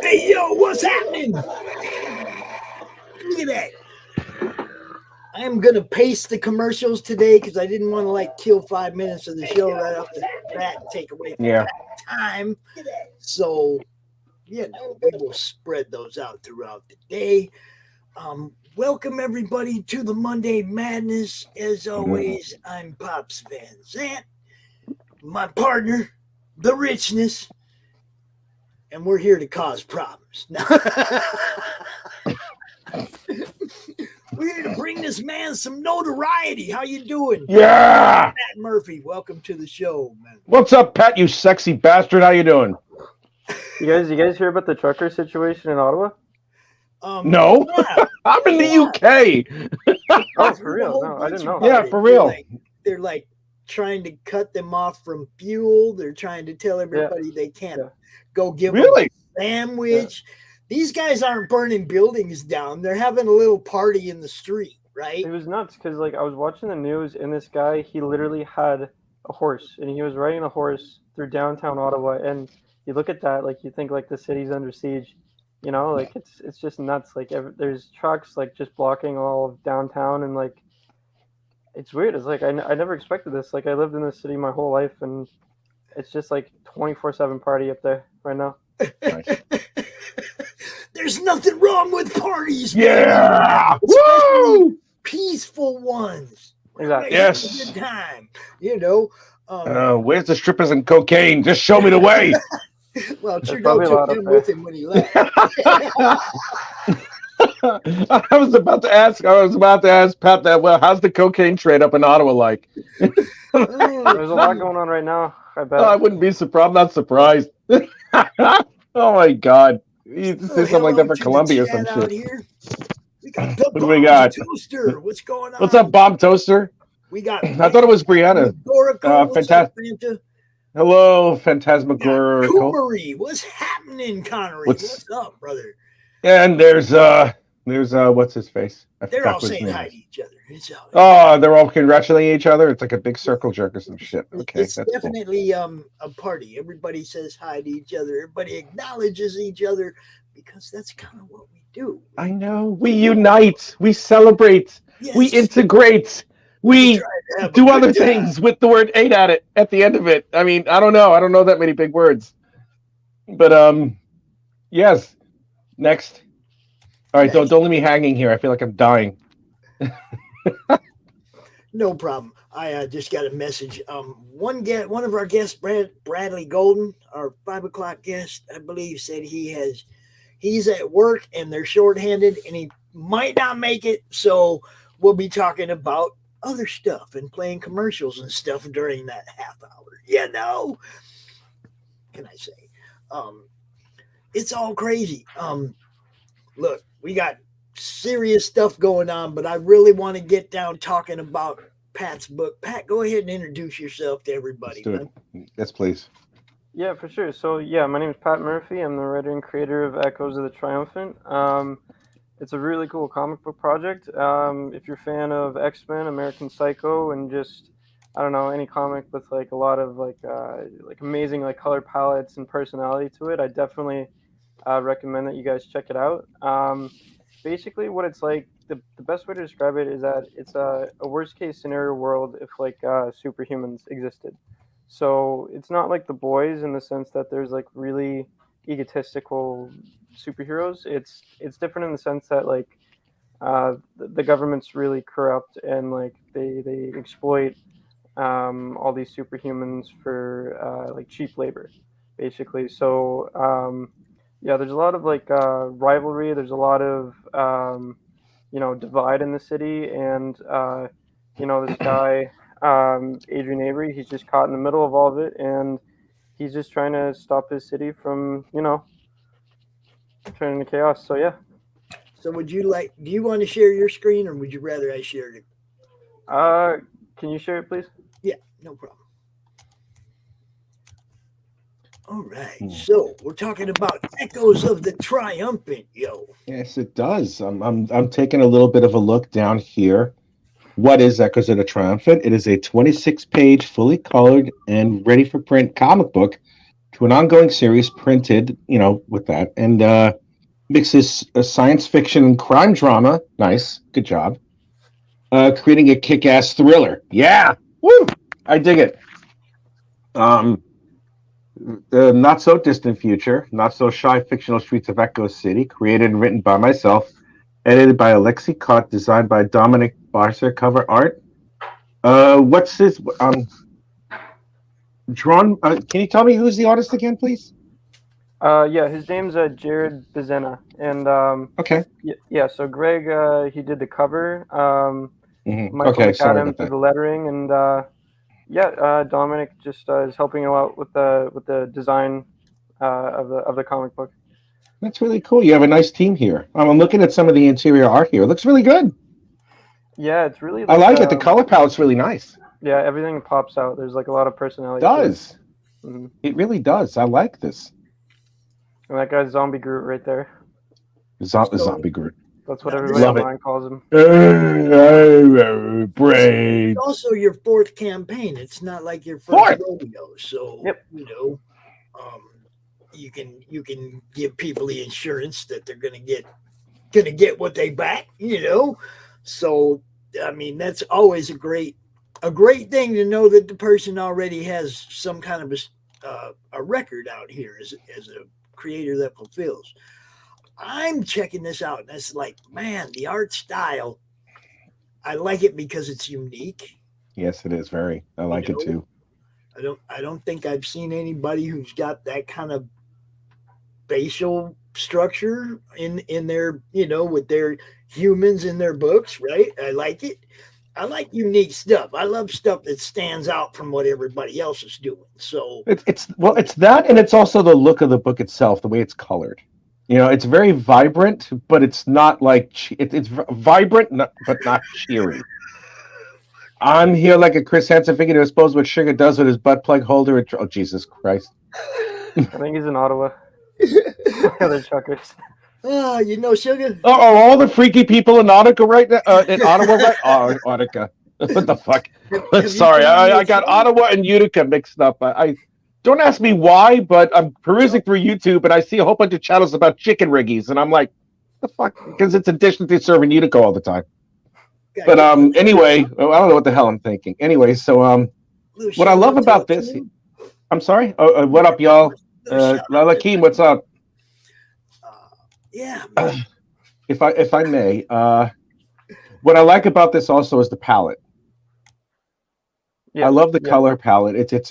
Hey, yo, what's happening? Look at that. I am going to paste the commercials today because I didn't want to kill 5 minutes of the show right off the bat and take away from time. So, we will spread those out throughout the day. Welcome, everybody, to the Monday Madness. As always, I'm Pops Van Zant, my partner, the Richness, and we're here to cause problems. We're here to bring this man some notoriety. How you doing? Yeah! Pat Murphy, welcome to the show, man. What's up, Pat, you sexy bastard? How you doing? You guys hear about the trucker situation in Ottawa? No. Yeah. I'm in the UK. Oh, for real? No, I didn't know. Yeah, for real. They're trying to cut them off from fuel. They're trying to tell everybody they can't go give them a sandwich. Yeah. These guys aren't burning buildings down. They're having a little party in the street, right? It was nuts because I was watching the news and this guy, he literally had a horse and he was riding a horse through downtown Ottawa. And you look at that, you think the city's under siege. It's just nuts. There's trucks just blocking all of downtown, and it's weird. It's I never expected this. I lived in this city my whole life, and it's just 24/7 party up there right now. Nice. There's nothing wrong with parties. Yeah, woo! Peaceful ones. Exactly. Yes. Good time. Where's the strippers and cocaine? Just show me the way. Well, Trudeau took him with him when he left. I was about to ask Pat that. Well, how's the cocaine trade up in Ottawa like? There's a lot going on right now. I bet. I wouldn't be surprised. I'm not surprised. Oh my God! You say something like that for Colombia or some shit. Here. We got the what do we got? Toaster. What's going on? What's up, Bomb Toaster? We got. I thought it was Brianna. Fantastic. Hello, Phantasmagorical. Coomery, what's happening, Connery? What's up, brother? And there's what's his face? They're all saying hi to each other. Oh, they're all congratulating each other. It's like a big circle jerk or some shit. Okay, it's definitely cool. A party. Everybody says hi to each other. Everybody acknowledges each other because that's kind of what we do. I know. We unite. We celebrate. Yes. We integrate. We do other things with the word "ate" at the end of it. I mean, I don't know that many big words. But yes. Next. All right, don't leave me hanging here. I feel like I'm dying. No problem. I just got a message. One of our guests, Bradley Golden, our 5 o'clock guest, I believe, said he's at work and they're shorthanded and he might not make it. So we'll be talking about other stuff and playing commercials and stuff during that half hour. Can I say? It's all crazy. Look, we got serious stuff going on, but I really want to get down talking about Pat's book. Pat, go ahead and introduce yourself to everybody. Let's do it. Yes, please. Yeah, for sure. So, my name is Pat Murphy. I'm the writer and creator of Echoes of the Triumphant. It's a really cool comic book project. If you're a fan of X-Men, American Psycho, and just, I don't know, any comic with a lot of amazing color palettes and personality to it, I definitely recommend that you guys check it out. Basically, what it's like, the best way to describe it is that it's a worst case scenario world if superhumans existed. So it's not like The Boys in the sense that there's really egotistical superheroes. It's different in the sense that the government's really corrupt and they exploit all these superhumans for cheap labor, basically. So Yeah, there's a lot of like rivalry. There's a lot of divide in the city, and this guy Adrian Avery, he's just caught in the middle of all of it, and he's just trying to stop his city from turning into chaos. So yeah. So do you want to share your screen, or would you rather I shared it? Can you share it, please? Yeah, no problem. All right, so we're talking about Echoes of the Triumphant, yo. Yes, it does. I'm taking a little bit of a look down here. What is Echoes of the Triumphant? It is a 26-page, fully colored and ready for print comic book to an ongoing series printed, with that, and mixes a science fiction and crime drama. Nice, good job. Creating a kick-ass thriller. Yeah, woo! I dig it. The not so distant future, not so shy fictional streets of Echo City, created and written by myself, edited by Alexi Cott, designed by Dominic Barcer, cover art. What's this? Drawn. Can you tell me who's the artist again, please? Yeah, his name's Jared Bezena, and okay. Yeah, so Greg, he did the cover. Michael Okay, McAdams did the lettering, and Dominic just is helping him out with the design of the comic book. That's really cool. You have a nice team here. I'm looking at some of the interior art here. It looks really good. Yeah, it's really. I like it. The color palette's really nice. Yeah, everything pops out. There's like a lot of personality. It does. Mm-hmm. It really does. I like this. And that guy's Zombie Groot right there. Zombie Groot. That's what everybody online calls him. Brave. It's also your fourth campaign. It's not like your first rodeo. So you can give people the insurance that they're gonna get what they back. So I mean that's always a great thing to know that the person already has some kind of a record out here as a creator that fulfills. I'm checking this out, and it's like, man, the art style. I like it because it's unique. Yes, it is very. I like it too. I don't think I've seen anybody who's got that kind of facial structure in their, with their humans in their books, right? I like it. I like unique stuff. I love stuff that stands out from what everybody else is doing. So it's that, and it's also the look of the book itself, the way it's colored. It's very vibrant, but it's not like it's vibrant, but not cheery. I'm here like a Chris Hansen figure to expose what Sugar does with his butt plug holder. Oh, Jesus Christ. I think he's in Ottawa. They're chuckers. Sugar. All the freaky people in Ottawa right now. In Ottawa, right? Oh, Ottawa. What the fuck? Sorry, I got Ottawa and Utica mixed up. I don't ask me why, but I'm perusing through YouTube and I see a whole bunch of channels about chicken riggies, and I'm like, the fuck? Because it's a dish that they serve in Utica all the time. But anyway, I don't know what the hell I'm thinking. Anyway, so what I love about this, I'm sorry. What up, y'all? Lalakeem, what's up? Yeah. If I may, what I like about this also is the palette. Yeah, I love the color palette. It's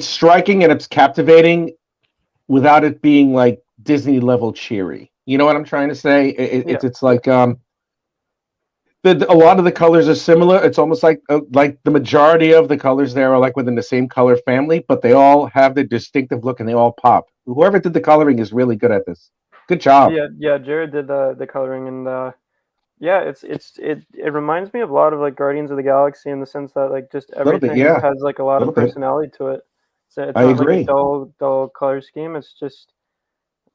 striking and it's captivating without it being like Disney level cheery. You know what I'm trying to say? It's like a lot of the colors are similar. It's almost like the majority of the colors there are like within the same color family, but they all have their distinctive look and they all pop. Whoever did the coloring is really good at this. Good job. Yeah, Jared did the coloring, and it reminds me of a lot of like Guardians of the Galaxy in the sense that like just everything has like a lot of personality to it. So it's not like a dull color scheme. It's just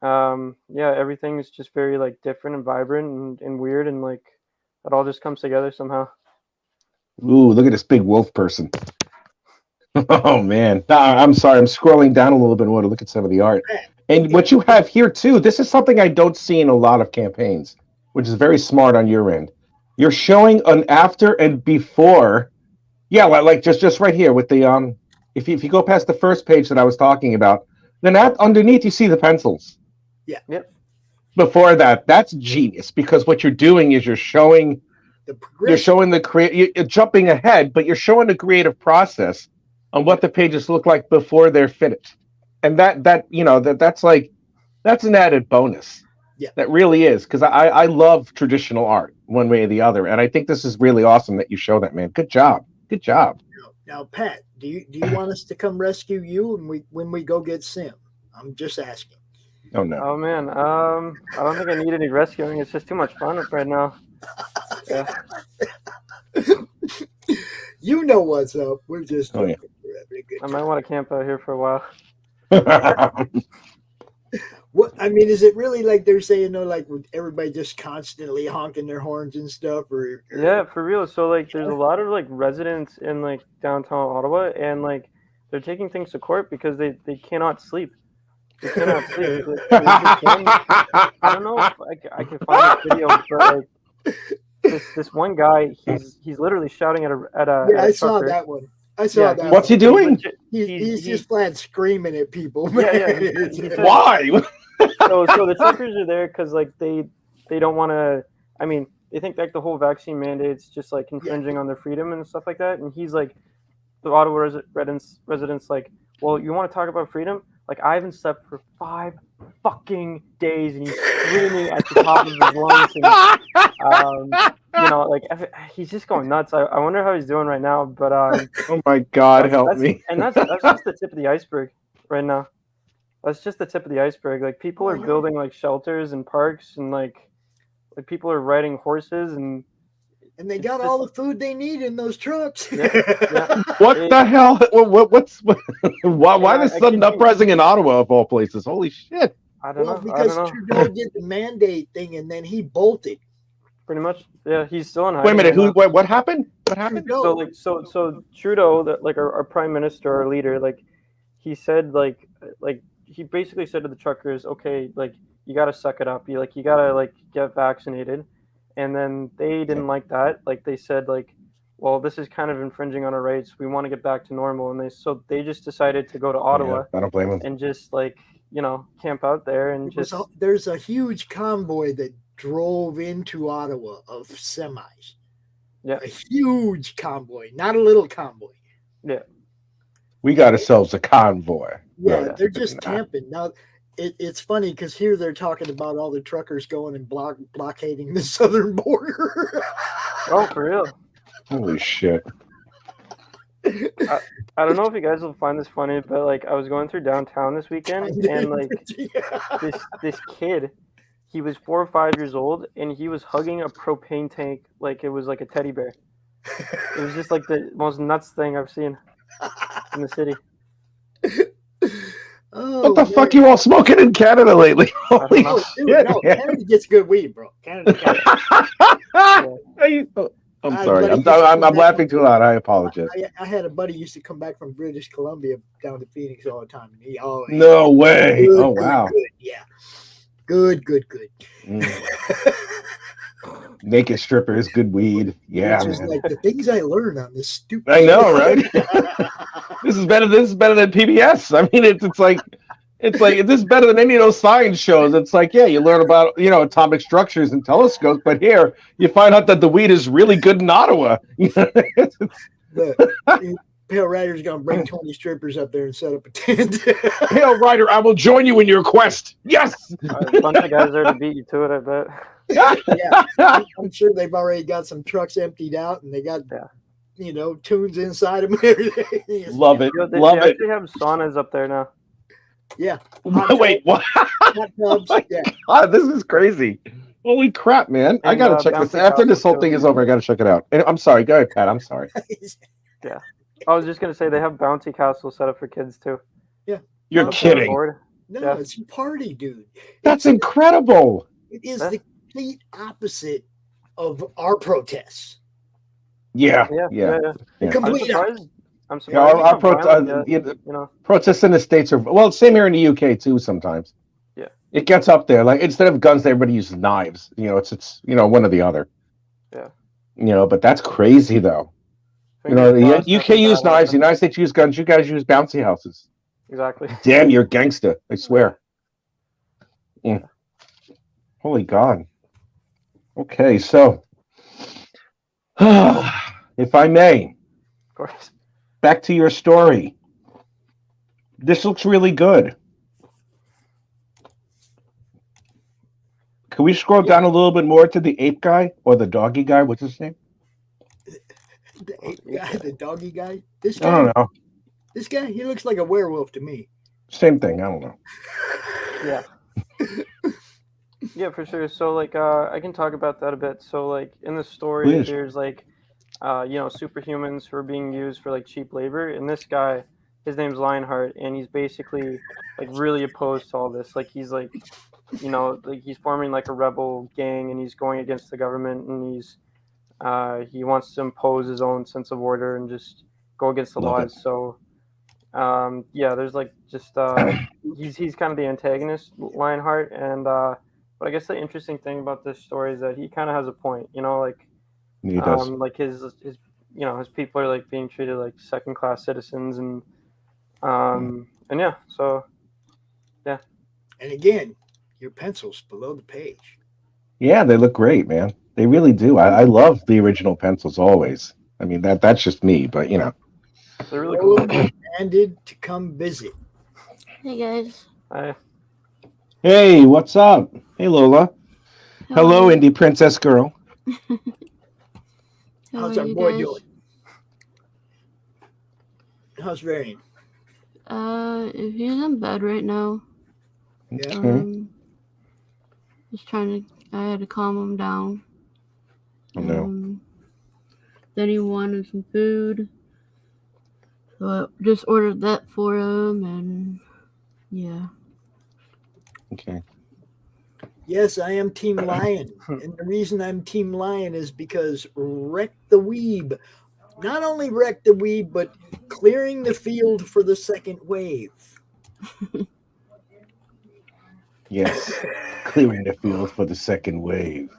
everything is just very like different and vibrant and weird, and like it all just comes together somehow. Ooh, look at this big wolf person. Oh man. I'm sorry, I'm scrolling down a little bit more to look at some of the art. And what you have here too, this is something I don't see in a lot of campaigns, which is very smart on your end. You're showing an after and before. Yeah, like just right here with the if you go past the first page that I was talking about, then underneath you see the pencils. Yeah. Yep. Before that, that's genius, because what you're doing is you're showing you're jumping ahead, but you're showing the creative process on what the pages look like before they're finished. and that's an added bonus. Yeah. That really is, because I love traditional art one way or the other, and I think this is really awesome that you show that, man. Good job. Now, Pat, do you want us to come rescue you when we go get Sim? I'm just asking. Oh no. Oh man, I don't think I need any rescuing. It's just too much fun right now. Yeah. You know what's up. We're just Oh, yeah. we're having a good I time. might want to camp out here for a while. What I mean, is it really like they're saying, no, like with everybody just constantly honking their horns and stuff, or Yeah, for real. So like, there's a lot of like residents in like downtown Ottawa, and like they're taking things to court because they cannot sleep. They cannot sleep. There's this one, I don't know if I can find this video, but like this one guy, he's literally shouting at a yeah, I saw trucker. that one. I saw Yeah, that. What's he doing? He's just flat screaming at people. Yeah. Why? So the truckers are there because like they don't want to. I mean, they think like the whole vaccine mandate's just like infringing on their freedom and stuff like that. And he's like, the Ottawa residents like, well, you want to talk about freedom? Like, I haven't slept for 5 fucking days, and he's screaming at the top of his lungs. And, like he's just going nuts. I wonder how he's doing right now. But Oh my God, help me! And that's just the tip of the iceberg right now. That's just the tip of the iceberg. Like, people are building like shelters and parks, and like people are riding horses, and they got all the food they need in those trucks. Yeah. What the hell? Why the sudden uprising in Ottawa of all places? Holy shit! I don't know. Because Trudeau did the mandate thing, and then he bolted. Pretty much, yeah. He's still in hiding. Wait a minute. What happened? What happened? Trudeau. So Trudeau, like our prime minister, our leader, like he said, like he basically said to the truckers, okay, like you gotta suck it up. You gotta like get vaccinated. And then they didn't like that. Like, they said, like, well, this is kind of infringing on our rights. We want to get back to normal. And they just decided to go to Ottawa. Yeah, I don't blame them. And just like, camp out there and there's a huge convoy that drove into Ottawa of semis. Yeah. A huge convoy, not a little convoy. Yeah. We got ourselves a convoy. Yeah, they're just camping. Now, it's funny because here they're talking about all the truckers going and blockading the southern border. Oh, for real? Holy shit. I don't know if you guys will find this funny, but like I was going through downtown this weekend, and like this kid, he was 4 or 5 years old, and he was hugging a propane tank like it was like a teddy bear. It was just like the most nuts thing I've seen in the city. What the fuck you all smoking in Canada lately? Holy shit! No, Canada gets good weed, bro. Canada. I'm sorry. I'm laughing too loud. I apologize. I had a buddy used to come back from British Columbia down to Phoenix all the time, and he always no way. Good, oh wow. Good, yeah. Good. Naked strippers, good weed. Yeah, it's just man. like the things I learned on this stupid. I know, right? This is better than PBS. I mean, it's like this is better than any of those science shows. It's like, yeah, you learn about atomic structures and telescopes, but here you find out that the weed is really good in Ottawa. The Pale Rider's gonna bring 20 strippers up there and set up a tent. Pale Rider, I will join you in your quest. Yes. A bunch of guys there to beat you to it, I bet. Yeah, I'm sure they've already got some trucks emptied out, and they got tunes inside them and everything. Love it. They actually have saunas up there now. Yeah. Wait, what? Hot tubs. Yeah. God, this is crazy. Holy crap, man. I got to check this. After this whole thing is over, I got to check it out. And I'm sorry. Go ahead, Pat. I'm sorry. Yeah. I was just going to say they have bouncy castles set up for kids, too. Yeah. You're kidding. No, it's a party, dude. That's incredible. It is the complete opposite of our protests. Yeah. Complete I'm surprised. Our protests in the States are same here in the UK too. Sometimes, yeah, it gets up there. Like instead of guns, everybody uses knives. It's one or the other. Yeah. But that's crazy though. The UK use knives. The United States use guns. You guys use bouncy houses. Exactly. Damn, you're gangster. I swear. Mm. Holy God. Okay, so if I may, of course. back to your story. This looks really good. Can we scroll down a little bit more to the ape guy or the doggy guy? What's his name? The ape guy, the doggy guy. This I guy. don't know. This guy, he looks like a werewolf to me. Same thing. I don't know. Yeah. Yeah, for sure. So like I can talk about that a bit. So like in the story Please. there's like superhumans who are being used for like cheap labor, and this guy, his name's Lionheart, and he's basically like really opposed to all this. Like he's like like he's forming like a rebel gang, and he's going against the government, and he wants to impose his own sense of order and just go against the Love laws. it. So there's like just he's kind of the antagonist, Lionheart, and but I guess the interesting thing about this story is that he kind of has a point. Like He does. like his his people are like being treated like second class citizens, and yeah, so yeah. And again, your pencils below the page. Yeah, they look great, man. They really do. I love the original pencils always. I mean that's just me, but They're really cool. Demanded to come visit. Hey guys. Hi. Hey, what's up? Hey, Lola. How Hello, are you? indie princess girl. How How's are our you boy guys? doing? How's Varian? If he's in bed right now. Yeah. Just I had to calm him down. Oh, no. Then he wanted some food. So I just ordered that for him, and yeah. Okay. Yes, I am Team Lion. And the reason I'm Team Lion is because Wreck the Weeb. Not only Wreck the Weeb, but clearing the field for the second wave. Yes. Clearing the field for the second wave.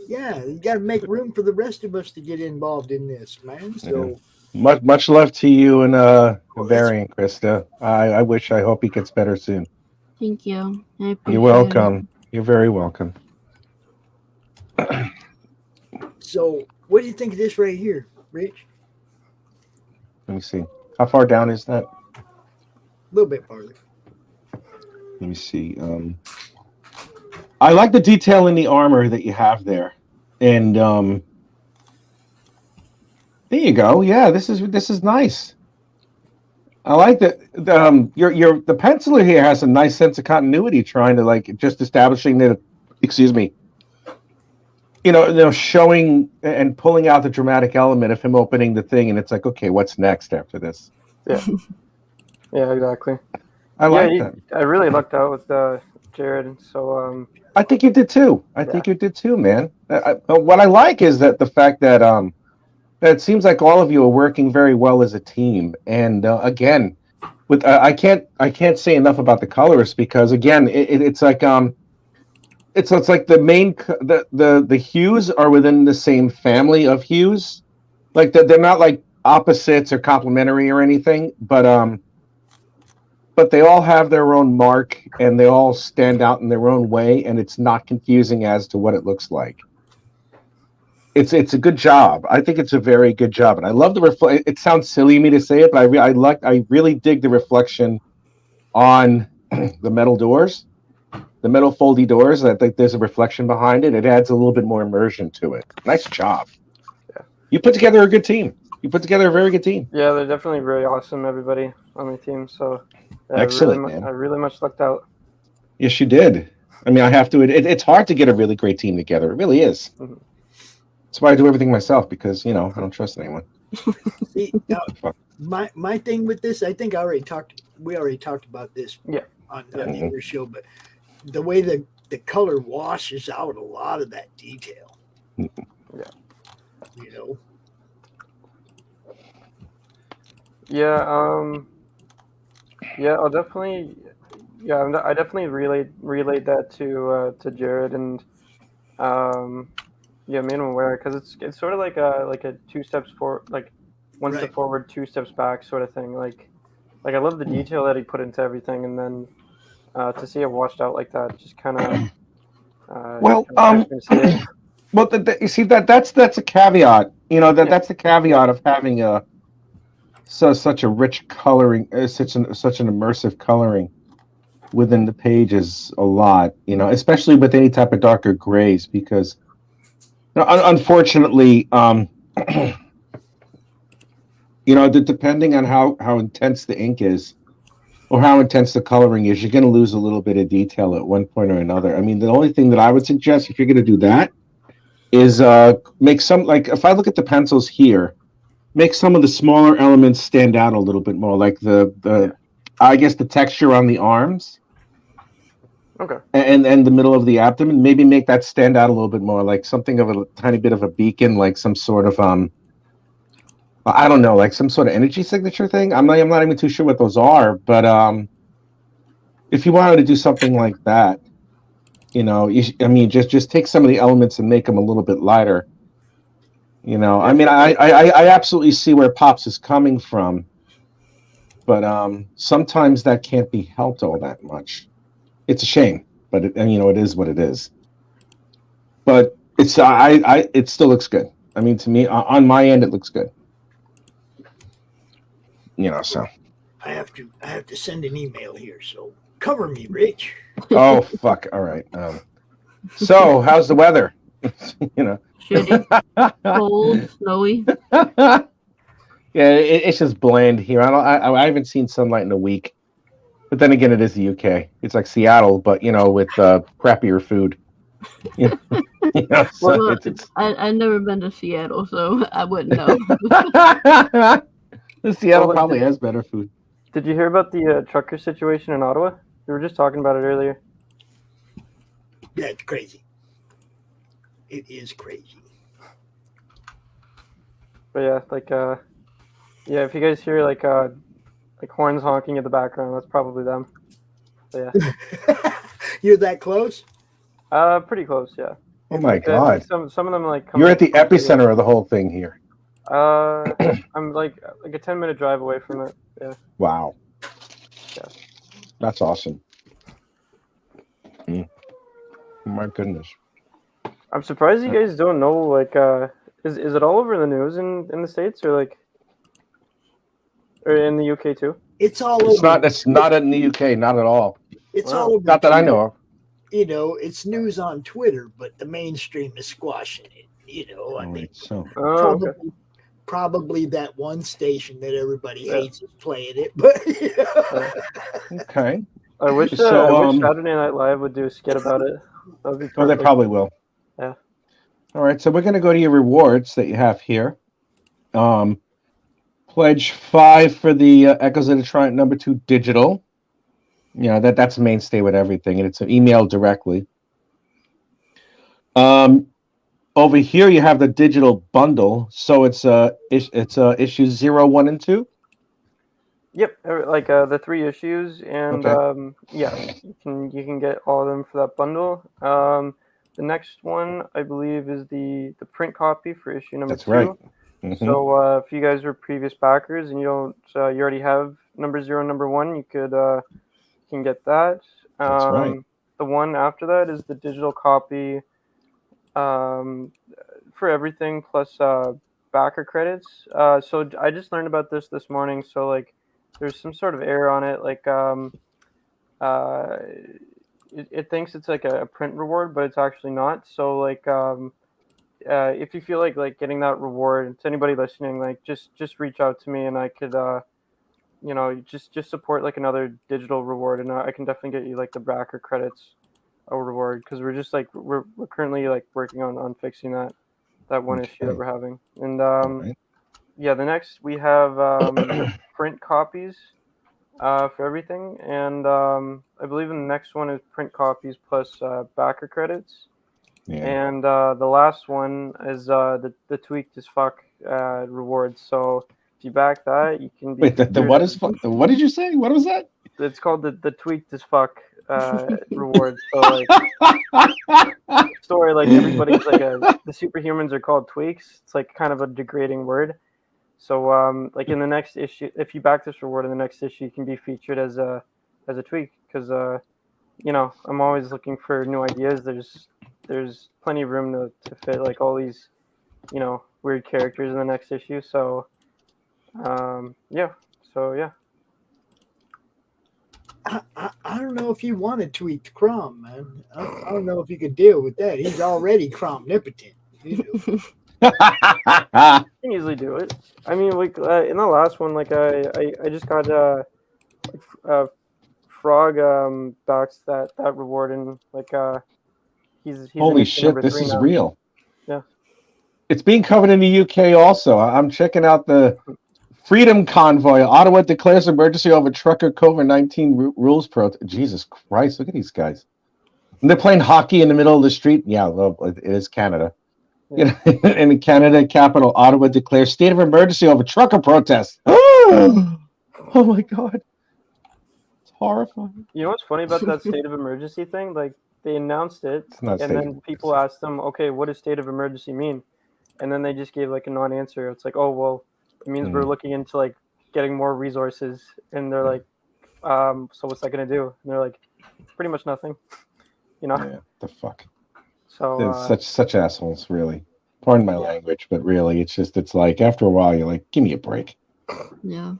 Yeah, you got to make room for the rest of us to get involved in this, man. So Much love to you and that's- Variant, Krista. I hope he gets better soon. Thank you. I appreciate You're welcome. You're very welcome. So what do you think of this right here, Rich? Let me see. How far down is that? A little bit farther. Let me see. I like the detail in the armor that you have there, and there you go. Yeah, this is nice. I like that. The penciler here has a nice sense of continuity, trying to like just establishing that. Excuse me. Showing and pulling out the dramatic element of him opening the thing, and it's like, okay, what's next after this? Yeah. Yeah, exactly. I like that. I really lucked out with Jared. So I think you did too. I think you did too, man. What I like is that the fact that that it seems like all of you are working very well as a team. And again, with I can't say enough about the colors because again, it's like it's like the main the hues are within the same family of hues. Like they're not like opposites or complementary or anything, but they all have their own mark and they all stand out in their own way, and it's not confusing as to what it looks like. It's a good job. I think it's a very good job, and I love the reflect. It sounds silly of me to say it, but I really dig the reflection on the metal doors, the metal foldy doors. I think there's a reflection behind it. It adds a little bit more immersion to it. Nice job. Yeah. You put together a good team. You put together a very good team. yeah, they're definitely very awesome. Everybody on the team. So Excellent, man. I really much lucked out. Yes, you did. I mean, I have to. It's hard to get a really great team together. It really is. Mm-hmm. That's why I do everything myself because I don't trust anyone. See, my thing with this, I think we already talked about this on the other show, but the way the color washes out a lot of that detail. Yeah. Yeah. Yeah, I'll definitely. Yeah, I definitely relayed that to Jared, and made him aware because it's sort of like a 2 steps forward, like 1 step forward, 2 steps back sort of thing. Like I love the detail that he put into everything, and then to see it washed out like that, just kind of. Well, you see that's a caveat. That's the caveat of having such a rich coloring, such an immersive coloring within the pages a lot, especially with any type of darker grays, because unfortunately, depending on how intense the ink is or how intense the coloring is, you're going to lose a little bit of detail at one point or another. I mean, the only thing that I would suggest if you're going to do that is make some, like if I look at the pencils here, make some of the smaller elements stand out a little bit more, like I guess the texture on the arms. Okay. And the middle of the abdomen, maybe make that stand out a little bit more, like something of a tiny bit of a beacon, like some sort of I don't know, like some sort of energy signature thing. I'm not even too sure what those are, but if you wanted to do something like that, just take some of the elements and make them a little bit lighter. I mean, I absolutely see where Pops is coming from, but sometimes that can't be helped all that much. It's a shame, but it is what it is. But it still looks good. I mean, to me, on my end, it looks good. So I have to send an email here. So cover me, Rich. Oh fuck! All right. So how's the weather? Shitty, cold, snowy. Yeah, it's just bland here. I haven't seen sunlight in a week. But then again, it is the UK. It's like Seattle, but with crappier food. So I've never been to Seattle, so I wouldn't know. Seattle probably has better food. Did you hear about the trucker situation in Ottawa? We were just talking about it earlier. Yeah, it's crazy. It is crazy. But yeah, if you guys hear like horns honking in the background, that's probably them. But yeah. You're that close? Pretty close, yeah. Oh my god! Some of them like. You're at the epicenter of the whole thing here. I'm like a 10-minute drive away from it. Yeah. Wow. Yeah. That's awesome. My goodness. I'm surprised you guys don't know. Like, is it all over the news in the States or in the UK too? It's all over. It's not in the UK, not at all. It's all over. Not that I know of. It's news on Twitter, but the mainstream is squashing it. I mean, probably that one station that everybody hates is playing it. But okay. I wish Saturday Night Live would do a skit about it. That'd be perfect. Oh, they probably will. Yeah. All right, so we're going to go to your rewards that you have here. Pledge 5 for the Echoes of the Triumph #2 digital. That's a mainstay with everything, and it's an email directly. Over here you have the digital bundle, so it's issues 0, 1, and 2. Yep, like the 3 issues, and okay. you can get all of them for that bundle. The next one, I believe, is the print copy for issue number 2. That's right. Mm-hmm. So if you guys are previous backers and you already have number 0 and number 1, you can get that. That's right. The one after that is the digital copy for everything plus backer credits. So I just learned about this morning. So like, there's some sort of error on it. Like it thinks it's like a print reward, but it's actually not. So like if you feel like getting that reward, to anybody listening, like just reach out to me and I could just support like another digital reward, and I can definitely get you like the backer credits reward, because we're just like we're currently like working on fixing that one issue that we're having. And the next we have print copies for everything, and I believe in the next one is print copies plus backer credits. Yeah. And the last one is the tweaked as fuck rewards. So if you back that, you can be. Wait, the what is fuck? What did you say? What was that? It's called the tweaked as fuck reward. So like, story like everybody's like the superhumans are called tweaks. It's like kind of a degrading word. So like in the next issue, if you back this reward in the next issue, you can be featured as a tweak, because I'm always looking for new ideas. There's plenty of room to fit like all these weird characters in the next issue. So Yeah. So yeah. I don't know if you want to tweak Crom, man. I don't know if you could deal with that. He's already CRoMnipotent. You know. I can easily do it. I mean, like in the last one, like I just got like, frog docs that reward, and like he's Holy in issue shit, number this 3 is now. real. Yeah. It's being covered in the UK also. I'm checking out the Freedom Convoy. Ottawa declares emergency over trucker COVID-19 rules protest. Jesus Christ, look at these guys. And they're playing hockey in the middle of the street. Yeah, well, it is Canada. Yeah. You know, in the Canada capital, Ottawa declares state of emergency over trucker protest. Oh my God. It's horrifying. You know what's funny about that state of emergency thing? Like they announced it, It's not and state then of people asked them, "Okay, what does state of emergency mean?" And then they just gave like a non-answer. It's like, "Oh well, it means we're looking into like getting more resources." And they're like, "So what's that gonna do?" And they're like, "Pretty much nothing." You know? Yeah, the fuck. So Such assholes, really. Pardon my language, but really, it's like after a while, you're like, give me a break. Yeah.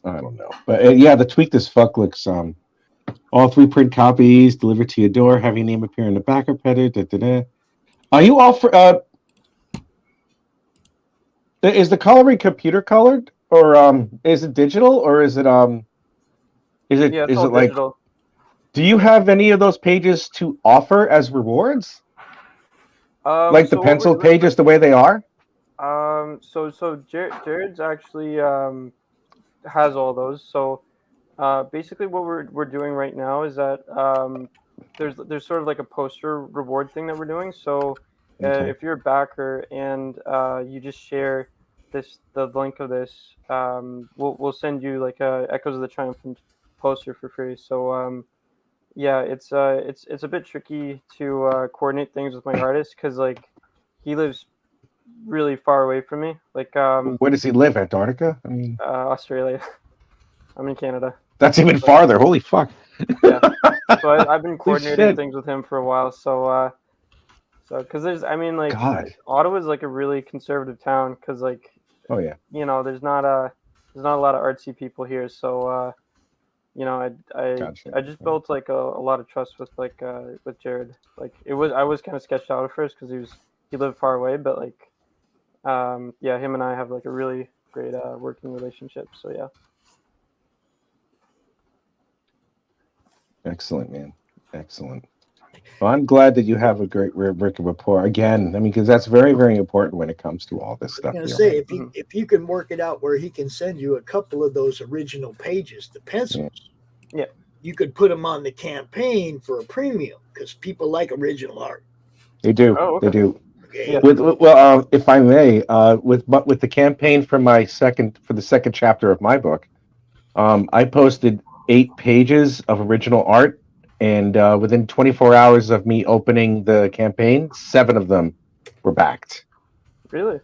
I don't know, but yeah, the tweaked as fuck looks. All 3 print copies delivered to your door. Have your name appear in the back or header. Are you offer? Is the coloring computer colored, or is it digital, or is it yeah, it's all like? digital. Do you have any of those pages to offer as rewards? Like the So pencil pages, the way they are. So Jared's actually has all those. So basically, what we're doing right now is that there's sort of like a poster reward thing that we're doing. So Okay. if you're a backer and you just share the link of this, we'll send you like a Echoes of the Triumphant poster for free. So yeah, it's a bit tricky to coordinate things with my artist because like he lives really far away from me. Like Where does he live? Antarctica? I mean, Australia. I'm in Canada. that's even farther. Holy fuck. Yeah. So I've been Holy coordinating shit. things with him for a while. So because there's, I mean, like God. Ottawa's like a really conservative town because like Oh yeah. you know there's not a lot of artsy people here. So you know Gotcha. I just built like a lot of trust with with Jared. Like I was kind of sketched out at first because he lived far away, but like yeah, him and I have like a really great working relationship. So yeah. Excellent, man. Excellent. Well, I'm glad that you have a great working rapport again. I mean, because that's very, very important when it comes to all this stuff. I was gonna say if you can work it out where he can send you a couple of those original pages, the pencils, yeah, you could put them on the campaign for a premium because people like original art. They do. Oh, okay. They do. Okay. Yeah. Well, if I may, with the campaign for the second chapter of my book, I posted 8 pages of original art, and within 24 hours of me opening the campaign, 7 of them were backed. Really?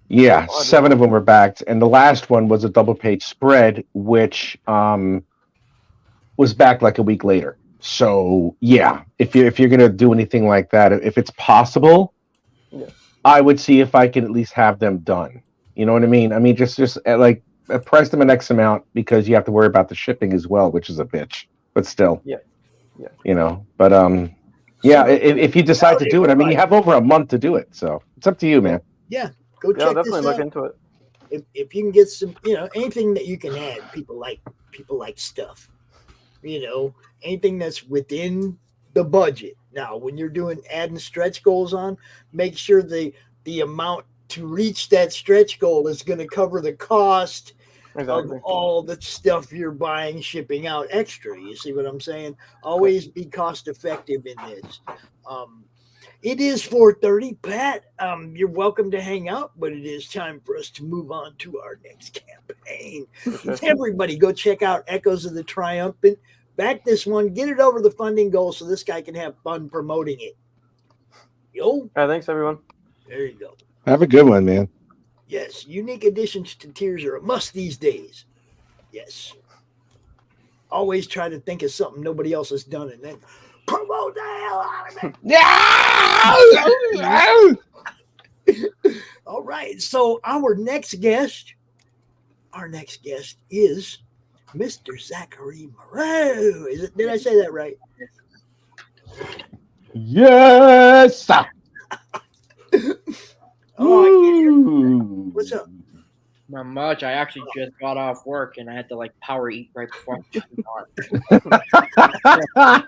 Yeah, 7 of them were backed, and the last one was a double-page spread, which was backed like a week later. So yeah, if you're gonna do anything like that, if it's possible, yeah, I would see if I can at least have them done. You know what I mean? I mean, just like price them an X amount because you have to worry about the shipping as well, which is a bitch. But still, yeah. You know, but yeah. If you decide to do it, I mean, you have over a month to do it, so it's up to you, man. Yeah, go check I'll definitely this look out. into it. If you can get some, anything that you can add, people like stuff. Anything that's within the budget. Now, when you're doing adding stretch goals on, make sure the amount to reach that stretch goal is going to cover the cost of all the stuff you're buying, shipping out extra. You see what I'm saying? Always be cost effective in this. It is 4:30, Pat. You're welcome to hang out, but it is time for us to move on to our next campaign. Everybody, go check out Echoes of the Triumphant. Back this one, get it over the funding goal so this guy can have fun promoting it. Yo. All right, thanks, everyone. There you go. Have a good one, man. Yes, unique additions to tiers are a must these days. Yes. Always try to think of something nobody else has done and then promote the hell out of it. All right. So our next guest is Mr. Zackary Marois. Did I say that right? Yes. Oh, what's up? Not much. I actually just got off work and I had to like power eat right before I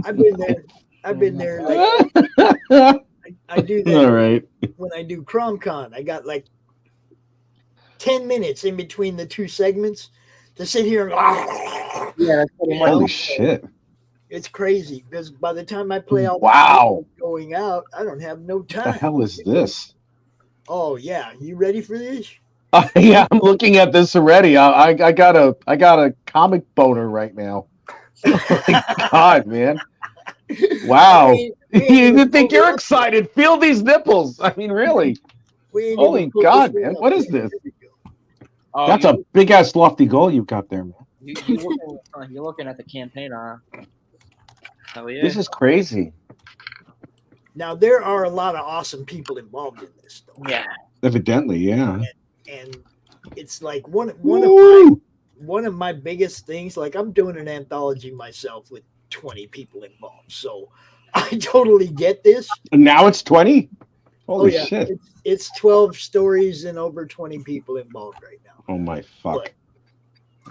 I've been there. I've been there. Like I do that. All right. When I do CRoMCon. I got like 10 minutes in between the two segments to sit here and Yeah, that's pretty much. Holy shit. It's crazy because by the time I play all Wow. the going out, I don't have no What the time. hell is this? Oh yeah, you ready for this? Yeah, I'm looking at this already. I got a comic boner right now. Oh my God, man. Wow. You think you're excited? Feel these nipples. I mean, really. Holy God, man. What is this? Oh, That's a big ass lofty goal you got there, man. You're looking at the campaign, Hell yeah. This is crazy. Now there are a lot of awesome people involved in this. Though. Yeah. Evidently, yeah. And it's like one of my biggest things. Like I'm doing an anthology myself with 20 people involved, so I totally get this. And now it's 20. Holy shit! It's 12 stories and over 20 people involved right now. Oh my fuck!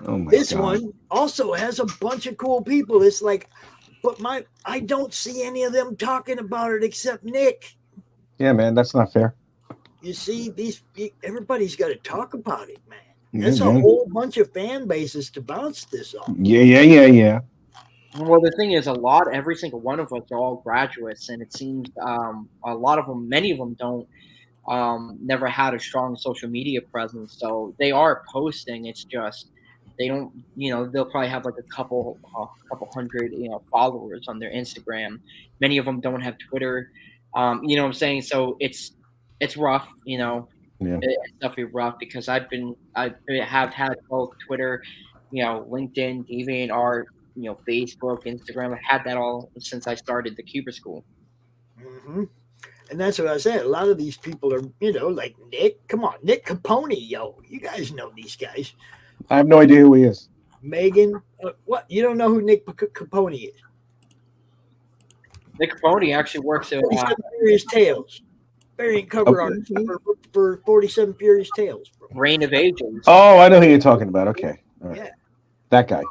Oh my this God. one also has a bunch of cool people. It's like, but I don't see any of them talking about it except Nick. Yeah, man, that's not fair. You see, everybody's got to talk about it, man. Yeah, That's man. a whole bunch of fan bases to bounce this off. Yeah. Well, the thing is, every single one of us are all graduates, and it seems a lot of them, many of them don't, never had a strong social media presence. So they are posting. It's just they don't, they'll probably have like a couple hundred, followers on their Instagram. Many of them don't have Twitter. You know what I'm saying? So it's rough. Yeah. It's definitely rough because I have had both Twitter, LinkedIn, DeviantArt, Facebook, Instagram. I've had that all since I started the Cuber School. Mm-hmm. And that's what I said. A lot of these people are, like Nick. Come on, Nick Capone, yo. You guys know these guys. I have no idea who he is. Megan, what? You don't know who Nick Capone is? Nick Capone actually works at 47 Furious Tales. Variant cover art for 47 Furious Tales. Bro. Reign of Ages. Oh, I know who you're talking about. Okay. All right. Yeah. That guy.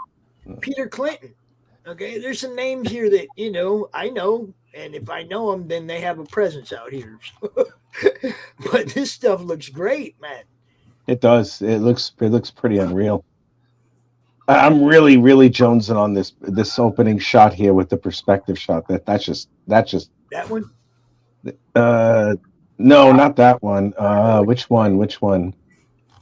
Peter Clinton. Okay, there's some names here that I know, and if I know them, then they have a presence out here. But this stuff looks great, man. It does. It looks pretty unreal. I'm really jonesing on this opening shot here with the perspective shot. That's just that one. No, not that one. Which one?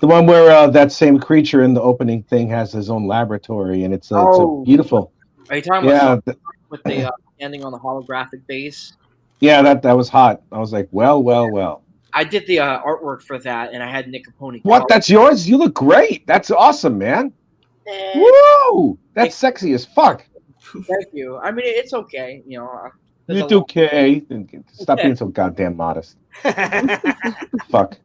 The one where that same creature in the opening thing has his own laboratory, and it's a beautiful. Are you talking about with the standing on the holographic base? Yeah, that was hot. I was like, well. I did the artwork for that, and I had Nick Capone. What? That's yours? You look great. That's awesome, man. Woo! That's sexy as fuck. Thank you. I mean, it's okay. It's okay. Stop being so goddamn modest. Fuck.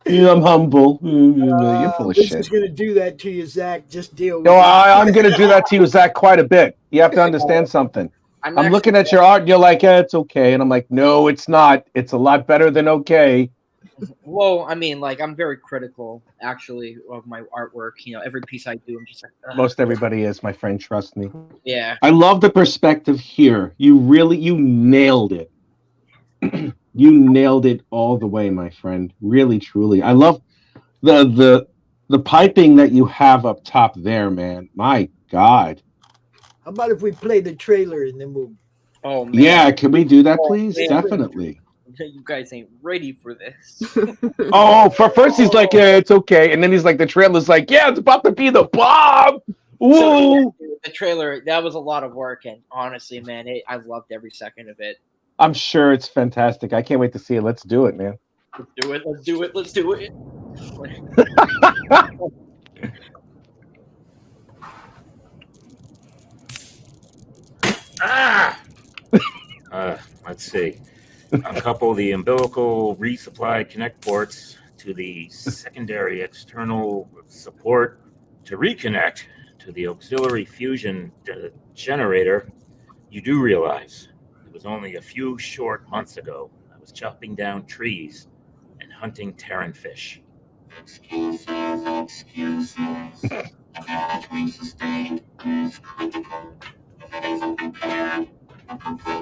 I'm humble. You're full of this shit. is gonna do that to you, Zach. Just deal with No, it. I'm gonna do that to you, Zach, quite a bit. You have to understand something. I'm looking at your art and you're like, it's okay. And I'm like, no, it's not. It's a lot better than okay. Well, I mean, like, I'm very critical, actually, of my artwork. Every piece I do, I'm just like... Ugh. Most everybody is, my friend. Trust me. Yeah. I love the perspective here. You nailed it. You nailed it all the way, my friend. Really, truly. I love the piping that you have up top there, man. My God. How about if we play the trailer and then we'll... Oh, man. Yeah, can we do that, please? Man. Definitely. You guys ain't ready for this. Oh, first he's like, yeah, it's okay. And then he's like, the trailer's like, yeah, it's about to be the bomb. Woo! So, the trailer, that was a lot of work. And honestly, man, I loved every second of it. I'm sure it's fantastic. I can't wait to see it. Let's do it, man. Let's do it. Let's see. Uncouple the umbilical resupply connect ports to the secondary external support to reconnect to the auxiliary fusion generator. You do realize it was only a few short months ago I was chopping down trees and hunting Terran fish. Excuses. Damage we sustained is critical. As a repair,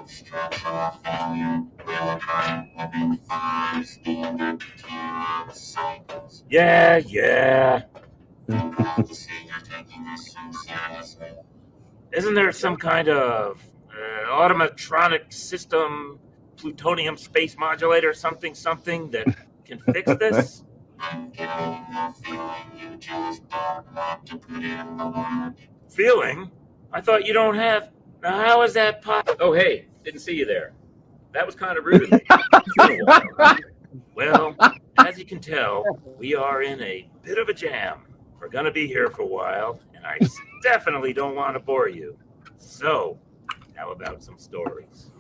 structural failure will occur within 5 standard Terran cycles. Yeah. Glad to see you're taking this so seriously. Isn't there some kind of automatronic system, plutonium space modulator, something that can fix this? I'm getting the feeling you just don't want to put in the work. Feeling? I thought you don't have. Now, how is that possible? Oh, hey, didn't see you there. That was kind of rude of me. It's been a while. Well, as you can tell, we are in a bit of a jam. We're going to be here for a while, and I definitely don't want to bore you. So, how about some stories?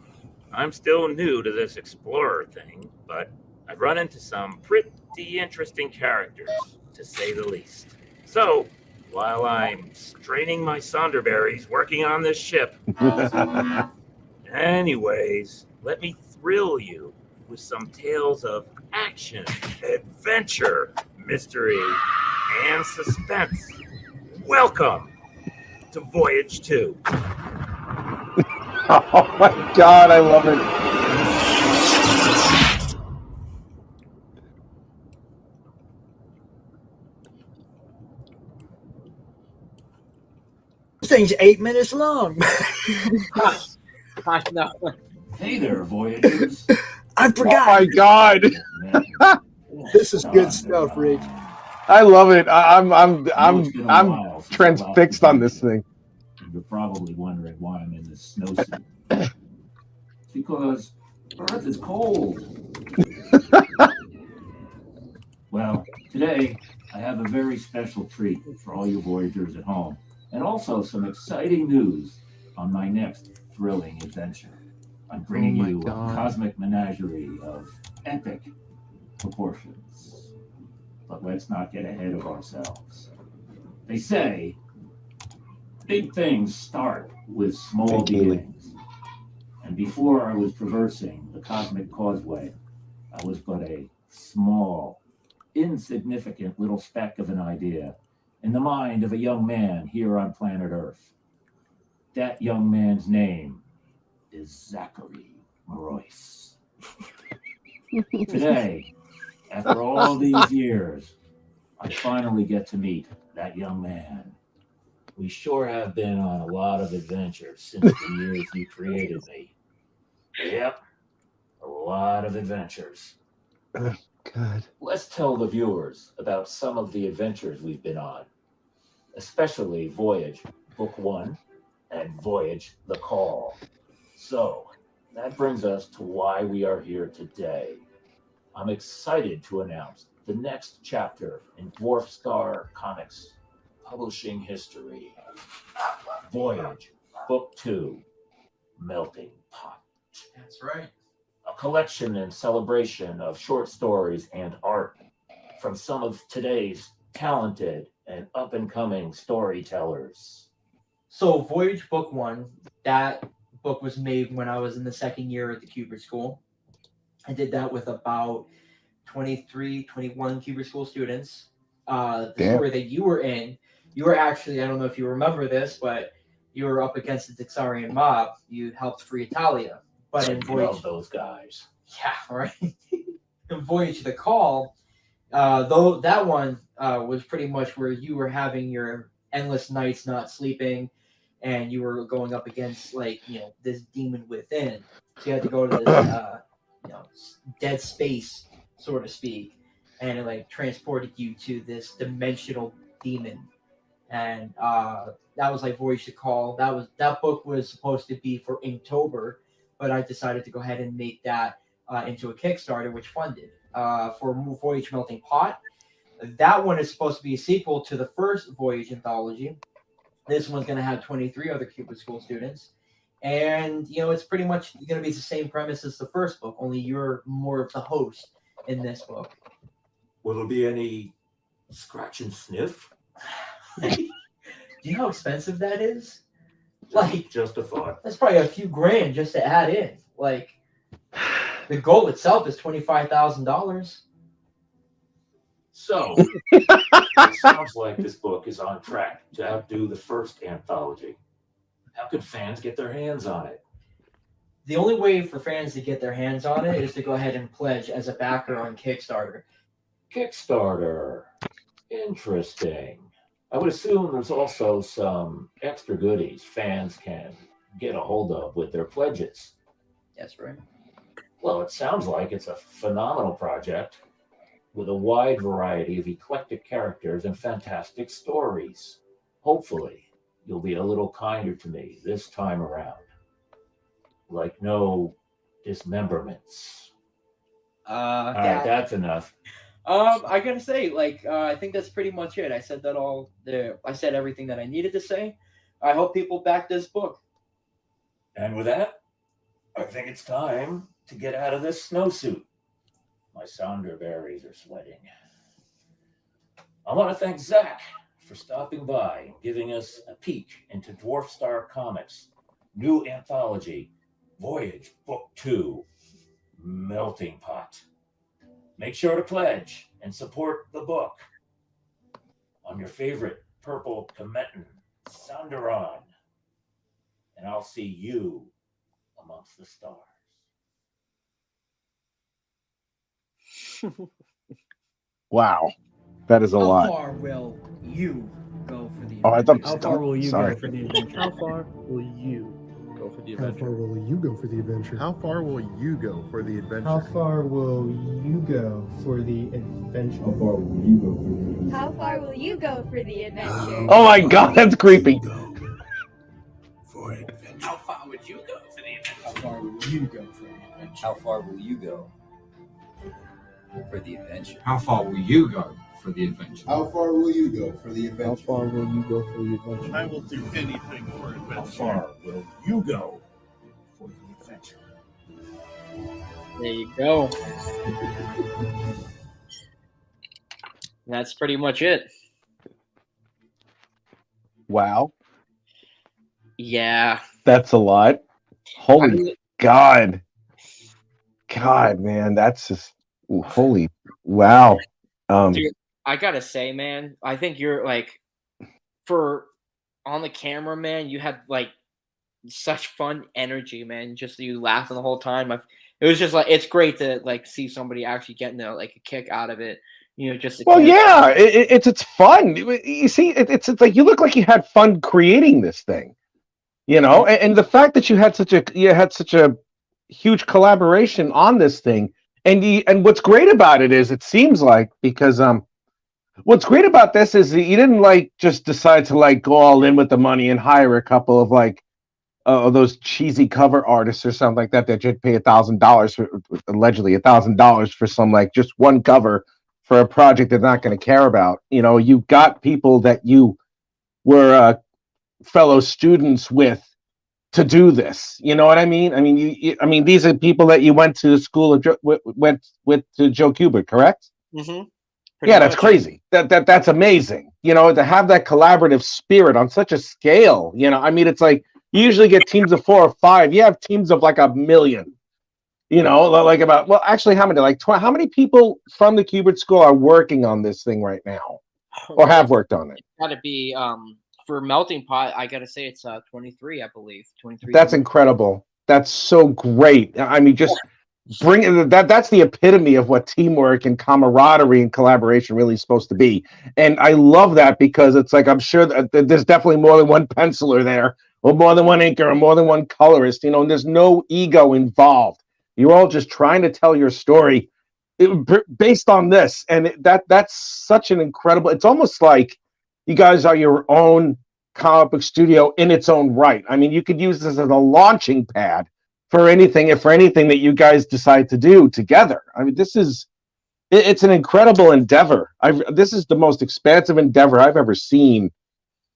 I'm still new to this explorer thing, but I've run into some pretty interesting characters, to say the least. So, while I'm straining my Sonderberries working on this ship, anyways, let me thrill you with some tales of action, adventure, mystery, and suspense. Welcome to Voyage 2. Oh my God, I love it. This thing's 8 minutes long. I know. Hey there, Voyagers. I Oh forgot. my God, This is good stuff, Rich. I love it. I'm It's been a while since I last transfixed on this thing. And you're probably wondering why I'm in this snowsuit. It's because Earth is cold. Well, today I have a very special treat for all you Voyagers at home, and also some exciting news on my next thrilling adventure. I'm bringing you a cosmic menagerie of epic proportions. But let's not get ahead of ourselves. They say big things start with small beginnings. And before I was traversing the cosmic causeway, I was but a small, insignificant little speck of an idea in the mind of a young man here on planet Earth. That young man's name is Zackary Marois. Today, after all these years, I finally get to meet that young man. We sure have been on a lot of adventures since the years you created me. Yep, a lot of adventures. God. Let's tell the viewers about some of the adventures we've been on, especially Voyage Book 1 and Voyage The Call. So, that brings us to why we are here today. I'm excited to announce the next chapter in Dwarf Star Comics publishing history. Voyage Book 2, Melting Pot. That's right. A collection and celebration of short stories and art from some of today's talented and up-and-coming storytellers. So Voyage Book 1, that book was made when I was in the second year at the Cubert School. I did that with about 23, 21 Cubert School students. The story that you were in, you were actually, I don't know if you remember this, but you were up against the Zackary mob. You helped free Italia. But in Voyage, love those guys. Yeah, right. In Voyage the Call, though that one was pretty much where you were having your endless nights not sleeping, and you were going up against this demon within. So you had to go to this dead space, so to speak, and it transported you to this dimensional demon. And that was Voyage the Call. That book was supposed to be for Inktober, but I decided to go ahead and make that into a Kickstarter, which funded for Voyage Melting Pot. That one is supposed to be a sequel to the first Voyage anthology. This one's going to have 23 other Cubert School students, And it's pretty much going to be the same premise as the first book, only you're more of the host in this book. Will there be any scratch and sniff? Do you know how expensive that is? Like, just a thought. That's probably a few grand just to add in. Like, the goal itself is $25,000. So, it sounds like this book is on track to outdo the first anthology. How can fans get their hands on it? The only way for fans to get their hands on it is to go ahead and pledge as a backer on Kickstarter. Kickstarter. Interesting. I would assume there's also some extra goodies fans can get a hold of with their pledges. That's right. Well, it sounds like it's a phenomenal project with a wide variety of eclectic characters and fantastic stories. Hopefully, you'll be a little kinder to me this time around. Like no dismemberments. All right, that's enough. I gotta say, I think that's pretty much it. I said that all there. I said everything that I needed to say. I hope people back this book. And with that, I think it's time to get out of this snowsuit. My sounder berries are sweating. I want to thank Zach for stopping by and giving us a peek into Dwarf Star Comics' new anthology, Voyage Book 2, Melting Pot. Make sure to pledge and support the book. I'm your favorite purple Cometan, Sandaron. And I'll see you amongst the stars. Wow. That is a lot. How far will you go for the adventure? Oh, I thought. How far will you Sorry. go for the adventure? How far will you go for the How adventure? far will you go for the adventure? How far will you go for the adventure? How far will you go for the adventure? How far will you go for the adventure? How far will you go for the adventure? Oh my God, that's creepy. For adventure. How far would you go for the adventure? How far will you go for the adventure? How far will you go for the adventure? How far will you go for the adventure? How far will you go for the adventure? How far will you go for the adventure? I will do anything for adventure. How far will you go for the adventure? There you go. That's pretty much it. Wow. Yeah. That's a lot. Holy I mean, God. God, man, that's just holy wow. Dude, I gotta say, man, I think you're for on the camera, man, you had such fun energy, man. Just you laughing the whole time. It was just it's great to see somebody actually getting a kick out of it. Just well, yeah, it's fun. You see, it's like you look like you had fun creating this thing, and the fact that you had such a huge collaboration on this thing, and what's great about it is it seems like because what's great about this is that you didn't just decide to go all in with the money and hire a couple of those cheesy cover artists or something like that you'd pay $1,000 for, allegedly $1,000 for some just one cover for a project they're not going to care about. You got people that you were fellow students with to do this. You know what I mean? I mean, these are people that you went to school went with to Joe Kubert, correct? Mm-hmm. Yeah, that's crazy. That's amazing. To have that collaborative spirit on such a scale. It's like you usually get teams of 4 or 5. You have teams of 1 million. Actually, how many? How many people from the Kubert School are working on this thing right now, or have worked on it? Got to be for Melting Pot. I gotta say it's 23, I believe. 23. That's incredible. That's so great. I mean, just bring that. That's the epitome of what teamwork and camaraderie and collaboration really is supposed to be. And I love that because it's I'm sure that there's definitely more than one penciler there, or more than one inker, or more than one colorist. And there's no ego involved. You're all just trying to tell your story based on this, and that's such an incredible. It's almost like you guys are your own comic book studio in its own right. I mean, you could use this as a launching pad for anything that you guys decide to do together. I mean, it's an incredible endeavor. This is the most expansive endeavor I've ever seen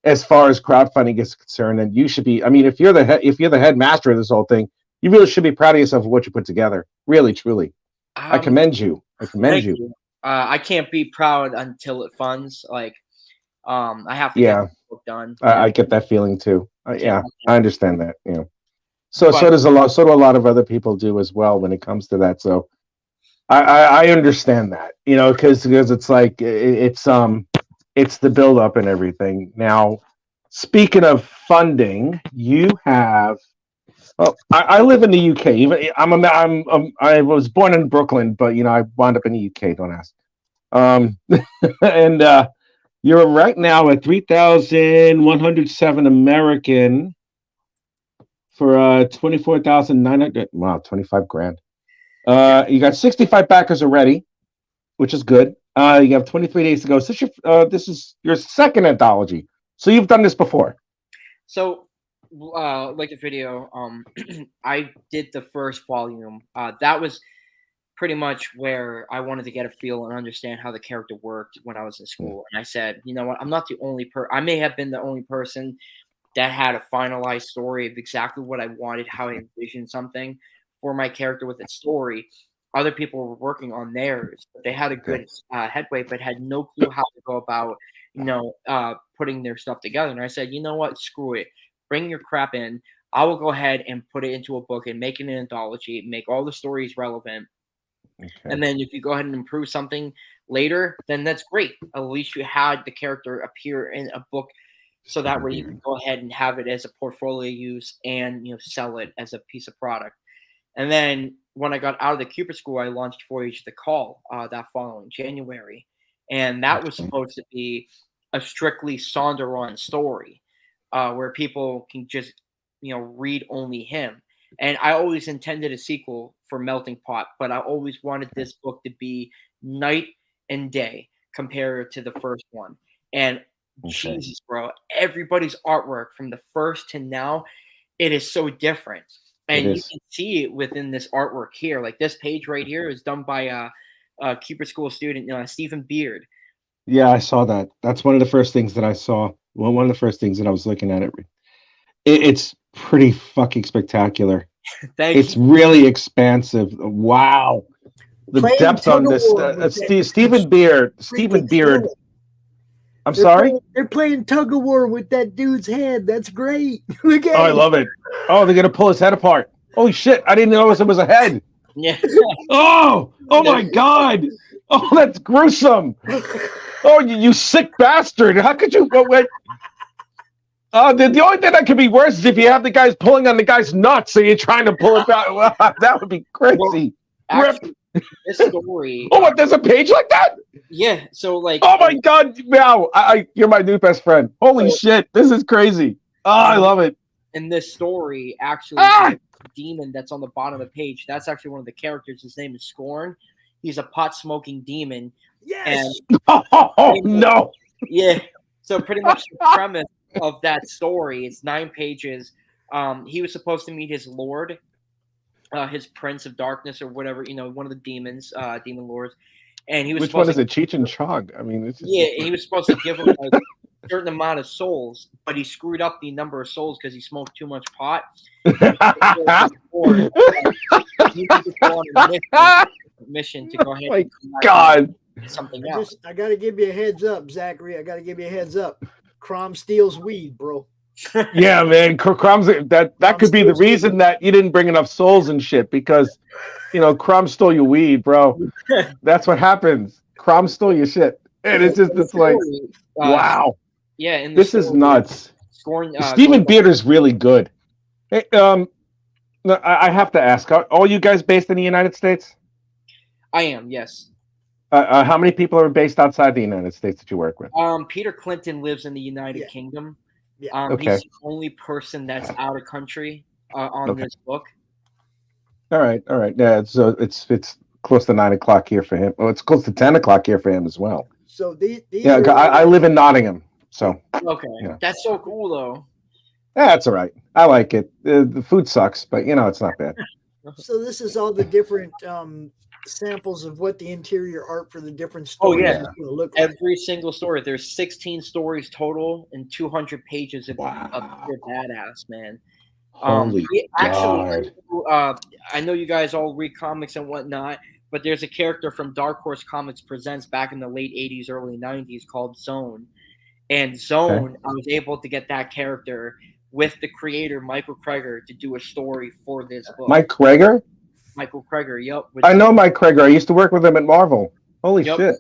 as far as crowdfunding is concerned, and you should be. I mean, if you're the headmaster of this whole thing, you really should be proud of yourself for what you put together. Really, truly, I commend you. I commend Thank you. I can't be proud until it funds. Like, I have to get the book done. I get that feeling too. Yeah, I understand that. Yeah. So But- so do a lot of other people do as well when it comes to that. So I understand that, because it's like it's the build up and everything. Now, speaking of funding, you have. Well, I live in the UK. Even I was born in Brooklyn, but I wound up in the UK. Don't ask. And you're right now at 3,107 American for 24,900. Wow, 25 grand. You got 65 backers already, which is good. You have 23 days to go. So this is your second anthology. So you've done this before. So, like the video, I did the first volume. That was pretty much where I wanted to get a feel and understand how the character worked when I was in school. And I said, you know what? I'm not the only I may have been the only person that had a finalized story of exactly what I wanted, how I envisioned something for my character with its story. Other people were working on theirs, but they had a good headway, but had no clue how to go about, putting their stuff together. And I said, you know what? Screw it. Bring your crap in. I will go ahead and put it into a book and make it an anthology, make all the stories relevant. Okay. And then if you go ahead and improve something later, then that's great. At least you had the character appear in a book, so that way you can go ahead and have it as a portfolio use and sell it as a piece of product. And then when I got out of the Cupid School, I launched Voyage the Call that following January, and that was supposed to be a strictly Sonderon story where people can just read only him. And I always intended a sequel for Melting Pot, but I always wanted this book to be night and day compared to the first one. And Jesus, bro, everybody's artwork from the first to now, it is so different. And you can see it within this artwork here. Like this page right here is done by a Cupid School student, Stephen Beard. Yeah, I saw that. That's one of the first things that I saw. Well, one of the first things that I was looking at it. It's pretty fucking spectacular. It's really expansive. Wow. The depth on this. Stephen Beard. They're playing tug of war with that dude's head. That's great. Look at I love it. Oh, they're gonna pull his head apart. Holy shit! I didn't notice it was a head. Yeah. Oh my god. Oh, that's gruesome. Oh, you sick bastard! How could you? Wait. The only thing that could be worse is if you have the guys pulling on the guy's nuts, so you're trying to pull it out. Well, that would be crazy. Well, actually, this story. Oh, what? There's a page like that? Yeah. So like. Oh my god! Wow, you're my new best friend. Holy shit! This is crazy. Oh, I love it. In this story, actually, the demon that's on the bottom of the page, that's actually one of the characters. His name is Scorn. He's a pot-smoking demon. Yes. And oh no. Yeah. So pretty much the premise of that story, it's 9 pages. He was supposed to meet his lord, his prince of darkness or whatever, one of the demons, demon lords. And he was Which one is it? Cheech and Chong? I mean, it's yeah, and he was supposed to give him like a certain amount of souls, but he screwed up the number of souls because he smoked too much pot. Mission to go ahead. Oh my god! Something else. I got to give you a heads up, Zackary. I got to give you a heads up. Crom steals weed, bro. Yeah, man. Crom's that could be the reason that you didn't bring enough souls and shit, because Crom stole your weed, bro. That's what happens. Crom stole your shit, and it's like, wow. Yeah, and this is nuts. Stephen Beard is really good. Hey, I have to ask: are all you guys based in the United States? I am, yes. How many people are based outside the United States that you work with? Peter Clinton lives in the United Kingdom. Yeah. Okay. He's the only person that's out of country on this book. All right. Yeah, so it's close to 9 o'clock here for him. Well, it's close to 10 o'clock here for him as well. So these I live in Nottingham, so okay, that's so cool though. Yeah, that's all right. I like it. The food sucks, but it's not bad. So this is all the different samples of what the interior art for the different Oh stories yeah, is going to look like. every single story. There's 16 stories total and 200 pages of pure badass, man. Holy Actually, God. I know you guys all read comics and whatnot, but there's a character from Dark Horse Comics Presents back in the late 80s, early 90s called Zone. And Zone, I was able to get that character with the creator, Michael Kreger, to do a story for this book. Mike Kreger? Michael Kreger, yep. I know Mike Kreger. I used to work with him at Marvel. Holy shit.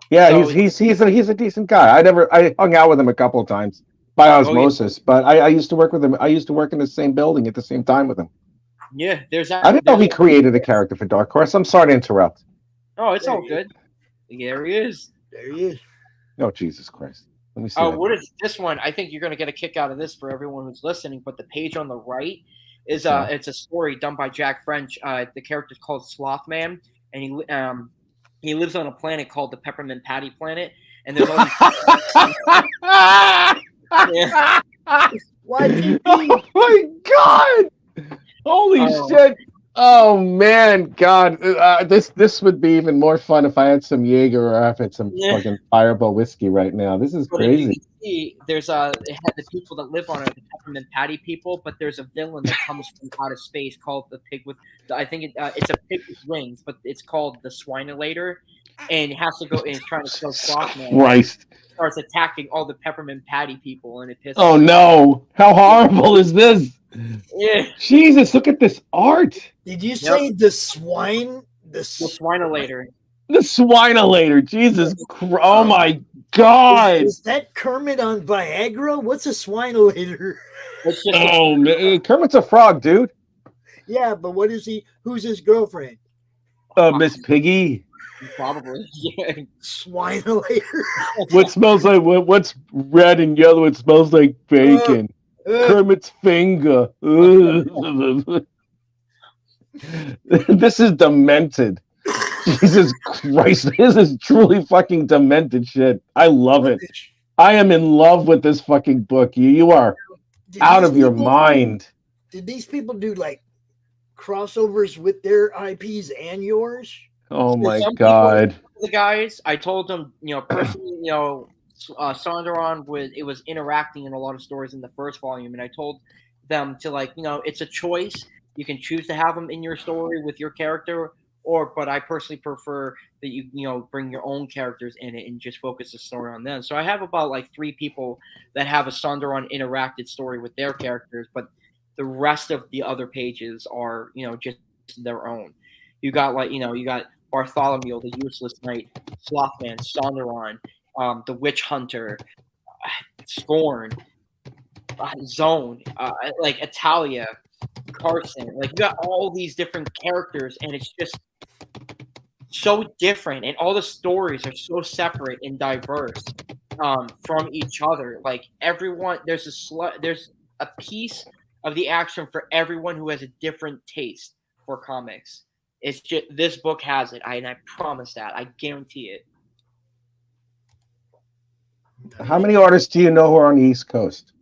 Yeah, So- he's a decent guy. I hung out with him a couple of times by osmosis, but I used to work with him. I used to work in the same building at the same time with him. Yeah, there's I didn't know he created a character for Dark Horse. I'm sorry to interrupt. Oh, it's all good. There he is. There he is. Oh, Jesus Christ. Let me see. Oh, that. what is this one? I think you're going to get a kick out of this for everyone who's listening. But the page on the right is it's a story done by Jack French. The character's called Slothman, and he lives on a planet called the Peppermint Patty Planet. And there's all these. Oh my God! Holy shit! Oh man, God, this would be even more fun if I had some Jaeger or if I had some fucking Fireball whiskey right now. This is crazy. See, there's it had the people that live on it, the Peppermint Patty people, but there's a villain that comes from outer space called the pig with. I think it's a pig with wings, but it's called the Swinelator, and it has to go and it's trying to kill Slothman. Christ. Starts attacking all the Peppermint Patty people, and it pisses. Oh no! How horrible is this? Yeah. Jesus, look at this art. Did you say the swine? The Swinelator. The Swinelator. Jesus Christ. Oh my God. Is that Kermit on Viagra? What's a Swinelator? Oh man, Kermit's a frog, dude. Yeah, but what is he? Who's his girlfriend? Miss Piggy. Probably. Yeah. Swinelator. What smells like what's red and yellow? It smells like bacon. Kermit's finger. This is demented. Jesus Christ, this is truly fucking demented shit. I love it. I am in love with this fucking book. You are out of your mind. Did these people do like crossovers with their IPs and yours? Oh my God. The guys, I told them, personally, Sonderon was interacting in a lot of stories in the first volume, and I told them to it's a choice. You can choose to have them in your story with your character, but I personally prefer that you bring your own characters in it and just focus the story on them. So I have about 3 people that have a Sonderon interacted story with their characters, but the rest of the other pages are just their own. You got you got Bartholomew, the Useless Knight, Slothman, Sonderon, the Witch Hunter, Scorn, Zone, Italia, Carson. You got all these different characters, and it's just so different, and all the stories are so separate and diverse from each other. Everyone, there's a piece of the action for everyone who has a different taste for comics. It's just this book has it, and I promise that. I guarantee it. How many artists do you know who are on the East Coast?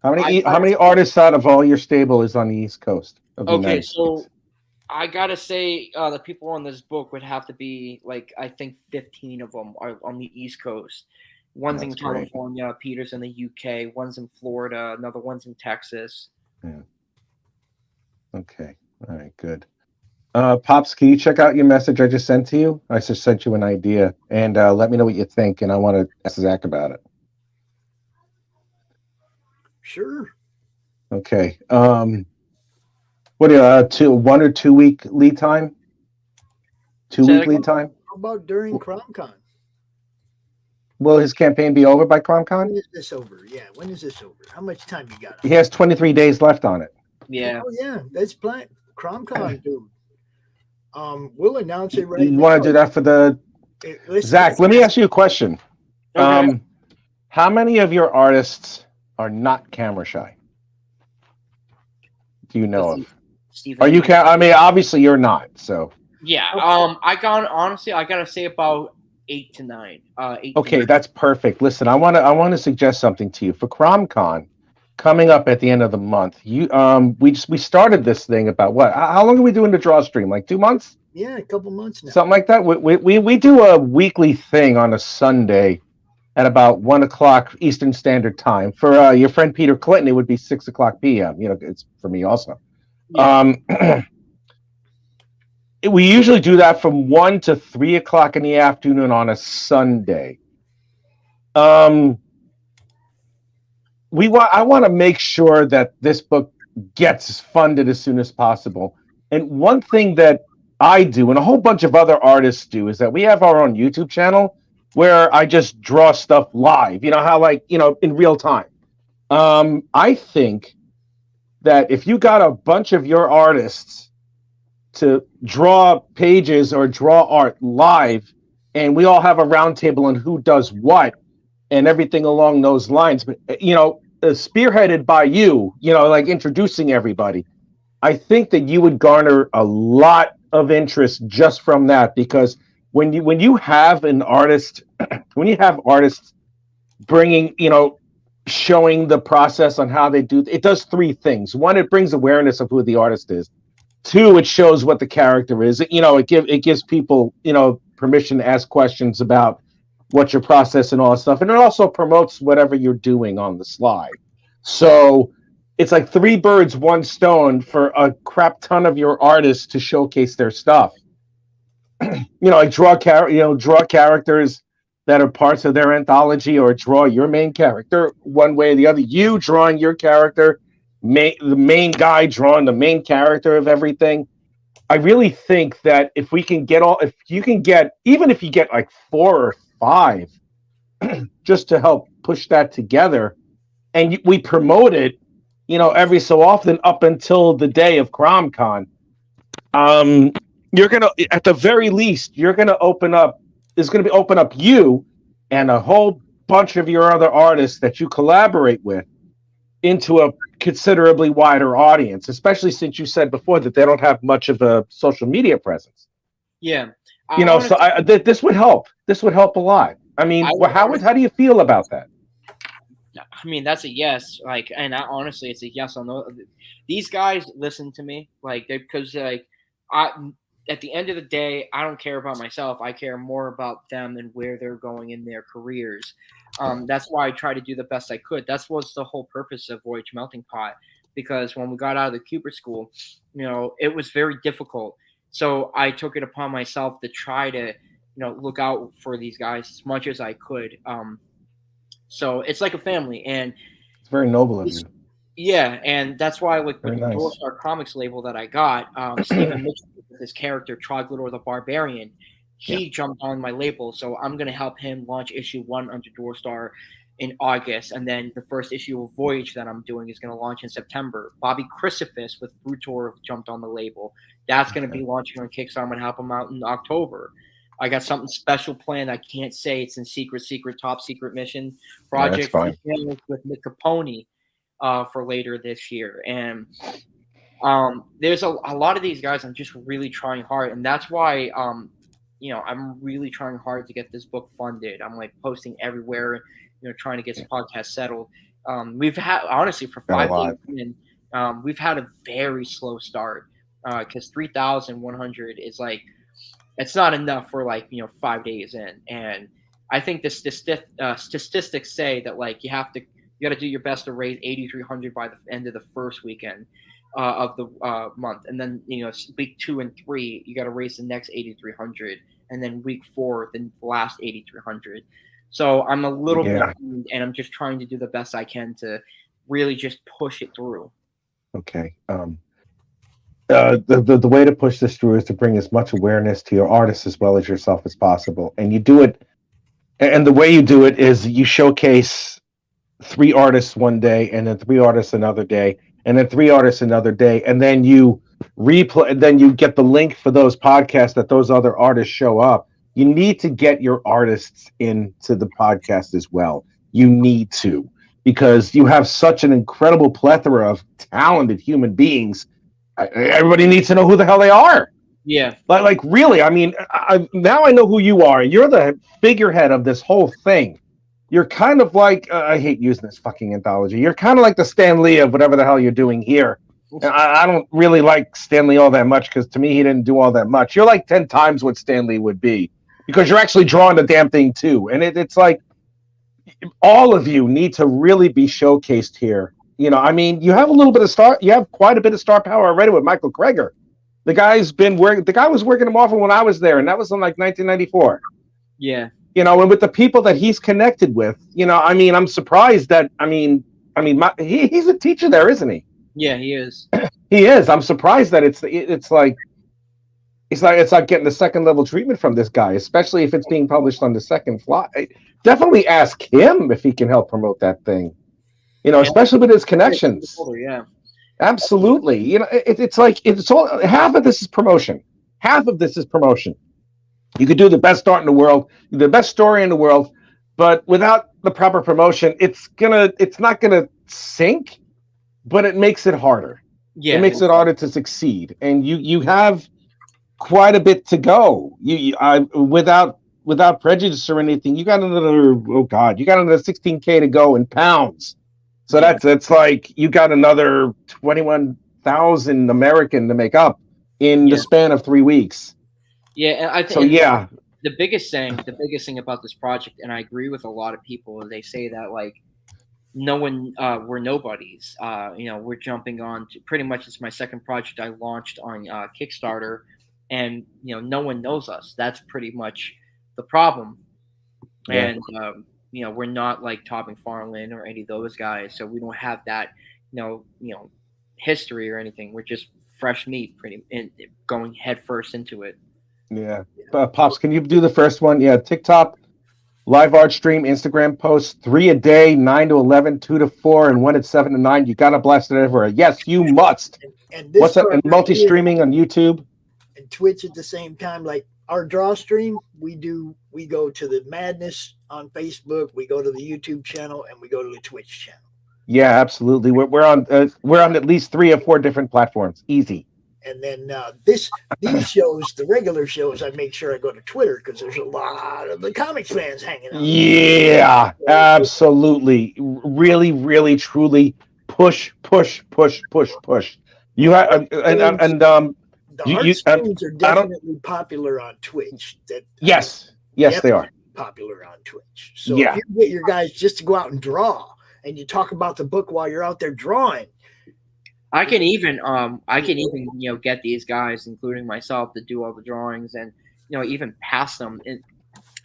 How many artists out of all your stable is on the East Coast? Okay, so I gotta say the people on this book would have to be I think 15 of them are on the East Coast. One's in California, Peter's in the UK, one's in Florida, another one's in Texas. Yeah. Okay. All right, good. Pops, can you check out your message I just sent to you? I just sent you an idea, and let me know what you think, and I want to ask Zach about it. Sure. Okay. What are you, 1 or 2 week lead time? 2 week lead time? How about during CromCon? Will his campaign be over by CromCon? When is this over? Yeah, when is this over? How much time you got? He has 23 days left on it. Yeah. Oh yeah, that's planned. CromCon, dude. We'll announce it right You now. want to do that for the Zach? Let me ask you a question. Okay. How many of your artists are not camera shy? Do you know of? Steven. Are you? I mean, obviously you're not. So. Yeah. I gotta say about 8 to 9. 8 Okay, to 9. that's perfect. Listen, I want to suggest something to you for CromCon. coming up at the end of the month. We started this thing about what? How long are we doing the draw stream? Like 2 months? Yeah, a couple months now. Something like that. We do a weekly thing on a Sunday at about 1:00 Eastern Standard Time. For your friend Peter Clinton, it would be 6:00 p.m. It's for me also. Yeah. We usually do that from 1 to 3:00 in the afternoon on a Sunday. I want to make sure that this book gets funded as soon as possible. And one thing that I do, and a whole bunch of other artists do, is that we have our own YouTube channel where I just draw stuff live. You know how, in real time. I think that if you got a bunch of your artists to draw pages or draw art live, and we all have a roundtable on who does what and everything along those lines, but spearheaded by you, like introducing everybody, I think that you would garner a lot of interest just from that, because when you have an artist, when you have artists bringing, showing the process on how they do, it does three things. One, it brings awareness of who the artist is. Two, it shows what the character is. It gives people, permission to ask questions about what's your process and all that stuff. And it also promotes whatever you're doing on the slide. So it's like 3 birds, 1 stone for a crap ton of your artists to showcase their stuff. Like draw characters that are parts of their anthology, or draw your main character one way or the other. You drawing your character, the main guy drawing the main character of everything. I really think that if you get like 4 or 5 just to help push that together, and we promote it, every so often up until the day of CRoMCon, you're gonna, at the very least, open up you and a whole bunch of your other artists that you collaborate with into a considerably wider audience, especially since you said before that they don't have much of a social media presence. Yeah. This would help. This would help a lot. I mean, how do you feel about that? I mean, that's a yes. Honestly, it's a yes on those. These guys listen to me, because at the end of the day, I don't care about myself. I care more about them and where they're going in their careers. That's why I try to do the best I could. That was the whole purpose of Voyage Melting Pot, because when we got out of the Cooper School, it was very difficult. So I took it upon myself to try to, look out for these guys as much as I could. So it's like a family, and it's very noble of you. Yeah, and that's why, with the nice. Doorstar Comics label that I got, Stephen Mitchell, with his character Troglodyte the Barbarian, he jumped on my label, so I'm going to help him launch issue 1 under Doorstar in August, and then the first issue of Voyage that I'm doing is going to launch in September. Bobby Chrysophus with Brutor jumped on the label. That's going to be launching on Kickstarter. I'm going to help him out in October. I got something special planned. I can't say it's in top secret mission project with Nick Capone for later this year. And there's a lot of these guys I'm just really trying hard, and that's why I'm really trying hard to get this book funded. I'm posting everywhere, trying to get this podcast settled. We've had, honestly, for 5 days in, we've had a very slow start, because 3,100 is it's not enough for 5 days in. And I think the statistics say that you got to do your best to raise 8,300 by the end of the first weekend of the month, and then week 2 and 3 you got to raise the next 8,300, and then week 4 the last 8,300. So I'm a little bit, and I'm just trying to do the best I can to really just push it through. Okay. The way to push this through is to bring as much awareness to your artists as well as yourself as possible, and you do it. And the way you do it is you showcase 3 artists one day, and then 3 artists another day, and then 3 artists another day, and then you replay. Then you get the link for those podcasts that those other artists show up. You need to get your artists into the podcast as well. You need to, because you have such an incredible plethora of talented human beings. Everybody needs to know who the hell they are. Yeah. Really, I mean, now I know who you are. You're the figurehead of this whole thing. you're kind of like I hate using this fucking anthology. You're kind of like the Stan Lee of whatever the hell you're doing here. And I don't really like Stan Lee all that much because to me he didn't do all that much. You're like 10 times what Stan Lee would be because you're actually drawing the damn thing too. And it's like all of you need to really be showcased here. You know, I mean, you have a little bit of you have quite a bit of star power already with Michael Kreger. The guy was working him off when I was there, and that was in like 1994. Yeah. You know, and with the people that he's connected with, you know, I mean, I'm surprised that, he's a teacher there, isn't he? Yeah, he is. He is. I'm surprised that it's like getting the second level treatment from this guy, especially if it's being published on the second fly. Definitely ask him if he can help promote that thing. You know, especially with his connections. Yeah. Absolutely. You know, it's like it's all half of this is promotion. Half of this is promotion. You could do the best art in the world, the best story in the world, but without the proper promotion, it's not gonna sink, but it makes it harder. Yeah. It makes it harder to succeed. And you have quite a bit to go. Without prejudice or anything, you got another 16K to go in pounds. So that's like you got another 21,000 American to make up in the span of 3 weeks. Yeah, and I think so. Yeah, the biggest thing about this project, and I agree with a lot of people, they say that like we're nobodies. You know, we're jumping on to pretty much. It's my second project I launched on Kickstarter, and you know, no one knows us. That's pretty much the problem. Yeah. And you know, we're not like Todd McFarlane or any of those guys, so we don't have that you know history or anything. We're just fresh meat, going head first into it. Yeah. Pops, can you do the first one? Yeah, TikTok, live art stream, Instagram posts, 3 a day, 9 to 11, 2 to 4, and 1 at 7 to 9. You gotta blast it everywhere. Yes, you must. And this what's that? And multi-streaming on YouTube and Twitch at the same time. Like our draw stream, we go to the Madness on Facebook, we go to the YouTube channel, and we go to the Twitch channel. Yeah, absolutely. We're on at least 3 or 4 different platforms. Easy. And then these shows, the regular shows, I make sure I go to Twitter because there's a lot of the comics fans hanging out. Yeah, absolutely. Really, really, truly push. You have the art streams are definitely popular on Twitch. Yes, they are popular on Twitch. So if you get your guys just to go out and draw, and you talk about the book while you're out there drawing. I can even get these guys, including myself, to do all the drawings and even pass them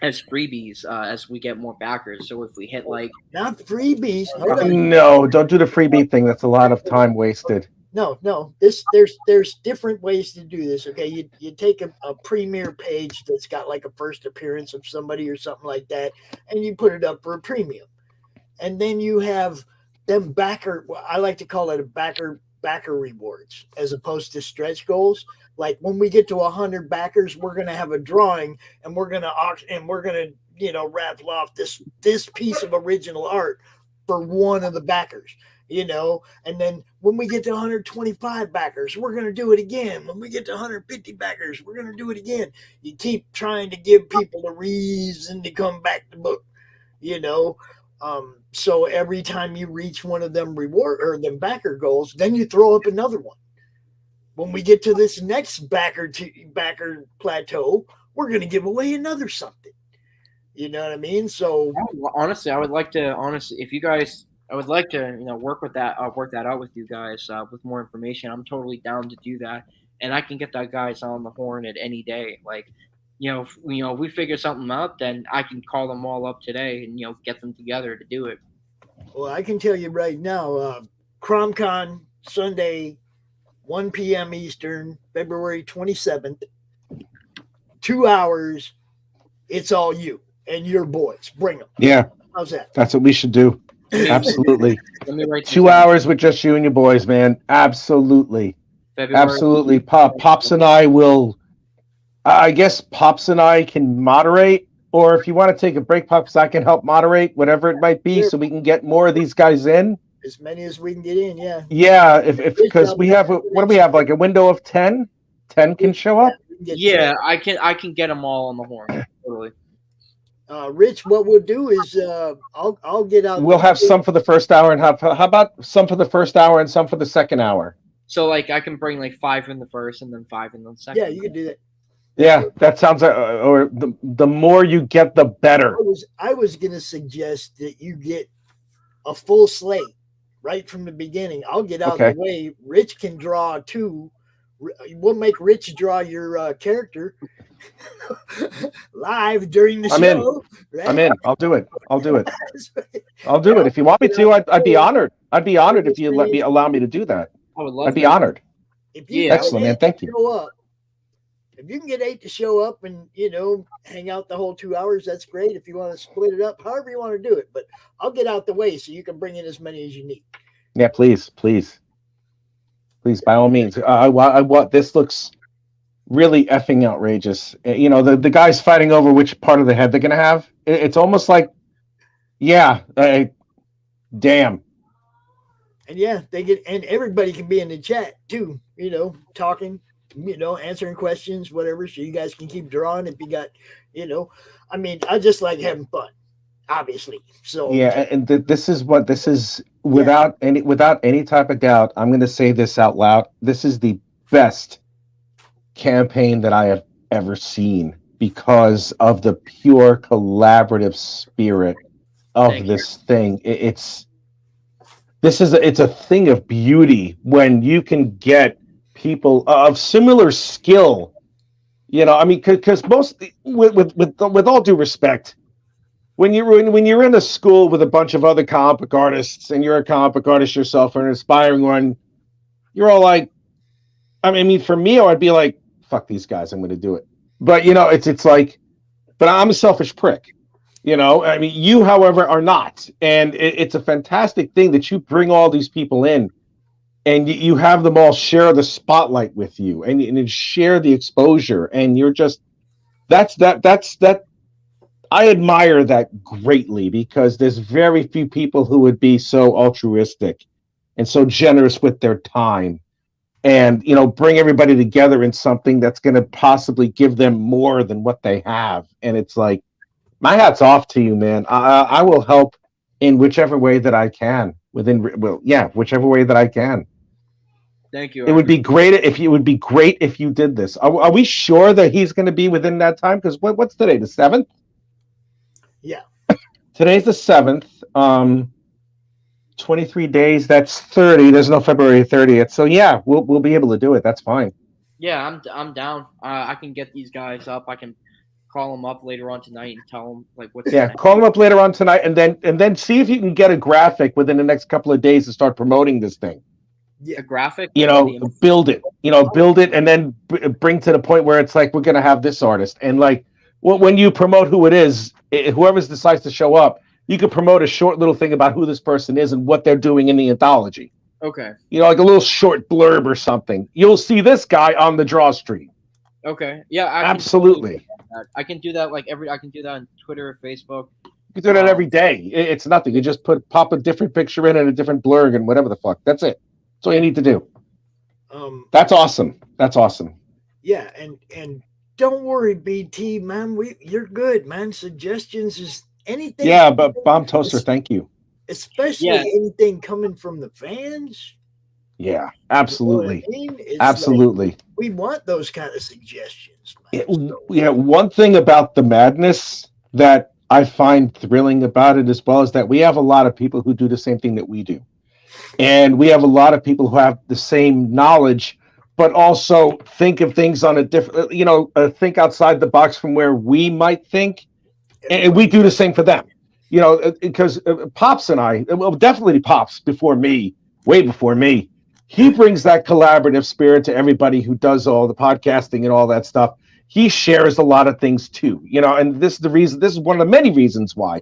as freebies as we get more backers. So if we hit like not freebies, no, don't do the freebie thing. That's a lot of time wasted. No. There's different ways to do this. Okay, you take a premiere page that's got like a first appearance of somebody or something like that, and you put it up for a premium, and then you have them backer. I like to call it a backer rewards as opposed to stretch goals. Like when we get to 100 backers, we're going to have a drawing and we're going to raffle off this piece of original art for one of the backers, and then when we get to 125 backers, we're going to do it again. When we get to 150 backers, we're going to do it again. You keep trying to give people a reason to come back to book, so every time you reach one of them reward or them backer goals, then you throw up another one. When we get to this next backer plateau, we're going to give away another something. You know what I mean? So honestly, I would like to work with that. I'll work that out with you guys with more information. I'm totally down to do that, and I can get that guys on the horn at any day. Like, if we figure something out, then I can call them all up today and get them together to do it. Well, I can tell you right now, CRoMCon Sunday, 1 p.m. Eastern, February 27th, 2 hours. It's all you and your boys. Bring them. Yeah. How's that? That's what we should do. Absolutely. 2 hours with just you and your boys, man. Absolutely. Absolutely. Pops and I will. I guess Pops and I can moderate, or if you want to take a break, Pops, I can help moderate, whatever it might be, so we can get more of these guys in. As many as we can get in, yeah. Yeah, because we have what do we have, like a window of 10? 10 can show up? Yeah, I can get them all on the horn. Totally. Rich, what we'll do is I'll get out. We'll have some for the first hour, and how about some for the first hour and some for the second hour? So like I can bring like 5 in the first and then 5 in the second. Yeah, you can do that. Yeah, that sounds or the more you get, the better. I was gonna suggest that you get a full slate right from the beginning. I'll get out of the way. Rich can draw 2. We'll make Rich draw your character live during the show. Right? I'm in. I'll do it. I'll do it. I'll do it. If you want me to, I'd be honored. I'd be honored if you allow me to do that. I would love. I'd be honored. If you excellent, man. Thank you. If you can get 8 to show up and hang out the whole 2 hours, that's great. If you want to split it up, however you want to do it, but I'll get out the way so you can bring in as many as you need. Yeah, please, by all means. I want this looks really effing outrageous. The guys fighting over which part of the head they're gonna have. It's almost like, damn. And and everybody can be in the chat too. Talking. Answering questions, whatever, so you guys can keep drawing if you got, I just like having fun, obviously. So yeah, and this is without any type of doubt. I'm going to say this out loud. This is the best campaign that I have ever seen because of the pure collaborative spirit of this thing. It's a thing of beauty when you can get people of similar skill, because most with all due respect, when you're in a school with a bunch of other comic book artists and you're a comic book artist yourself or an aspiring one, you're all like, for me, I'd be like, fuck these guys, I'm going to do it. But it's like, but I'm a selfish prick, you, however, are not, and it's a fantastic thing that you bring all these people in. And you have them all share the spotlight with you, and share the exposure, and you're just that's I admire that greatly because there's very few people who would be so altruistic and so generous with their time, and bring everybody together in something that's going to possibly give them more than what they have. And it's like, my hat's off to you, man. I will help in whichever way that I can whichever way that I can. Thank you. It would be great if you did this. Are we sure that he's going to be within that time? Because what's today? The 7th? Yeah. Today's the 7th. 23 days. That's 30. There's no February 30th. So yeah, we'll be able to do it. That's fine. Yeah, I'm down. I can get these guys up. I can call them up later on tonight and tell them like what's. Yeah, call them up later on tonight, and then see if you can get a graphic within the next couple of days to start promoting this thing. Yeah, a graphic. Build it. Build it, and then bring to the point where it's like, we're gonna have this artist, and like when you promote who it is, whoever decides to show up, you could promote a short little thing about who this person is and what they're doing in the anthology. Okay. Like a little short blurb or something. You'll see this guy on the draw stream. Okay. Yeah. Absolutely. I can do that. I can do that on Twitter or Facebook. You can do that every day. It's nothing. You just pop a different picture in and a different blurb and whatever the fuck. That's it. That's all you need to do. That's awesome. That's awesome. Yeah, and don't worry, BT, man. You're good, man. Suggestions is anything. Yeah, but Bomb Toaster, thank you. Especially anything coming from the fans. Yeah, absolutely. Absolutely. Like, we want those kind of suggestions. One thing about the madness that I find thrilling about it as well is that we have a lot of people who do the same thing that we do. And we have a lot of people who have the same knowledge, but also think of things on a different, think outside the box from where we might think. And we do the same for them, because Pops and I, well, definitely Pops before me, way before me, he brings that collaborative spirit to everybody who does all the podcasting and all that stuff. He shares a lot of things too, and this is one of the many reasons why,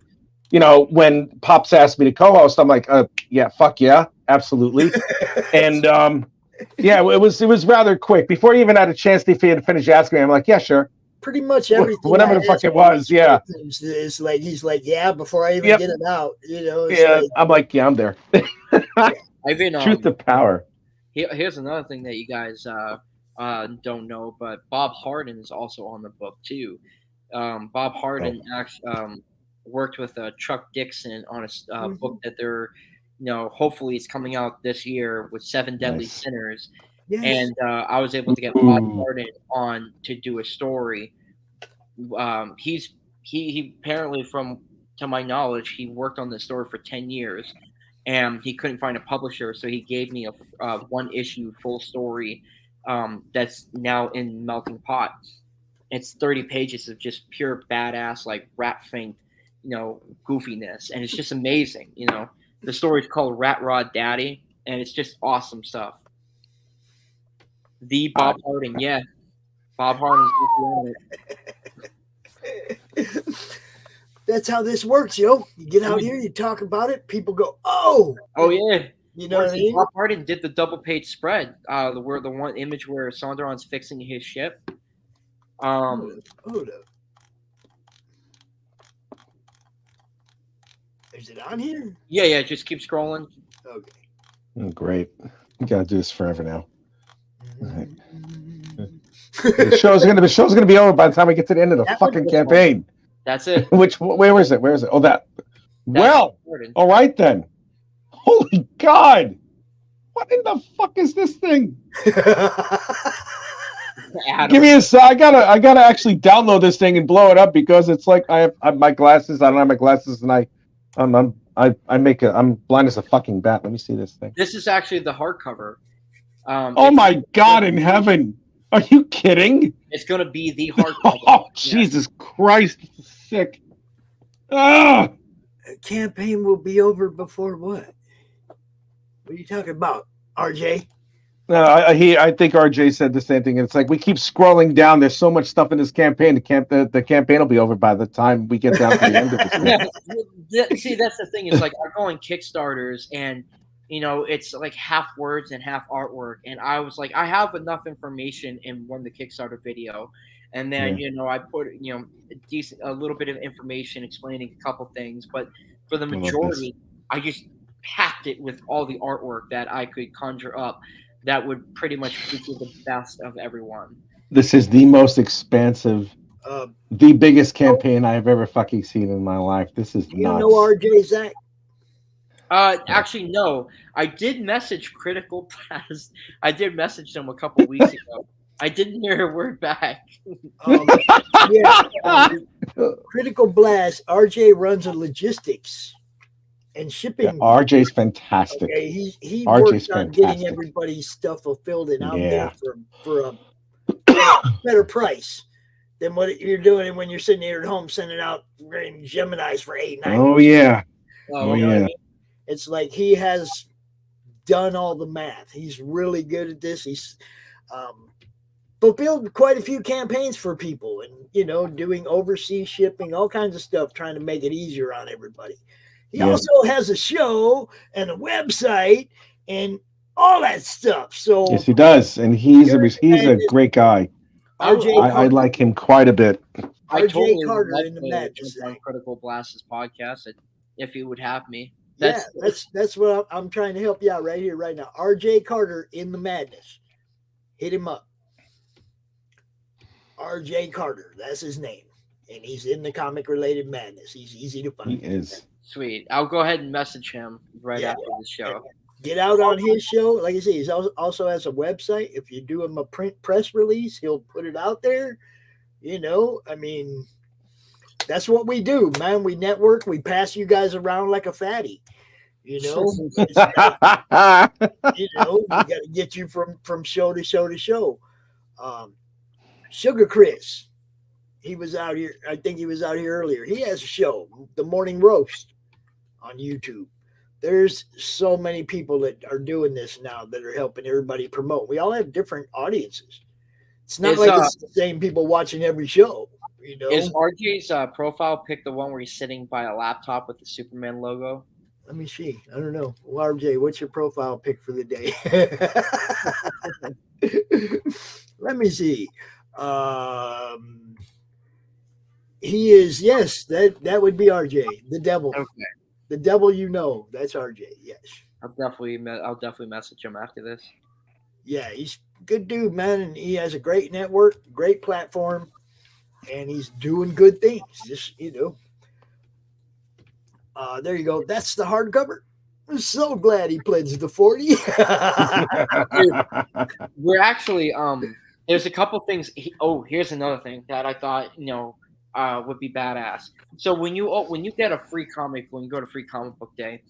when Pops asked me to co-host, I'm like, yeah, fuck yeah, absolutely. And it was rather quick before he even had a chance to finish asking me. I'm like, yeah, sure. Pretty much everything. Whatever the fuck it was, yeah. It's like he's like, yeah, before I even get it out, I'm like, yeah, I'm there. Truth to power. Here's another thing that you guys don't know, but Bob Harden is also on the book too. Bob Harden actually worked with Chuck Dixon on a book that they're, hopefully it's coming out this year with 7 Deadly Sinners. Yes. And I was able to get Bob Harden on to do a story. He apparently, to my knowledge, he worked on this story for 10 years, and he couldn't find a publisher, so he gave me a 1-issue full story that's now in Melting Pot. It's 30 pages of just pure badass, like rat faint, goofiness, and it's just amazing. The story's called Rat Rod Daddy, and it's just awesome stuff. The Bob Harden, yeah. Bob Harden's on it. That's how this works, yo. You get out here, you talk about it, people go, oh. Oh, yeah. You know what I mean? Bob Harden did the double page spread, the one image where Sonderon's fixing his ship. Hold up. Is it on here? Yeah, just keep scrolling. Okay. Great. You gotta do this forever now. All right. The show's gonna be over by the time we get to the end of the fucking campaign. That's it. Where is it? Oh, that. Well, all right then. Holy God! What in the fuck is this thing? Give me a sec. I gotta actually download this thing and blow it up because it's like I have my glasses. I don't have my glasses, and I'm blind as a fucking bat. Let me see this thing. This is actually the hardcover. Oh my God in heaven! Are you kidding? It's gonna be the hardcover. Oh Jesus Christ! Sick. Ah! Campaign will be over before what? What are you talking about, RJ? I think RJ said the same thing. It's like we keep scrolling down. There's so much stuff in this campaign. The campaign will be over by the time we get down to the end of this. See, that's the thing. Is like I go on Kickstarters, and it's like half words and half artwork. And I was like, I have enough information in the Kickstarter video, and then I put a little bit of information explaining a couple things. But for the majority, I just packed it with all the artwork that I could conjure up. That would pretty much feature the best of everyone. This is the most expansive, the biggest campaign I have ever fucking seen in my life. This is nuts. You know RJ, Zach? Actually, no. I did message Critical Blast. I did message them a couple weeks ago. I didn't hear a word back. Critical Blast. RJ runs a logistics and shipping. Yeah, RJ's fantastic. Okay, he RJ's works on fantastic. getting everybody's stuff fulfilled and out there for a better price than what you're doing when you're sitting here at home sending out Geminis for $8.99. Oh yeah. Oh yeah. I mean? It's like he has done all the math. He's really good at this. He's fulfilled quite a few campaigns for people, and doing overseas shipping, all kinds of stuff, trying to make it easier on everybody. He also has a show and a website and all that stuff. So yes, he does, and he's a great guy. I like him quite a bit. I totally Carter in the Madness on Critical Blast's podcast if he would have me. That's what I'm trying to help you out right here, right now. RJ Carter in the Madness. Hit him up. RJ Carter, that's his name, and he's in the comic related madness. He's easy to find. He is. Sweet. I'll go ahead and message him after the show. Get out on his show. Like I say, he also has a website. If you do him a press release, he'll put it out there. I mean, that's what we do, man. We network. We pass you guys around like a fatty. We got to get you from show to show to show. Sugar Chris, he was out here. I think he was out here earlier. He has a show, The Morning Roast, on YouTube. There's so many people that are doing this now that are helping everybody promote. We all have different audiences. It's not it's the same people watching every show. Is RJ's profile pic the one where he's sitting by a laptop with the Superman logo? Let me see. I don't know. Well, RJ, what's your profile pic for the day? Let me see. He is, yes, that would be RJ, the devil. Okay. The devil, that's RJ. Yes. I'll definitely message him after this. Yeah, he's a good dude, man, and he has a great network, great platform. and he's doing good things. Just there you go. That's the hardcover. I'm so glad he pledged the 40. We're actually there's a couple things. Here's another thing that I thought would be badass. So when you get a free comic, when you go to Free Comic Book Day,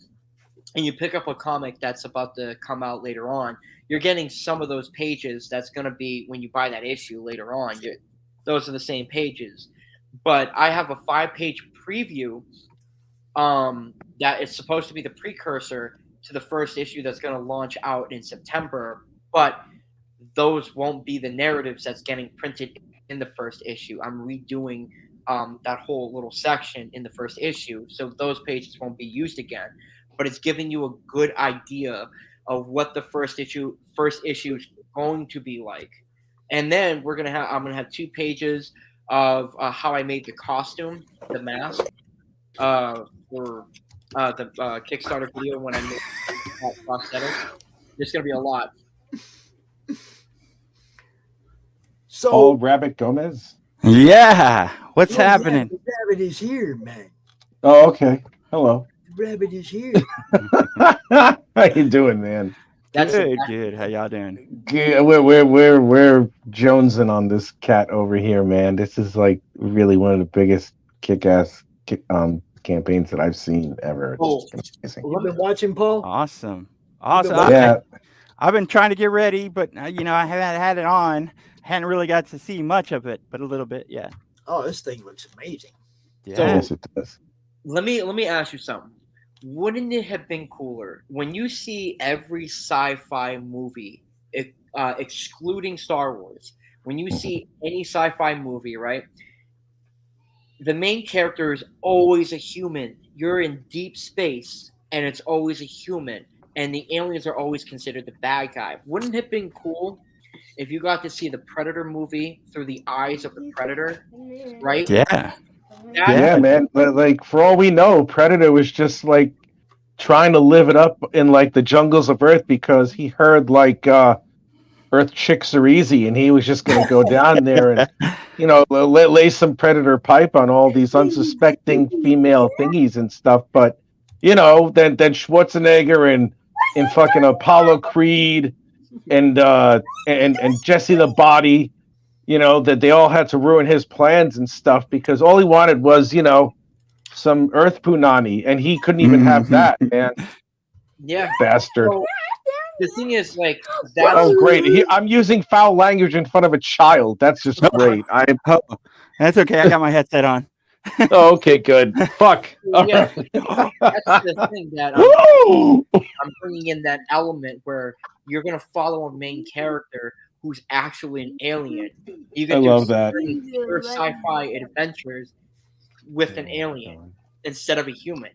and you pick up a comic that's about to come out later on, you're getting some of those pages. That's going to be when you buy that issue later on. Those are the same pages, but I have a 5-page preview that is supposed to be the precursor to the first issue that's going to launch out in September, but those won't be the narratives that's getting printed in the first issue. I'm redoing that whole little section in the first issue, so those pages won't be used again. But it's giving you a good idea of what the first issue is going to be like. And then I'm gonna have 2 pages of how I made the costume, the mask, for the Kickstarter video when I made that prosthetic. There's gonna be a lot. So, Rabbit Gomez. Yeah, what's happening? The rabbit is here, man. Oh, okay. Hello. The rabbit is here. How you doing, man? Good. How y'all doing? Yeah, we're jonesing on this cat over here, man. This is like really one of the biggest kick-ass campaigns that I've seen ever. You've been watching, Paul? Awesome. Yeah. I've been trying to get ready, but I haven't had it on. Hadn't really got to see much of it, but a little bit, yeah. Oh, this thing looks amazing. Yeah. So, yes, it does. Let me ask you something. Wouldn't it have been cooler when you see every sci-fi movie, excluding Star Wars, when you see any sci-fi movie, right? The main character is always a human. You're in deep space, and it's always a human, and the aliens are always considered the bad guy. Wouldn't it have been cool if you got to see the Predator movie through the eyes of the Predator, right? Yeah. Yeah, man. But like, for all we know, Predator was just like trying to live it up in like the jungles of Earth because he heard like Earth chicks are easy, and he was just going to go down there and lay some Predator pipe on all these unsuspecting female thingies and stuff. But then Schwarzenegger and fucking Apollo Creed and Jesse the Body, that they all had to ruin his plans and stuff because all he wanted was, some Earth punani, and he couldn't even have that, man. Yeah. Bastard. So, the thing is, like, oh, great. I'm using foul language in front of a child. That's just great. That's okay. I got my headset on. Oh, okay, good. Fuck. Yeah, that's the thing that I'm bringing in that element where you're going to follow a main character who's actually an alien. You I love that. Your sci-fi adventures with an alien instead of a human.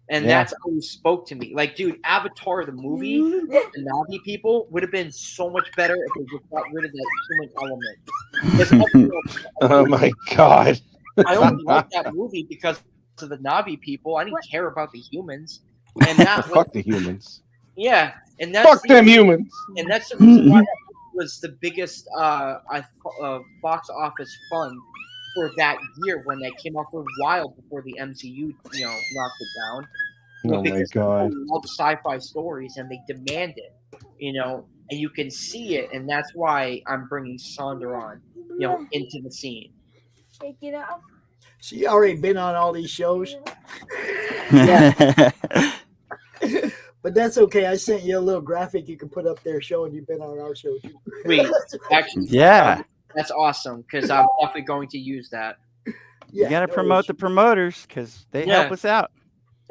And that's always spoke to me. Like, dude, Avatar the movie, the Na'vi people would have been so much better if they just got rid of that human element. Oh my god. I only like that movie because of the Na'vi people. I didn't care about the humans. And that fuck the humans. Yeah, and that's fuck them humans. And that's the reason why that was the biggest box office fund for that year when they came off for a while before the MCU, knocked it down. Oh my god! People love sci-fi stories and they demand it, and you can see it, and that's why I'm bringing Sonder on, into the scene. Take it off. So you already been on all these shows. Yeah. But that's okay. I sent you a little graphic you can put up there showing you've been on our show too. Sweet. Actually, yeah. That's awesome because I'm definitely going to use that. You got to promote the promoters because they help us out.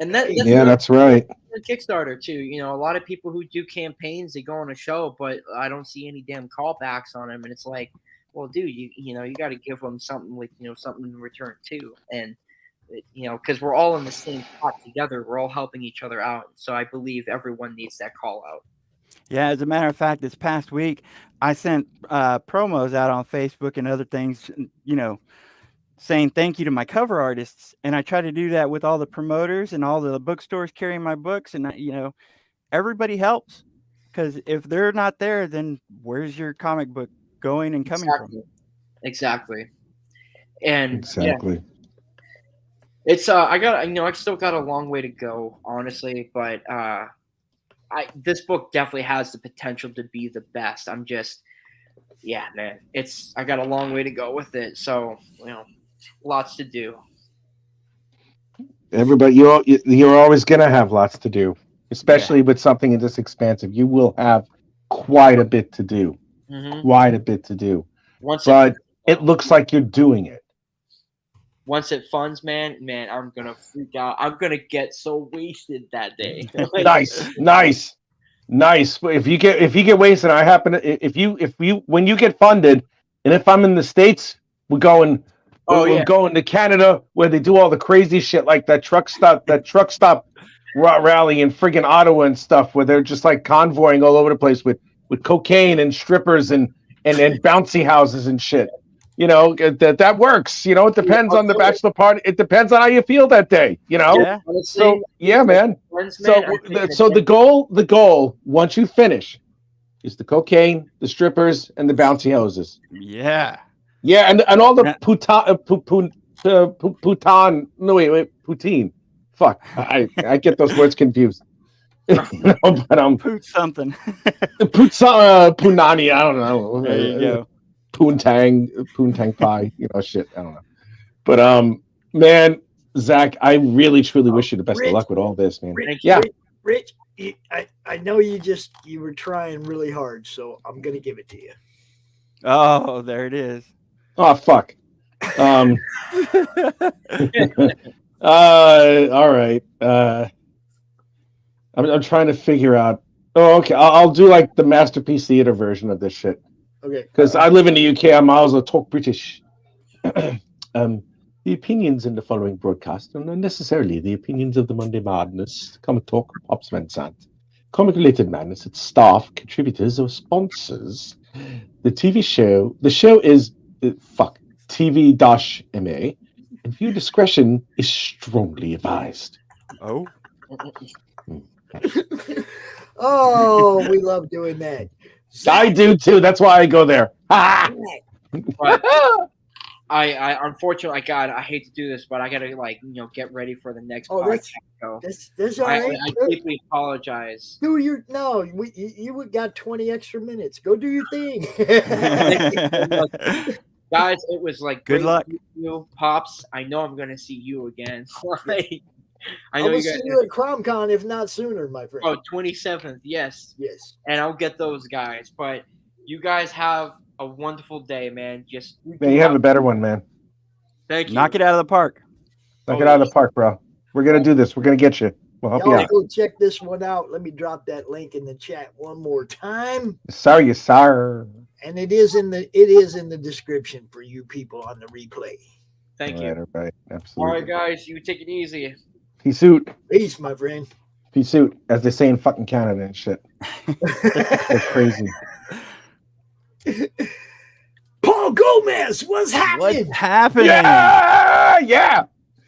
And that's that's right. Kickstarter too. A lot of people who do campaigns, they go on a show, but I don't see any damn callbacks on them. And it's like, well, dude, you got to give them something like something in return too. And because we're all in the same pot together, we're all helping each other out. So I believe everyone needs that call out. Yeah, as a matter of fact, this past week, I sent promos out on Facebook and other things, saying thank you to my cover artists. And I try to do that with all the promoters and all the bookstores carrying my books. And, everybody helps because if they're not there, then where's your comic book going and coming from? Exactly. And exactly. Yeah, it's I still got a long way to go, honestly, but this book definitely has the potential to be the best. I'm just, yeah, man, I got a long way to go with it. So, lots to do. Everybody, you're always gonna have lots to do, especially with something this expansive. You will have quite a bit to do. Mhm. Quite a bit to do. Once but it looks like you're doing it. Once it funds, man, I'm gonna freak out. I'm gonna get so wasted that day. Nice. If you get wasted, I happen to if you when you get funded, and if I'm in the States, we're going to Canada where they do all the crazy shit like that truck stop rally in friggin' Ottawa and stuff, where they're just like convoying all over the place with cocaine and strippers and bouncy houses and shit. That works. It depends on the bachelor party. It depends on how you feel that day. Yeah. So yeah, man. So the goal once you finish is the cocaine, the strippers, and the bouncy houses. Yeah. Yeah, and all the poutine. Fuck, I get those words confused. But Poot something. Punani. I don't know. There you go. Poontang pie. Shit. I don't know. But man, Zach, I really truly wish you the best of luck with all this, man. Rich, I know you were trying really hard, so I'm gonna give it to you. Oh, there it is. Oh fuck. All right. I'm trying to figure out. Oh, okay. I'll do like the Masterpiece Theater version of this shit. Okay. Because I live in the UK, I might as well talk British. The opinions in the following broadcast are not necessarily the opinions of the Monday Madness, Comic Talk, Pops Vincent, Comic Related Madness, its staff, contributors, or sponsors. The show is TV-MA, and viewer discretion is strongly advised. Oh. Oh, we love doing that. I do too. That's why I go there. But I unfortunately, I hate to do this, but I gotta get ready for the next podcast. That's all right. I deeply apologize. You got 20 extra minutes. Go do your thing. Guys, it was good luck. You, Pops. I know I'm gonna see you again. I know you guys see you at CRoMCon, if not sooner, my friend. Oh, 27th, yes. Yes. And I'll get those guys. But you guys have a wonderful day, man. You have a better one, man. Thank you. Knock it out of the park. Knock it out of the park, bro. We're gonna do this. We're gonna get you. We'll help you out. Go check this one out. Let me drop that link in the chat one more time. Sorry, sir. And it is in the description for you people on the replay. Thank you. All right, absolutely. All right, guys, you take it easy. Peace out. Peace, my friend. Peace out, as they say in fucking Canada and shit. That's crazy. Paul Gomez, what's happening? What's happening? Yeah.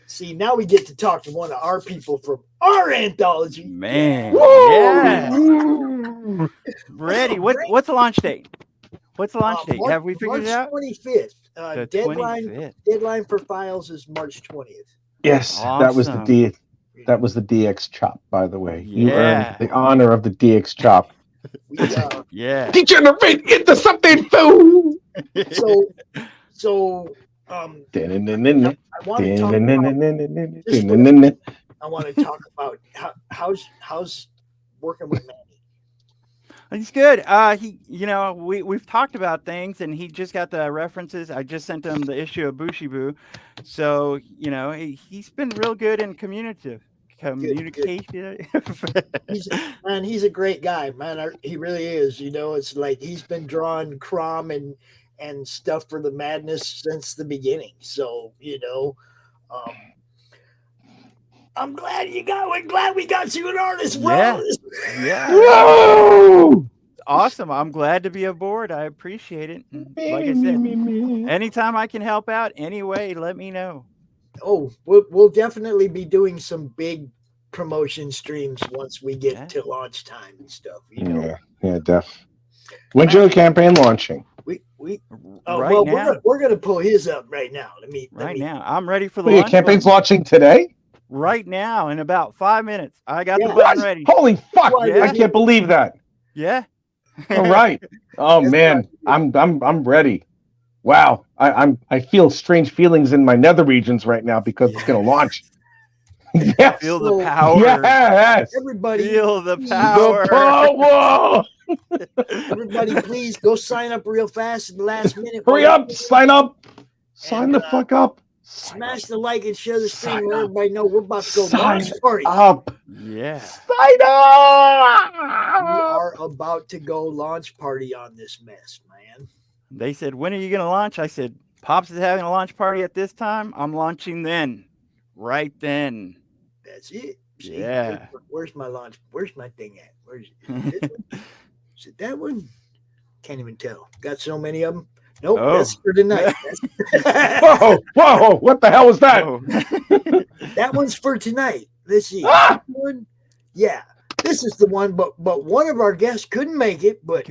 See, now we get to talk to one of our people from our anthology. Man. Woo! Yeah. Ready. What's the launch date? What's the launch date? Have we figured it out? March 25th. The Deadline 25th. Deadline for files is March 20th. Yes, that was the DX chop, by the way. You earned the honor of the DX chop. Yeah. Degenerate into something fool. So I want to talk about how's working with Manny. He's good. We've talked about things, and he just got the references. I just sent him the issue of Bushibu, so he's been real good in communication. He's a great guy, man. He really is. It's like he's been drawing Crom and stuff for the Madness since the beginning. So I'm glad we got you an artist, bro. Yeah. Whoa! Awesome. I'm glad to be aboard. I appreciate it. And like I said, anytime I can help out anyway, let me know. Oh, we'll definitely be doing some big promotion streams once we get to launch time and stuff. Yeah, def. When's your campaign launching? Right now. we're gonna pull his up right now. Now. I'm ready for the Wait, your launch campaign's button. launching today? Right now, in about 5 minutes. I got the Yeah. button ready. Holy fuck! Yeah. I can't believe that. Yeah. All right. Oh man, I'm ready. Wow, I feel strange feelings in my nether regions right now because it's gonna launch. Yes. Feel the power. Yes. Everybody, Feel the please. power. The power. Everybody, please go sign up real fast at the last minute. Hurry up! Sign up. Sign the fuck up. Smash the like and share the stream. Let everybody know we're about to go launch Sign party. up. Yeah. Sign up. We are about to go launch party on this mess, man. They said, when are you going to launch? I said, Pops is having a launch party at this time. I'm launching then. Right then. That's it. See, Yeah. Where's my launch? Where's my thing at? Where's it? Is it that one? Can't even tell. Got so many of them. Nope, that's for tonight. Whoa! What the hell was that? That one's for tonight. Let's see. One, yeah, this is the one. But one of our guests couldn't make it. But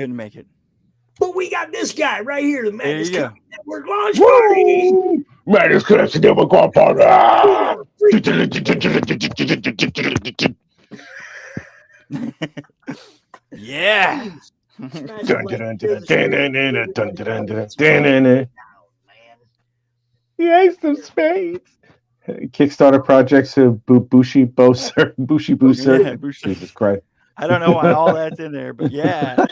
we got this guy right here, the Madness Connection Network launch party. Madness Connection Network launch party. Yeah. The Ace of Spades. Kickstarter projects of Bushi Booser. Yeah, Jesus Christ. I don't know why all that's in there, but yeah.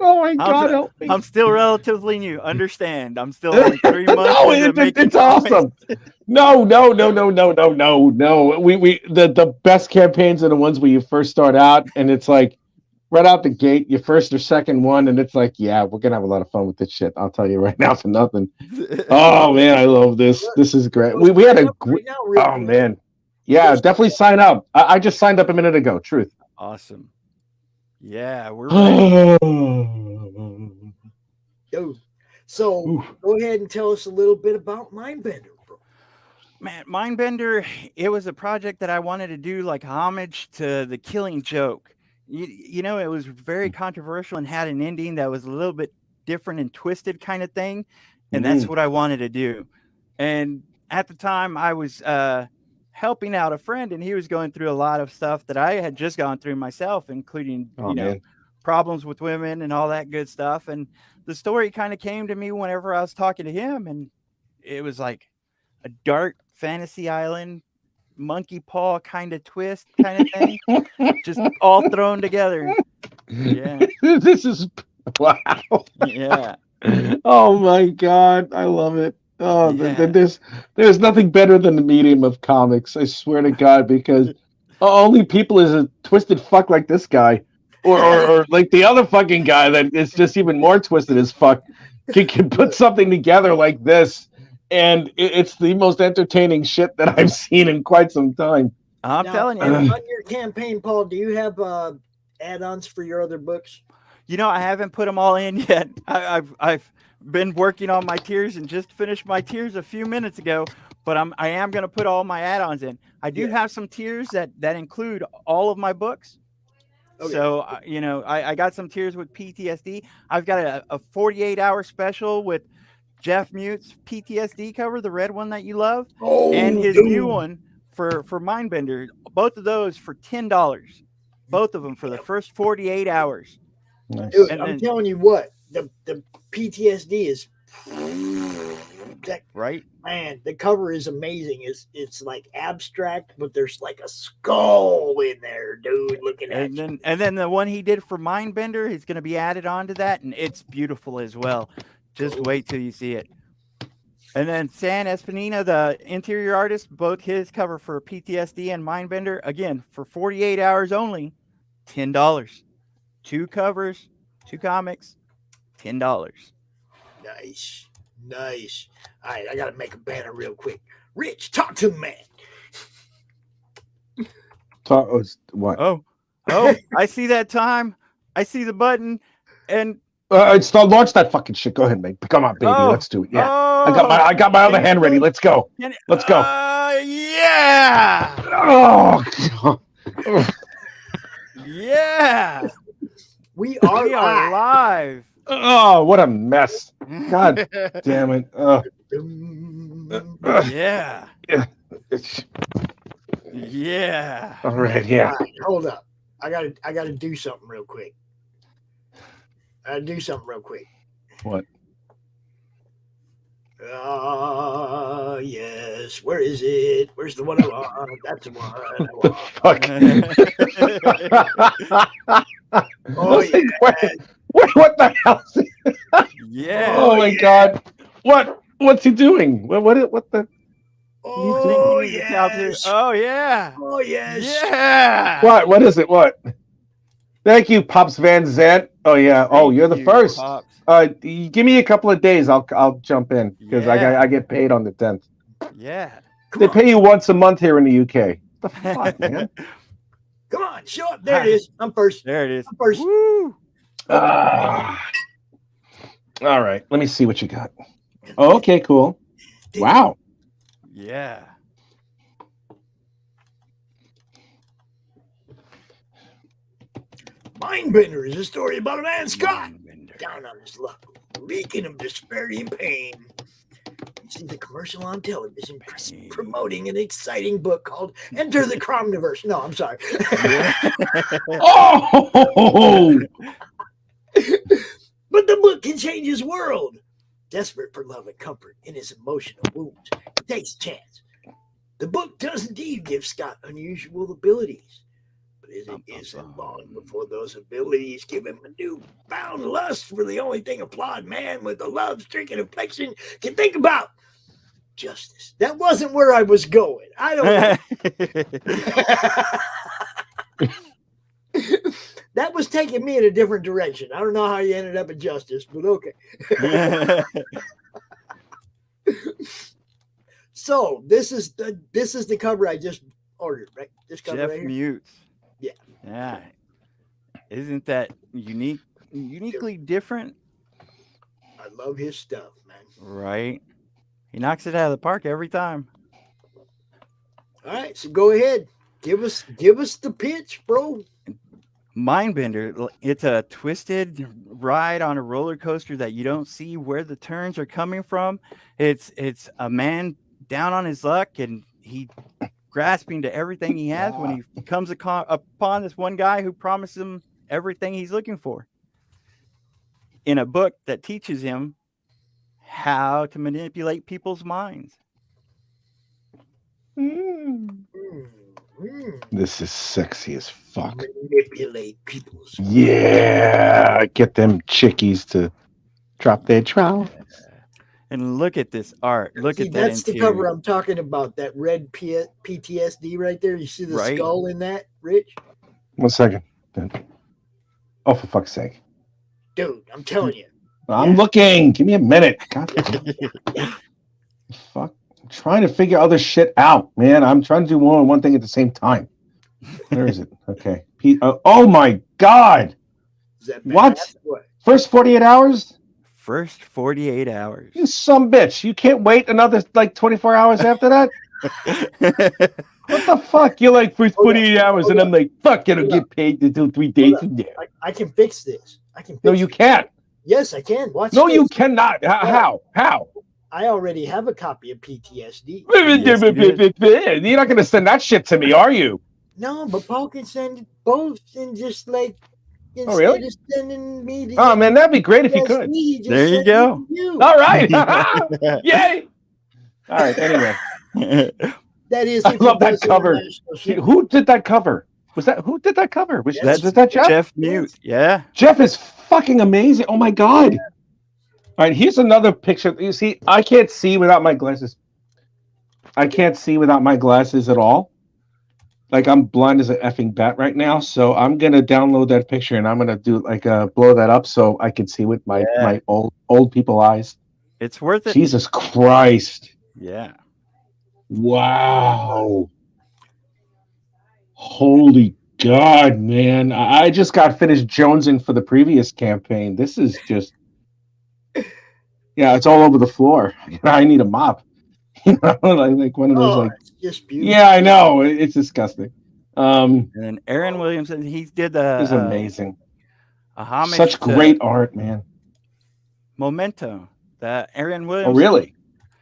Oh my God! Help me. I'm still relatively new. Understand? I'm still only 3 months. No, it's awesome. No. The best campaigns are the ones where you first start out, and it's like right out the gate, your first or second one, and it's like, yeah, we're gonna have a lot of fun with this shit. I'll tell you right now for nothing. Oh man, I love this. This is great. We had a oh man, yeah, definitely sign up. I just signed up a minute ago. Truth. Awesome. Yeah, we're ready. Dude. So go ahead and tell us a little bit about Mindbender, bro. Man, Mindbender, it was a project that I wanted to do like homage to The Killing Joke. You know, it was very controversial and had an ending that was a little bit different and twisted kind of thing. And that's what I wanted to do. And at the time I was helping out a friend, and he was going through a lot of stuff that I had just gone through myself, including, problems with women and all that good stuff. And the story kind of came to me whenever I was talking to him, and it was like a dark fantasy island, monkey paw kind of twist kind of thing, just all thrown together. Yeah. This is wow. Yeah. Oh my God, I love it. Oh, Yeah. there's nothing better than the medium of comics. I swear to God, because only people is a twisted fuck like this guy, or like the other fucking guy that is just even more twisted as fuck can put something together like this, and it's the most entertaining shit that I've seen in quite some time. I'm telling you. On your campaign, Paul, do you have add-ons for your other books? You know, I haven't put them all in yet. I've been working on my tiers and just finished my tiers a few minutes ago, but I am going to put all my add-ons in. I do have some tiers that include all of my books. Okay. So, you know, I got some tiers with PTSD. I've got a 48-hour special with Jeff Mute's PTSD cover, the red one that you love, and his new one for Mindbender. Both of those for $10. Both of them for the first 48 hours. Nice. Dude, I'm telling you what, the PTSD is right. Man, the cover is amazing. It's like abstract, but there's like a skull in there, dude. Looking at you. And then the one he did for Mindbender is going to be added on to that, and it's beautiful as well. Just wait till you see it. And then San Espinina, the interior artist, both his cover for PTSD and Mindbender, again for 48 hours only, $10. 2 covers, 2 comics, $10. Nice. All right, I gotta make a banner real quick. Rich, talk to the man. What? Oh, I see that time. I see the button, and it's not launch that fucking shit. Go ahead, mate. Come on, baby. Let's do it. Yeah, I got my other hand ready. Let's go. Let's go. Yeah. Oh God. Yeah. We are live. Oh, what a mess! God damn it! Yeah. Yeah. Yeah. All right. Yeah. All right, hold up. I gotta do something real quick. What? Yes. Where is it? Where's the one I want? That's the one I want. Fuck. Oh yeah. Wait, what the hell? Yeah. Oh my God! What's he doing? What the? Oh yes. Oh yeah. Oh yes. Yeah. What is it? What? Thank you, Pops Van Zant. Oh yeah. Oh, you're the first. Pops. Give me a couple of days. I'll jump in because I get paid on the 10th. Yeah. They pay you once a month here in the UK. What the fuck, man? Come on, show up. There it is. I'm first. There it is. I'm first. Woo. All right. Let me see what you got. Oh, okay, cool. Wow. Yeah. Mindbender is a story about a man, Scott, down on his luck, reeking of despair and pain. You see the commercial on television promoting an exciting book called Enter the CRoMniVerse. No, I'm sorry. Oh! But the book can change his world. Desperate for love and comfort in his emotional wounds, he takes a chance. The book does indeed give Scott unusual abilities. It isn't long before those abilities give him a newfound lust for the only thing a flawed man with a love-stricken affliction can think about. Justice. That wasn't where I was going. I don't That was taking me in a different direction. I don't know how you ended up at Justice, but okay. So this is the cover I just ordered, right? This cover Jeff right here. Mutes. Yeah. Yeah. Isn't that uniquely different? I love his stuff, man. Right. He knocks it out of the park every time. All right, so go ahead. Give us the pitch, bro. Mindbender, it's a twisted ride on a roller coaster that you don't see where the turns are coming from. It's a man down on his luck, and he grasping to everything he has when he comes upon this one guy who promises him everything he's looking for in a book that teaches him how to manipulate people's minds. This is sexy as fuck. Manipulate people's minds. Yeah, get them chickies to drop their trowel. And look at this art. Look at that. That's the cover I'm talking about. That red PTSD right there. You see the skull in that, Rich? 1 second. Oh, for fuck's sake. Dude, I'm telling you. I'm looking. Give me a minute. God, fuck. I'm trying to figure other shit out, man. I'm trying to do more than one thing at the same time. Where is it? Okay. Oh my God. Is that what? What? First 48 hours? First 48 hours. You some bitch. You can't wait another 24 hours after that? What the fuck? You're like, first 48 hours, and I'm like, fuck, it'll get paid to do 3 days from there. I can fix this. No, you can't. Yes, I can. Watch No, this. you cannot. How? I already have a copy of PTSD. You're not going to send that shit to me, are you? No, but Paul can send both and just like instead really? of sending me the Oh man, that'd be great if you could. There you go. All right. Yay. All right, anyway. That is I love that cover. Who did that cover? Who did that cover? Was that Jeff? Jeff Mute. Yeah. Jeff is fucking amazing. Oh my God. All right, here's another picture. You see, I can't see without my glasses. I can't see without my glasses at all. Like, I'm blind as an effing bat right now, so I'm gonna download that picture and I'm gonna do blow that up so I can see with my old people eyes. It's worth it. Jesus Christ! Yeah. Wow! Holy God, man! I just got finished jonesing for the previous campaign. This is just, yeah, it's all over the floor. I need a mop. You know, like one of those it's just beautiful. Yeah, I know, it's disgusting. And then Aaron Williamson, he did it's amazing. a homage. Such great art, man. Memento. The Aaron Oh, Williams really?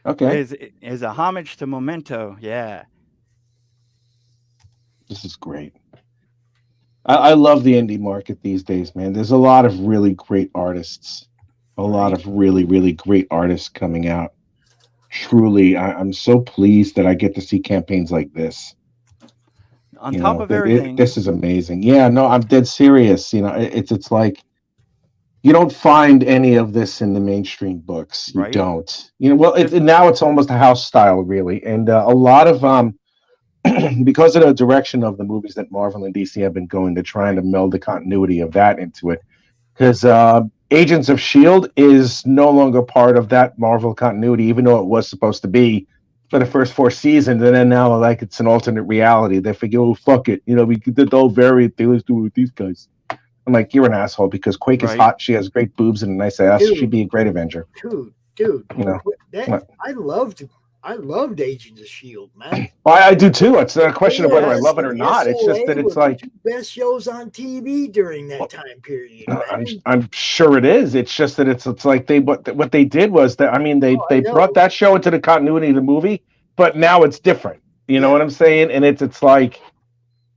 Okay. is a homage to Memento. Yeah. This is great. I love the indie market these days, man. There's a lot of really great artists. A lot of really, really great artists coming out. Truly, I'm so pleased that I get to see campaigns like this. On top of everything, this is amazing. Yeah, no, I'm dead serious. It's like you don't find any of this in the mainstream books. You don't. Well, now it's almost a house style, really, and a lot of because of the direction of the movies that Marvel and DC have been going, they're trying to meld the continuity of that into it. Because Agents of S.H.I.E.L.D. is no longer part of that Marvel continuity, even though it was supposed to be for the first 4 seasons, and then now like it's an alternate reality. They figure, oh fuck it, we did the whole variant thing. Let's do it with these guys. I'm like, you're an asshole because Quake is hot. She has great boobs and a nice ass. She'd be a great Avenger. Dude, I loved Agents of S.H.I.E.L.D., man. I do too. It's not a question of whether I love it or not. It's just that it's like the best shows on TV during that time period. I'm sure it is. It's just that it's like what they did was that they brought that show into the continuity of the movie, but now it's different. You know what I'm saying? And it's like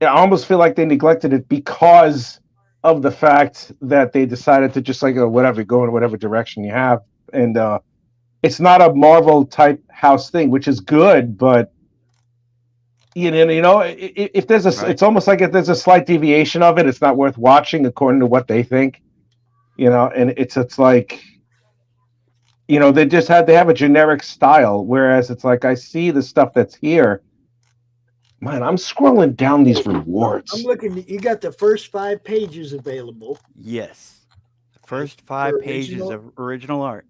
I almost feel like they neglected it because of the fact that they decided to just like go in whatever direction you have, and it's not a Marvel type house thing, which is good, but if there's it's almost like if there's a slight deviation of it, it's not worth watching according to what they think, and it's like, they have a generic style, whereas it's like I see the stuff that's here. Man, I'm scrolling down these rewards. I'm looking. You got the first 5 pages available. Yes, the first 5 pages of original art.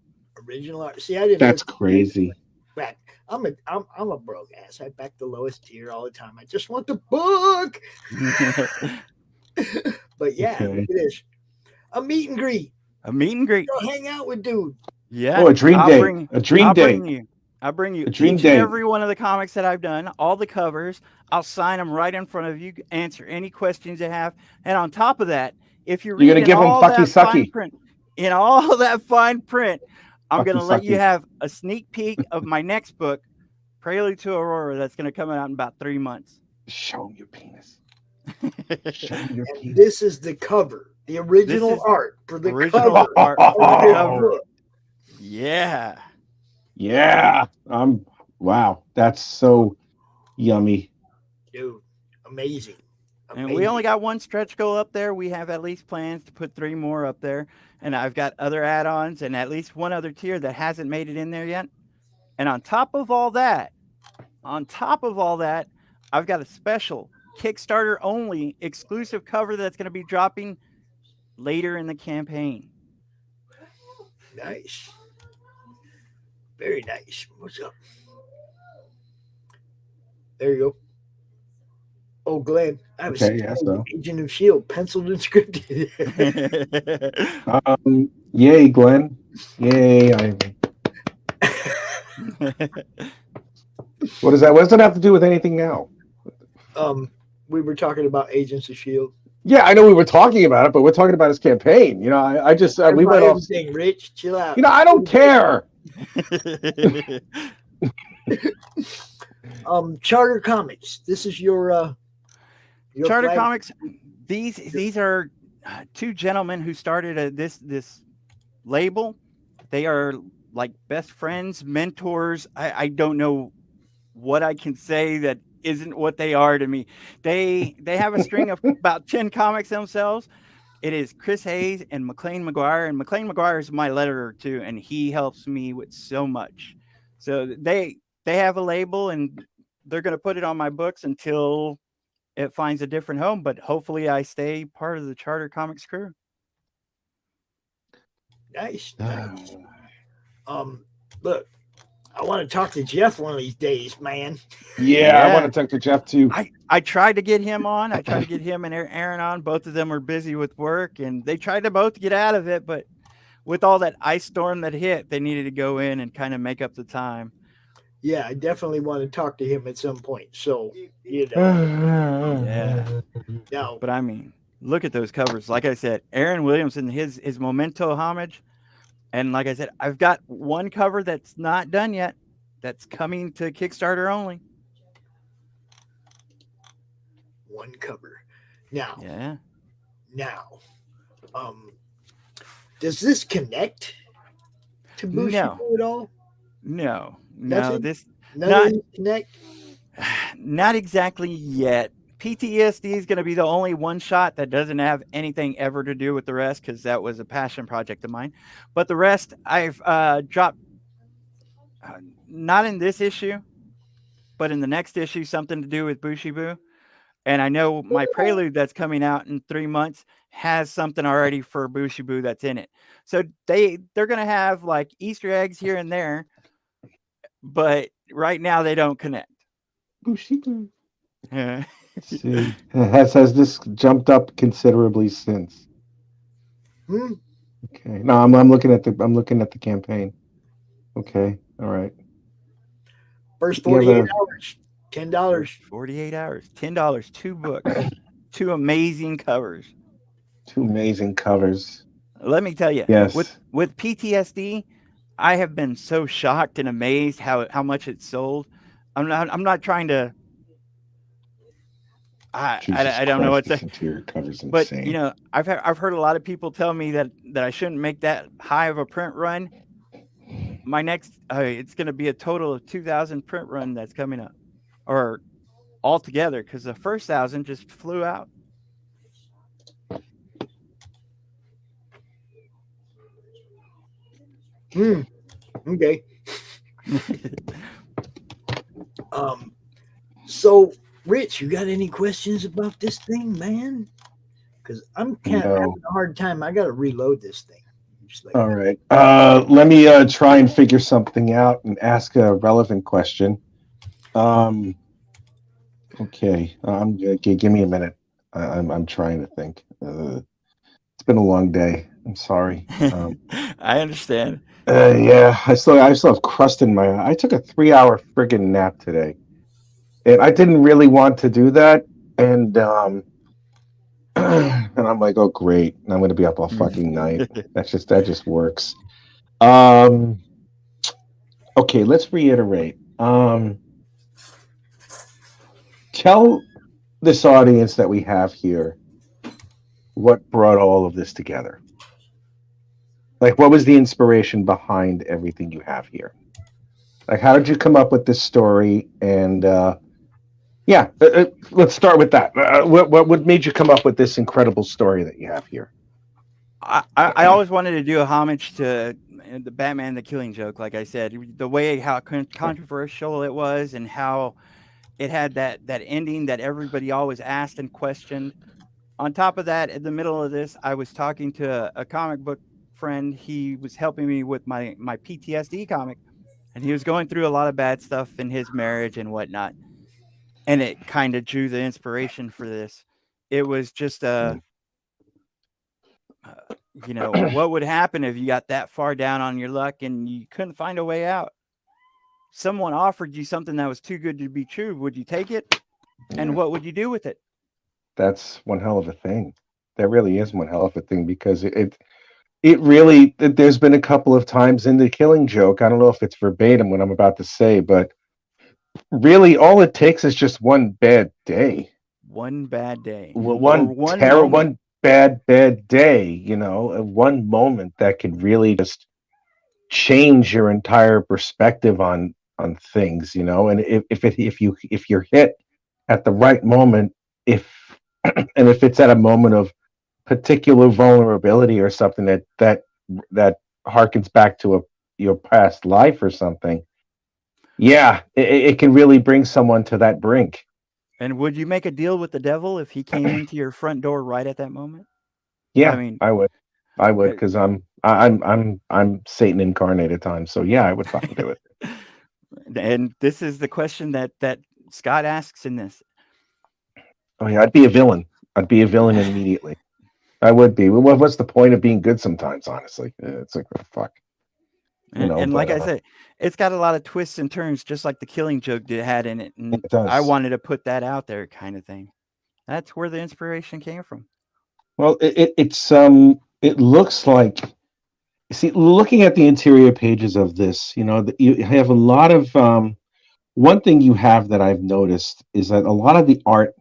Original art. See, I didn't. That's crazy. Back. I'm a broke ass. I back the lowest tier all the time. I just want the book. But yeah, look at this. A meet and greet. A meet and greet. Go hang out with dude. Yeah. Oh, a dream day. A dream day. I'll bring you a dream each day. and every one of the comics that I've done, all the covers. I'll sign them right in front of you, answer any questions you have. And on top of that, if you're going to give them fucky sucky. In all that fine print, I'm going to let you have a sneak peek of my next book, Prelude to Aurora, that's going to come out in about 3 months. Show them your penis. This is the cover, the original art for the original cover. Art for the cover. Yeah. Yeah. Wow. That's so yummy. Dude, amazing. And we only got 1 stretch goal up there. We have at least plans to put 3 more up there. And I've got other add-ons and at least 1 other tier that hasn't made it in there yet. And on top of all that, I've got a special Kickstarter only exclusive cover that's going to be dropping later in the campaign. Nice. Very nice. What's up? There you go. Oh, Glenn, I was Agent of S.H.I.E.L.D. penciled and scripted. Yay, Glenn. Yay, Ivan. What does that have to do with anything now? We were talking about Agents of S.H.I.E.L.D. Yeah, I know we were talking about it, but we're talking about his campaign. I just we went off. Rich, chill out. I don't care. Charter Comics. This is your Charter Comics. These are 2 gentlemen who started this label. They are like best friends, mentors. I don't know what I can say that isn't what they are to me. They have a string of about 10 comics themselves. It is Chris Hayes and McLean McGuire, and McLean McGuire is my letterer too, and he helps me with so much. So they have a label, and they're going to put it on my books until it finds a different home. But hopefully, I stay part of the Charter Comics crew. Nice. Look, I want to talk to Jeff one of these days, man. Yeah, I want to talk to Jeff too. I tried to get him on. I tried to get him and Aaron on. Both of them were busy with work, and they tried to both get out of it. But with all that ice storm that hit, they needed to go in and kind of make up the time. Yeah, I definitely want to talk to him at some point. So, yeah. No. But I mean, look at those covers. Like I said, Aaron Williams and his Memento homage. And like I said, I've got one cover that's not done yet. That's coming to Kickstarter only. One cover. Now, Yeah. Does this connect to Bushido at all? No. Nothing? This None not of these connect? not exactly yet. PTSD is going to be the only one shot that doesn't have anything ever to do with the rest, because that was a passion project of mine. But the rest I've dropped, not in this issue, but in the next issue, something to do with Bushibu. And I know my prelude that's coming out in 3 months has something already for Bushibu that's in it. So they're going to have like Easter eggs here and there, but right now they don't connect. Bushibu. Let's see. Has this jumped up considerably since? Okay. No, I'm looking at the campaign. Okay. All right. First 48 hours, $10. 48 hours, $10, 2 books, 2 amazing covers. 2 amazing covers. Let me tell you, yes, with PTSD, I have been so shocked and amazed how much it sold. I'm not trying to. I don't know what to say. But you know, I've heard a lot of people tell me that I shouldn't make that high of a print run. My next, it's going to be a total of 2,000 print run that's coming up, or altogether, because the first 1,000 just flew out. Okay. So, Rich, you got any questions about this thing, man? Because I'm kind of having a hard time. I got to reload this thing. All right. Let me try and figure something out and ask a relevant question. Okay. Give me a minute. I'm trying to think. It's been a long day. I'm sorry. I understand. Yeah, I still have crust in my eye. I took a 3-hour friggin' nap today, and I didn't really want to do that. And and I'm like, oh great, I'm gonna be up all fucking night. that just works. Okay, let's reiterate. Tell this audience that we have here what brought all of this together. Like, what was the inspiration behind everything you have here? Like, how did you come up with this story? And let's start with that. What made you come up with this incredible story that you have here? I always wanted to do a homage to the Batman: The Killing Joke. Like I said, the way how controversial it was, and how it had that ending that everybody always asked and questioned. On top of that, in the middle of this, I was talking to a comic book friend. He was helping me with my PTSD comic, and he was going through a lot of bad stuff in his marriage and whatnot. And it kind of drew the inspiration for this. It was just what would happen if you got that far down on your luck and you couldn't find a way out? Someone offered you something that was too good to be true. Would you take it? And what would you do with it? That's one hell of a thing. That really is one hell of a thing, because it really, there's been a couple of times in The Killing Joke, I don't know if it's verbatim what I'm about to say, but really all it takes is just one bad day. One bad day. One bad day, one moment that could really just change your entire perspective on things, and if you're hit at the right moment, if it's at a moment of particular vulnerability or something that harkens back to your past life or something, it can really bring someone to that brink. And would you make a deal with the devil if he came into your front door right at that moment? Yeah, I would, because I'm Satan incarnate at times. So yeah, I would fucking do it. And this is the question that Scott asks in this. Oh yeah, I'd be a villain. I'd be a villain immediately. I would be. What's the point of being good sometimes, honestly? It's like, oh, fuck. And like I said, it's got a lot of twists and turns, just like The Killing Joke had in it. And it does. I wanted to put that out there, kind of thing. That's where the inspiration came from. Well, it looks like See, looking at the interior pages of this, you have a lot of one thing you have that I've noticed is that a lot of the art,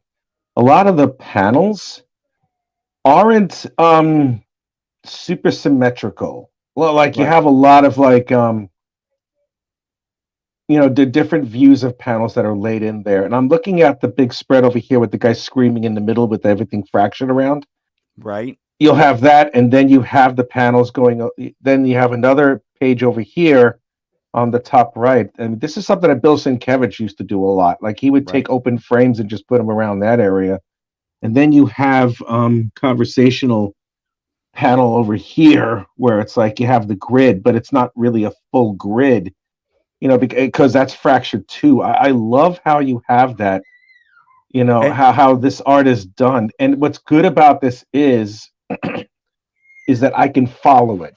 a lot of the panels aren't super symmetrical. Well, like you Right. have a lot of like the different views of panels that are laid in there. And I'm looking at the big spread over here with the guy screaming in the middle with everything fractured around. Right. You'll have that, and then you have the panels going. Then you have another page over here on the top right. And this is something that Bill Sienkiewicz used to do a lot. Like he would take Right. open frames and just put them around that area. And then you have conversational panel over here where it's like you have the grid, but it's not really a full grid, because that's fractured too. I love how you have that, And how this art is done. And what's good about this is that I can follow it.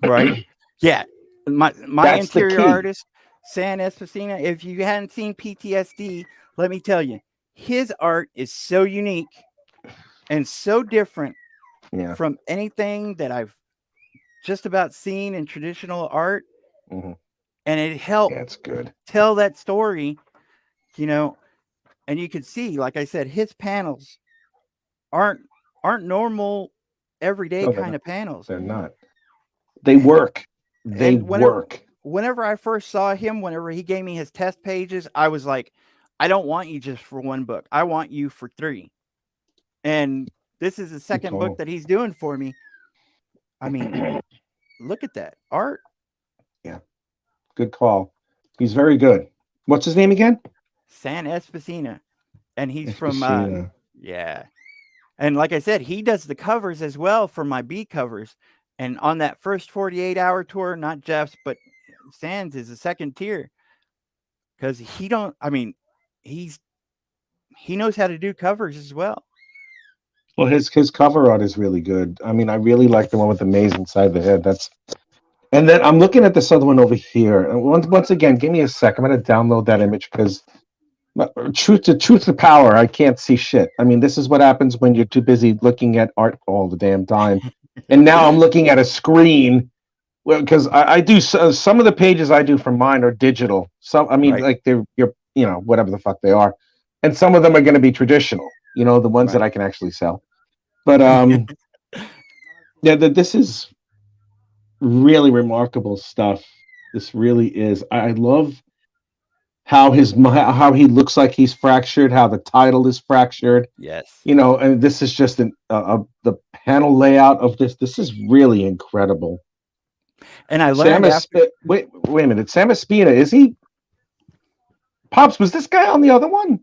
right. Yeah. My That's the interior key. artist, San Espacina, if you hadn't seen PTSD, let me tell you, his art is so unique and so different Yeah. from anything that I've just about seen in traditional art. Mhm. And it helped Yeah, it's good. tell that story, and you can see, like I said, his panels aren't normal everyday No, they're kind not. of panels. They're not. They work. They And work. whenever I first saw him, whenever he gave me his test pages, I was like, I don't want you just for one book. I want you for 3. And this is the second book that he's doing for me. I mean, look at that art. Yeah. Good call. He's very good. What's his name again? San Espacina. And he's from Espacina. yeah. And like I said, he does the covers as well for my B covers. And on that first 48-hour tour, not Jeff's, but Sands is the second tier. Because he knows how to do covers as well. Well, his cover art is really good. I mean, I really like the one with the maze inside the head. And then I'm looking at this other one over here. And once again, give me a sec. I'm going to download that image because truth to power, I can't see shit. I mean, this is what happens when you're too busy looking at art all the damn time. And now I'm looking at a screen. Well, because I do some of the pages I do for mine are digital. Some, I mean, Right. like you're whatever the fuck they are, and some of them are going to be traditional. The ones that Right. I can actually sell. But yeah, this is really remarkable stuff. This really is. I love how how he looks like he's fractured, how the title is fractured. Yes. And this is just the panel layout of this. This is really incredible. And I learned wait a minute. Sam Espina, is he? Pops, was this guy on the other one?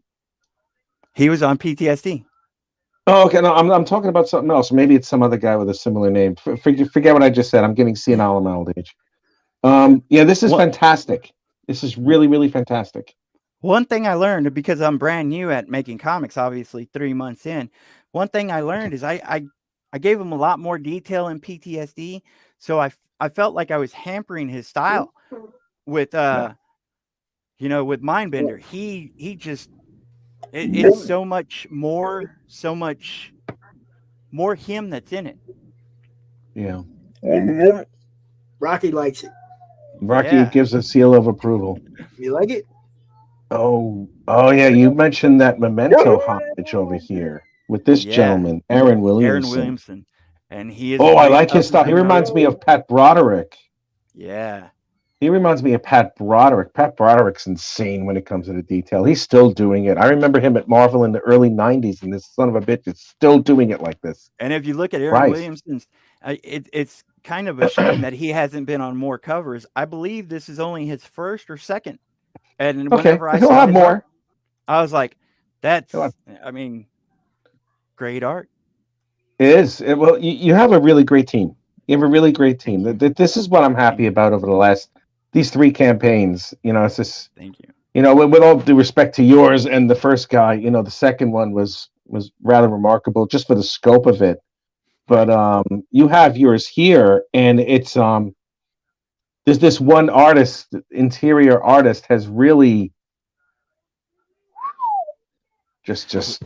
He was on PTSD. Oh, okay. No, I'm talking about something else. Maybe it's some other guy with a similar name. Forget what I just said. I'm getting senile in my old age. Yeah, this is fantastic. This is really, really fantastic. One thing I learned, because I'm brand new at making comics, obviously 3 months in, one thing I learned is I gave him a lot more detail in PTSD. So I felt like I was hampering his style with with Mindbender. He just it's so much more him that's in it. Yeah. Rocky likes it. Rocky gives a seal of approval. You like it? Oh yeah. You mentioned that Memento homage over here with this gentleman, Aaron Williamson. And he is. I like his style. He reminds me of Pat Broderick. Yeah. He reminds me of Pat Broderick. Pat Broderick's insane when it comes to the detail. He's still doing it. I remember him at Marvel in the early 90s, and this son of a bitch is still doing it like this. And if you look at Aaron Williamson's, it's kind of a shame that he hasn't been on more covers. I believe this is only his first or second. And whenever I he'll saw have more. art, I was like, great art. It is. Well, you have a really great team. You have a really great team. This is what I'm happy about over these 3 campaigns. It's just. Thank you. With all due respect to yours and the first guy, the second one was rather remarkable just for the scope of it. But you have yours here, and it's there's this one artist, interior artist, has really just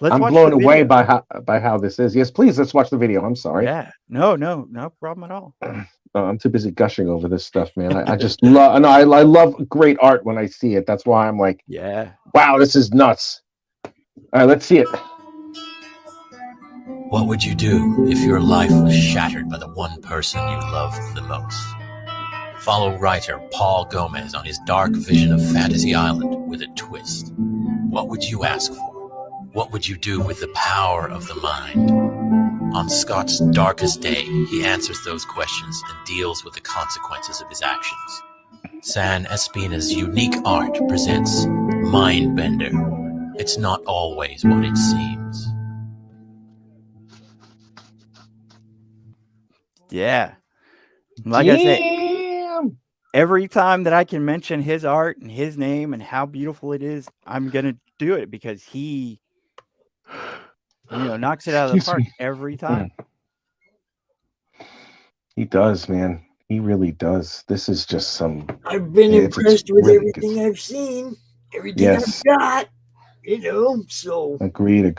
I'm watch blown the away video. by how this is. Yes, please, let's watch the video. I'm sorry. Yeah. No problem at all. I'm too busy gushing over this stuff, man. I just love. No, I love great art when I see it. That's why I'm like, Yeah. wow, this is nuts. All right, let's see it. What would you do if your life was shattered by the one person you loved the most? Follow writer Paul Gomez on his dark vision of Fantasy Island with a twist. What would you ask for? What would you do with the power of the mind? On Scott's darkest day, he answers those questions and deals with the consequences of his actions. San Espina's unique art presents Mindbender. It's not always what it seems. Yeah. Like I said, every time that I can mention his art and his name and how beautiful it is, I'm going to do it because he, knocks it out of the park every time. He does, man. He really does. This is just some. I've been impressed with really everything I've seen, everything I've got. So. Agreed.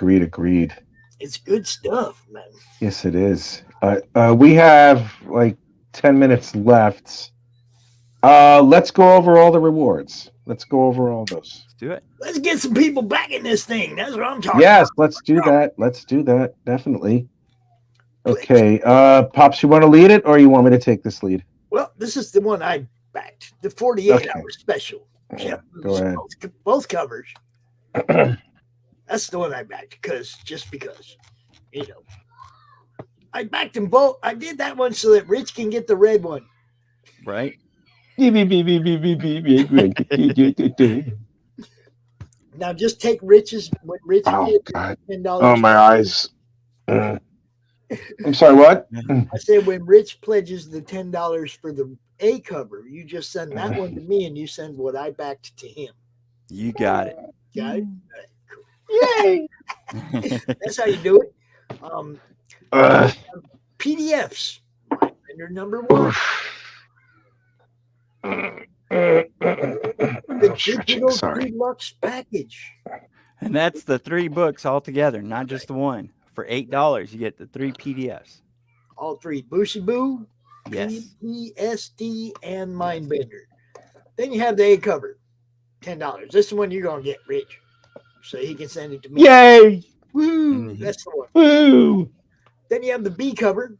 It's good stuff, man. Yes, it is. We have like 10 minutes left. Let's go over all the rewards. Let's go over all those. Let's do it. Let's get some people back in this thing. That's what I'm talking about. Yes, let's do that. Let's do that. Definitely. Okay. Pops, you want to lead it or you want me to take this lead? Well, this is the one I backed. The 48-hour special. Yeah, go ahead. Both covers. That's the one I backed just because. I backed them both. I did that one so that Rich can get the red one. Right. Now just take Rich's when Rich did $10. Oh, my eyes. I'm sorry, what? I said when Rich pledges the $10 for the A cover, you just send that one to me and you send what I backed to him. You got it. Got it? All right, cool. Yay! That's how you do it. PDFs. Mindbender number 1. The digital deluxe package. And that's the 3 books all together, not just the one. For $8, you get the 3 PDFs. All 3. Bushy Boo, yes. PST, and Mindbender. Then you have the A cover. $10. This is the one you're going to get, Rich. So he can send it to me. Yay! Woo! That's the one. Woo! Then you have the B cover.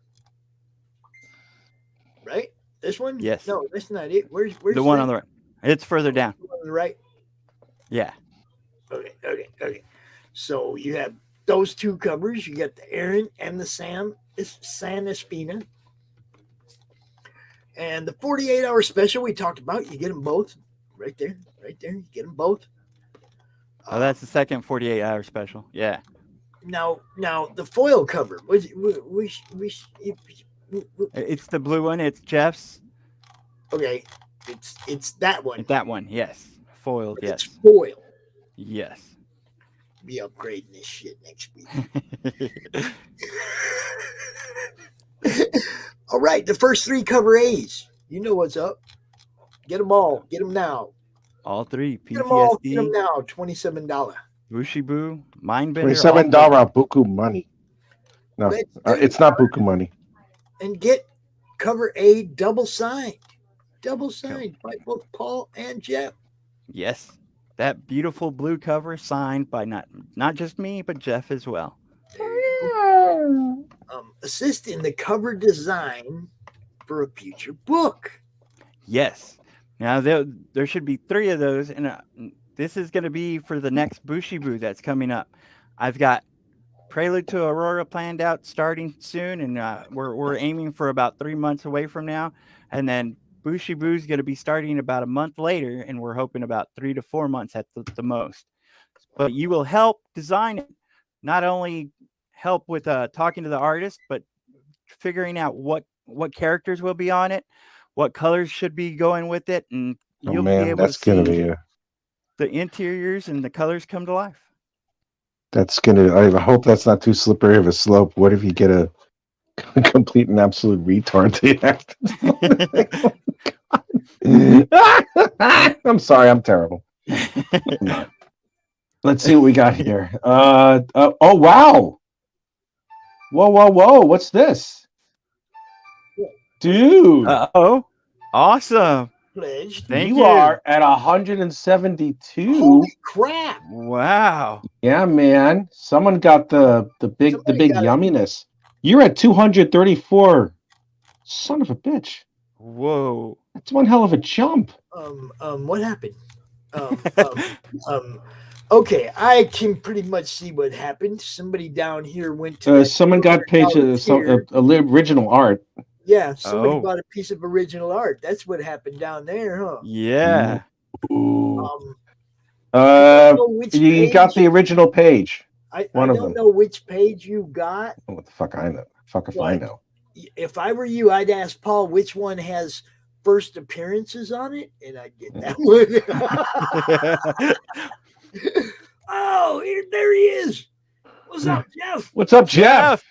Right? This one? Yes. No, that's not it. Where's the one on the right? It's further down. The one on the right? Yeah. Okay. So you have those 2 covers. You got the Aaron and the San Espina. And the 48-hour special we talked about, you get them both. Right there. You get them both. Oh, that's the second 48-hour special. Yeah. Now the foil cover. It's the blue one. It's Jeff's. Okay. It's that one. That one, yes. Foiled, yes. It's foil. Yes. Be upgrading this shit next week. All right, the first 3 cover A's. You know what's up. Get them all. Get them now. All 3. PTSD. Get them all. Get them now. $27. Bushibu. Mindbender. $27 buku money. No, it's not buku money. And get cover A double signed by both Paul and Jeff. Yes. That beautiful blue cover signed by not just me, but Jeff as well. Assist in the cover design for a future book. Yes. Now there should be 3 of those, and this is going to be for the next Bushibu that's coming up. I've got Prelude to Aurora planned out starting soon, and we're aiming for about 3 months away from now, and then Bushibu is going to be starting about a month later, and we're hoping about 3 to 4 months at the most. But you will help design it, not only help with talking to the artist, but figuring out what characters will be on it, what colors should be going with it, and you'll be able to see the interiors and the colors come to life. I hope that's not too slippery of a slope. What if you get a complete and absolute retard to act? I'm sorry, I'm terrible. Let's see what we got here. Oh wow. Whoa. What's this? Dude. Oh, awesome. Pledged. Thank you you. are at 172. Holy crap. Wow. Yeah, man. Someone got the big yumminess. You're at 234. Son of a bitch. Whoa. That's one hell of a jump. What happened? Okay, I can pretty much see what happened. Somebody down here went to Someone got paid original art. Yeah, somebody bought a piece of original art. That's what happened down there, huh? Yeah. You got the original page. I don't know which page you got. What the fuck I know? Fuck if I know. If I were you, I'd ask Paul which one has first appearances on it, and I'd get that one. Oh, there he is. What's up, Jeff? What's up, Jeff?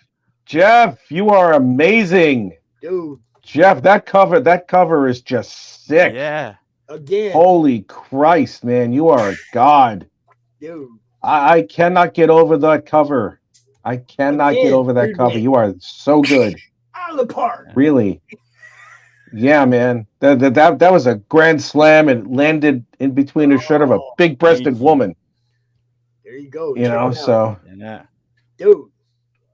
Jeff, you are amazing. Dude. Jeff, that cover is just sick. Yeah. Again. Holy Christ, man. You are a god. Dude. I cannot get over that cover. I cannot get over that cover. You are so good. Out of the park. Really. Yeah, man. That was a grand slam and landed in between the shirt of a big-breasted woman. There you go. You know, so. Yeah. Dude,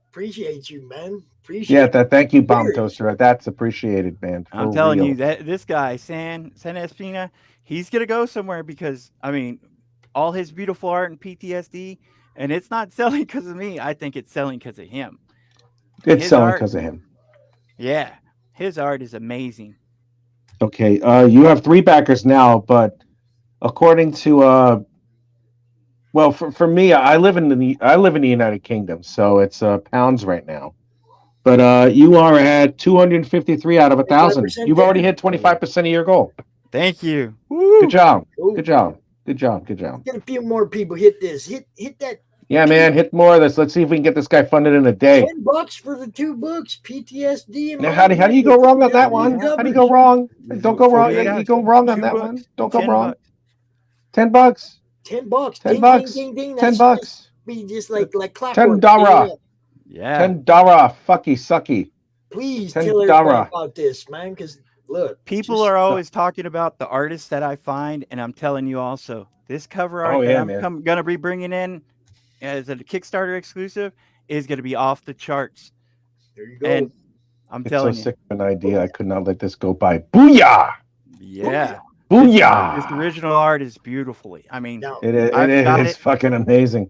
appreciate you, man. Appreciate thank you, Bomb Toaster. That's appreciated, man. I'm telling you that this guy, San Espina, he's gonna go somewhere because all his beautiful art and PTSD, and it's not selling because of me. I think it's selling because of him. It's selling because of him. Yeah, his art is amazing. Okay, you have 3 backers now, but according to well, for me, I live in the United Kingdom, so it's pounds right now. But you are at 253 out of 1,000. You've already hit 25% of your goal. Thank you. Good job. Good job. Good job. Good job. Get a few more people. Hit this. Hit that. Yeah, man. Hit more of this. Let's see if we can get this guy funded in a day. $10 for the 2 books. PTSD. Now, how do you go wrong on that one? How do you go wrong? Don't go wrong. You go wrong on that one. Don't go wrong. $10. $10. $10. Ding, ding, ding, ding. $10. Be just like clockwork. $10. Yeah. $10. Fucky sucky. Please tell everybody about this, man. Because look, people are always talking about the artists that I find, and I'm telling you also, this cover art that I'm going to be bringing in as a Kickstarter exclusive is going to be off the charts. There you go. And I'm telling you, sick of an idea. I could not let this go by. Booyah! Yeah. Booyah! This original art is beautifully. It is fucking amazing.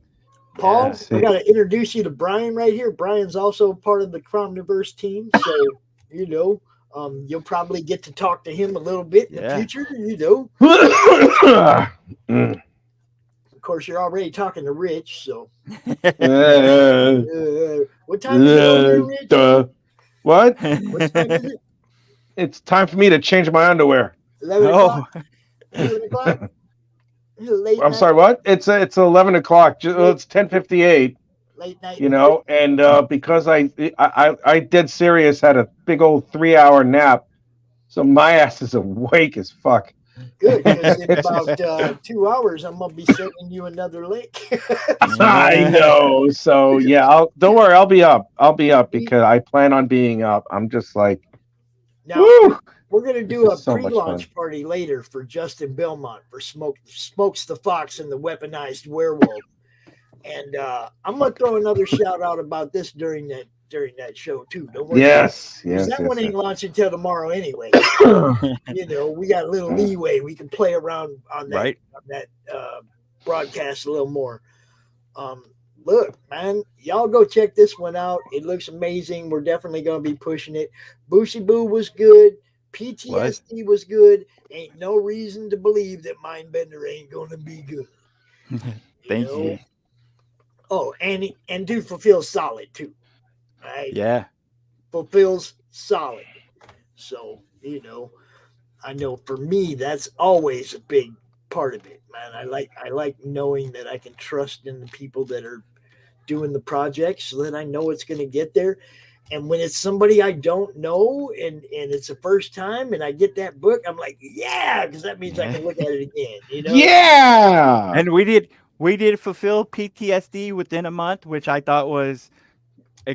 Paul, I got to introduce you to Brian right here. Brian's also part of the CRoMniVerse team, so you'll probably get to talk to him a little bit in the future. Of course, you're already talking to Rich, so. What time is it, Rich? What? What time is it? It's time for me to change my underwear. 11 o'clock. 11 o'clock. I'm sorry, what? It's 11 o'clock. It's 10:58. Late night. And because I dead serious had a big old 3-hour nap, so my ass is awake as fuck. Good, because in about 2 hours, I'm gonna be sending you another link. I know. So yeah, don't worry. I'll be up. Because I plan on being up. I'm just like, now, woo! We're going to do a so pre-launch party later for Justin Belmont for Smokes the Fox and the Weaponized Werewolf. And I'm going to throw another shout out about this during that show too. Don't worry. Yes. That one ain't launching until tomorrow anyway. We got a little leeway. We can play around on that, right. on that broadcast a little more. Look, man, y'all go check this one out. It looks amazing. We're definitely going to be pushing it. Boosie Boo was good. PTSD was good. Ain't no reason to believe that Mindbender ain't going to be good. Thank you. Oh, and dude fulfills solid too. Right? Yeah. Fulfills solid. So, I know for me, that's always a big part of it, man. I like knowing that I can trust in the people that are doing the project so that I know it's going to get there. And when it's somebody I don't know and it's the first time and I get that book, I'm like, yeah, because that means I can look at it again. Yeah. And we We did fulfill PTSD within a month, which I thought was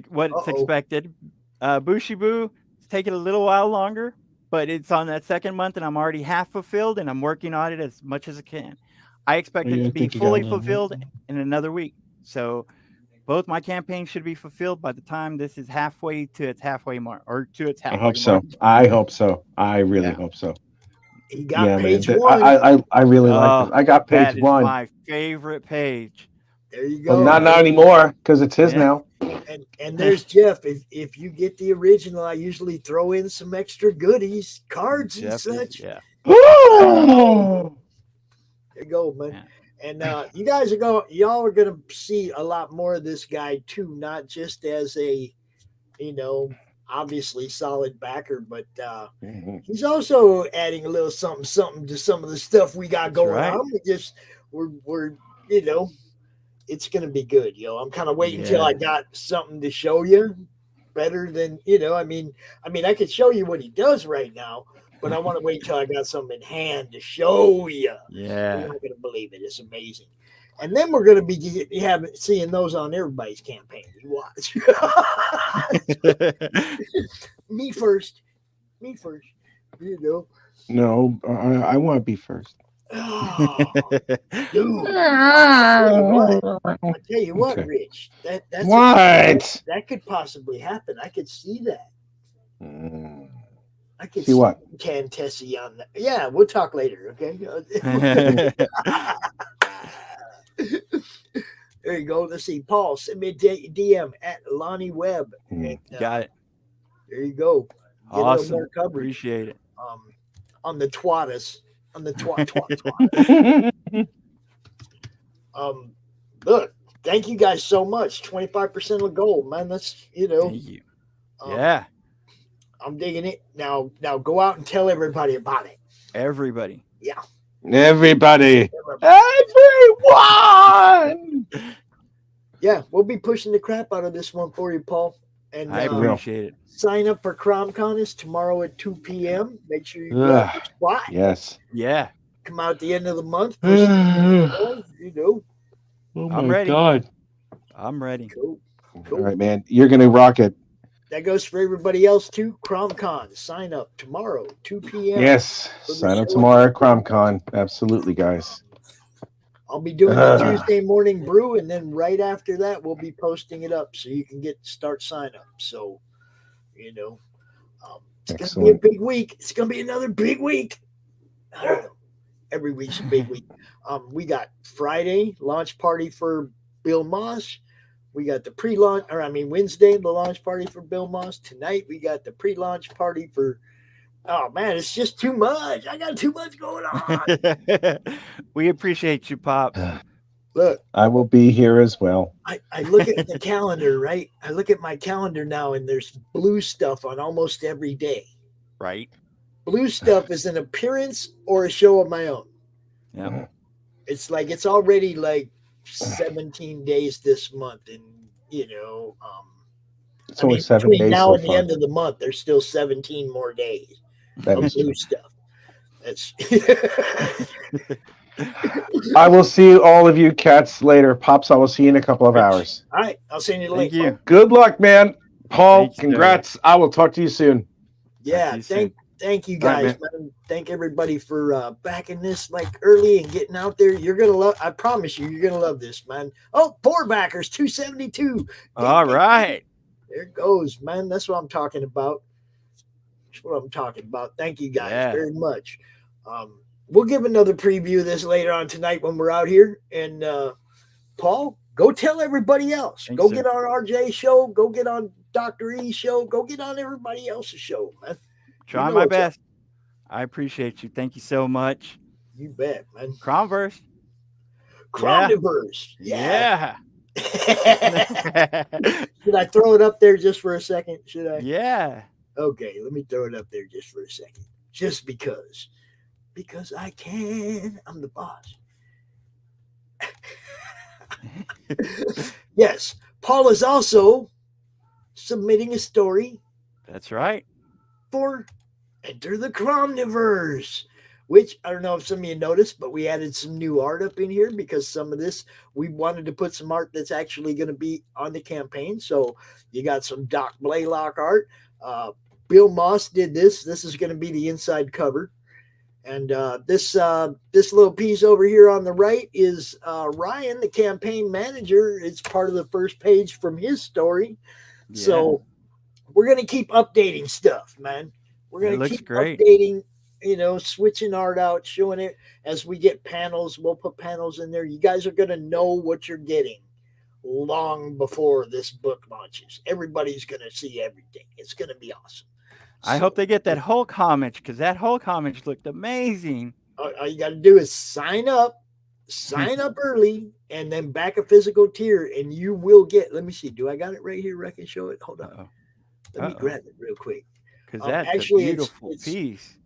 what's expected. Bushibu, it's taking a little while longer, but it's on that second month, and I'm already half fulfilled, and I'm working on it as much as I can. I expect it to be fully fulfilled in another week. So both my campaigns should be fulfilled by the time this is halfway to its halfway mark, or to its halfway I hope so. mark. I hope so. I really hope so. He got man. page 1. I really like it. I got page that is 1. my favorite page. There you go. Well, not anymore because it's his now. And there's Jeff. If you get the original, I usually throw in some extra goodies, cards and such. Yeah. There you go, man. Yeah. And you guys y'all are gonna see a lot more of this guy too, not just as a, obviously solid backer, but he's also adding a little something to some of the stuff we got going on. We're it's gonna be good, I'm kind of waiting till I got something to show you better than I mean I could show you what he does right now, but I want to wait till I got something in hand to show you. Yeah, you're not gonna believe it. It's amazing. And then we're gonna be seeing those on everybody's campaign. You watch. Me first. No, I want to be first. Oh, dude. I tell you what, okay. Rich. That's what? That could possibly happen. I could see that. I could see what? Tessie on that. Yeah, we'll talk later, okay? There you go. Let's see. Paul, send me a DM at Lonnie Webb. And, got it. There you go. Get awesome. A little more coverage. Appreciate it. On the twattus. On the twat. Look, thank you guys so much. 25% of gold, man. That's Thank you. Yeah. I'm digging it. Now go out and tell everybody about it. Everybody. Yeah. Everybody. Everyone. Yeah, we'll be pushing the crap out of this one for you, Paul. And I appreciate it. Sign up for CRoMCon is tomorrow at 2 p.m. Make sure you get your spot. Yes. Yeah. Come out at the end of the month. Oh I'm my ready. God. I'm ready. Cool. All right, man. You're gonna rock it. That goes for everybody else too. CRoMCon. Sign up tomorrow, 2 p.m. Yes. Sign up tomorrow at CRoMCon. Absolutely, guys. I'll be doing the Tuesday morning brew, and then right after that, we'll be posting it up so you can start sign up. So, it's going to be a big week. It's going to be another big week. I don't know. Every week's a big week. We got Friday launch party for Bill Moss. We got the Wednesday, the launch party for Bill Moss. Tonight, we got the pre-launch party for. Oh man, it's just too much. I got too much going on. We appreciate you, Pop. Look, I will be here as well. I look at the calendar, right? I look at my calendar now, and there's blue stuff on almost every day. Right. Blue stuff is an appearance or a show of my own. Yeah. It's like it's already like 17 days this month, and it's only 7 days now so and the end of the month. There's still 17 more days. That is blue stuff. That's. I will see all of you cats later. Pops, I will see you in a couple of hours. All right. I'll send you the link. Thank you. Good luck, man. Paul, congrats. I will talk to you soon. Yeah. Thank you guys, man. Thank everybody for backing this like early and getting out there. You're going to love, I promise you, you're going to love this, man. Oh, 4 backers, 272. All right. There it goes, man. That's what I'm talking about. That's what I'm talking about. Thank you guys very much. We'll give another preview of this later on tonight when we're out here. And Paul, go tell everybody else. Thanks, go sir. get on RJ's show. Go get on Dr. E's show. Go get on everybody else's show, man. Try my best. I appreciate you. Thank you so much. You bet, man. CRoMniVerse. CRoMniVerse. Yeah. Should I throw it up there just for a second? Should I? Yeah. Okay, let me throw it up there just for a second. Just because. Because I can. I'm the boss. Yes. Paul is also submitting a story. That's right. For Enter the CRoMniVerse. which I don't know if some of you noticed, but we added some new art up in here because some of this, we wanted to put some art that's actually going to be on the campaign. So you got some Doc Blaylock art. Bill Moss did this. This is going to be the inside cover. And this little piece over here on the right is Ryan, the campaign manager. It's part of the first page from his story. Yeah. So we're going to keep updating stuff, man. We're going to keep updating, switching art out, showing it as we get panels. We'll put panels in there. You guys are going to know what you're getting long before this book launches. Everybody's going to see everything. It's going to be awesome. I hope they get that whole comic because that whole comic looked amazing. All you got to do is sign up early, and then back a physical tier, and you will get. Let me see. Do I got it right here? I can show it. Hold on. Let me grab it real quick. Because that's actually a beautiful piece.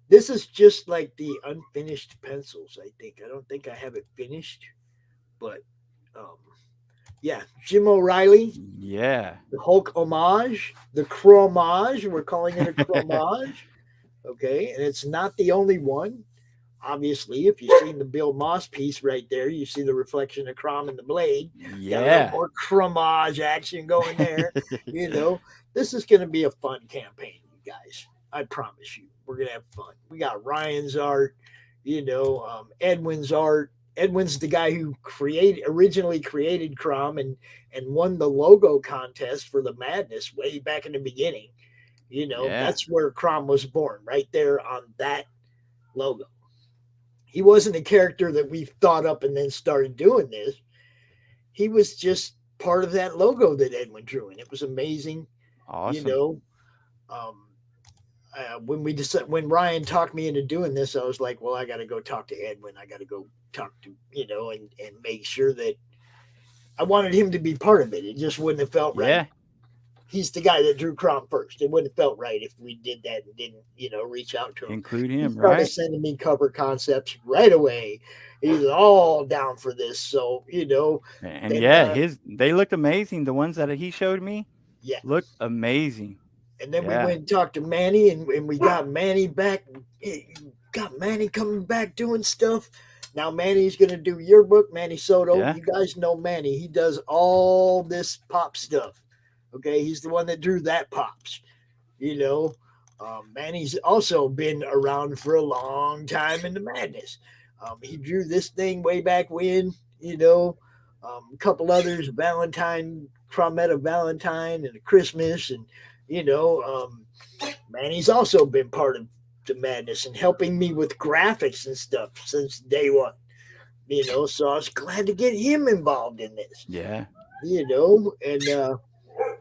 This is just like the unfinished pencils. I think. I don't think I have it finished, but yeah, Jim O'Reilly. Yeah. The Hulk homage, the CRoMnage. We're calling it a CRoMnage. Okay, and it's not the only one. Obviously, if you've seen the Bill Moss piece right there, you see the reflection of Crom in the blade. Yeah. Got a little more CRoMnage action going there. This is going to be a fun campaign, you guys. I promise you. We're going to have fun. We got Ryan's art, Edwin's art. Edwin's the guy who originally created Crom and won the logo contest for the Madness way back in the beginning. That's where Crom was born, right there on that logo. He wasn't a character that we thought up and then started doing this. He was just part of that logo that Edwin drew, and it was amazing. Awesome. When Ryan talked me into doing this, I was like, well, I got to go talk to Edwin. I got to go talk to, and make sure that I wanted him to be part of it. It just wouldn't have felt right. Yeah. He's the guy that drew Crom first. It wouldn't have felt right if we did that and didn't, reach out to him. Include him, he started right? sending me cover concepts right away. He's all down for this. So, And they looked amazing. The ones that he showed me looked amazing. And then we went and talked to Manny, and we got Manny back. Got Manny coming back doing stuff. Now Manny's going to do your book, Manny Soto. Yeah. You guys know Manny. He does all this pop stuff. Okay, he's the one that drew that Pops. Manny's also been around for a long time in the Madness. He drew this thing way back when, a couple others, Valentine, Crometta Valentine, and Christmas, and Manny's also been part of the Madness and helping me with graphics and stuff since day one. So I was glad to get him involved in this. Yeah. And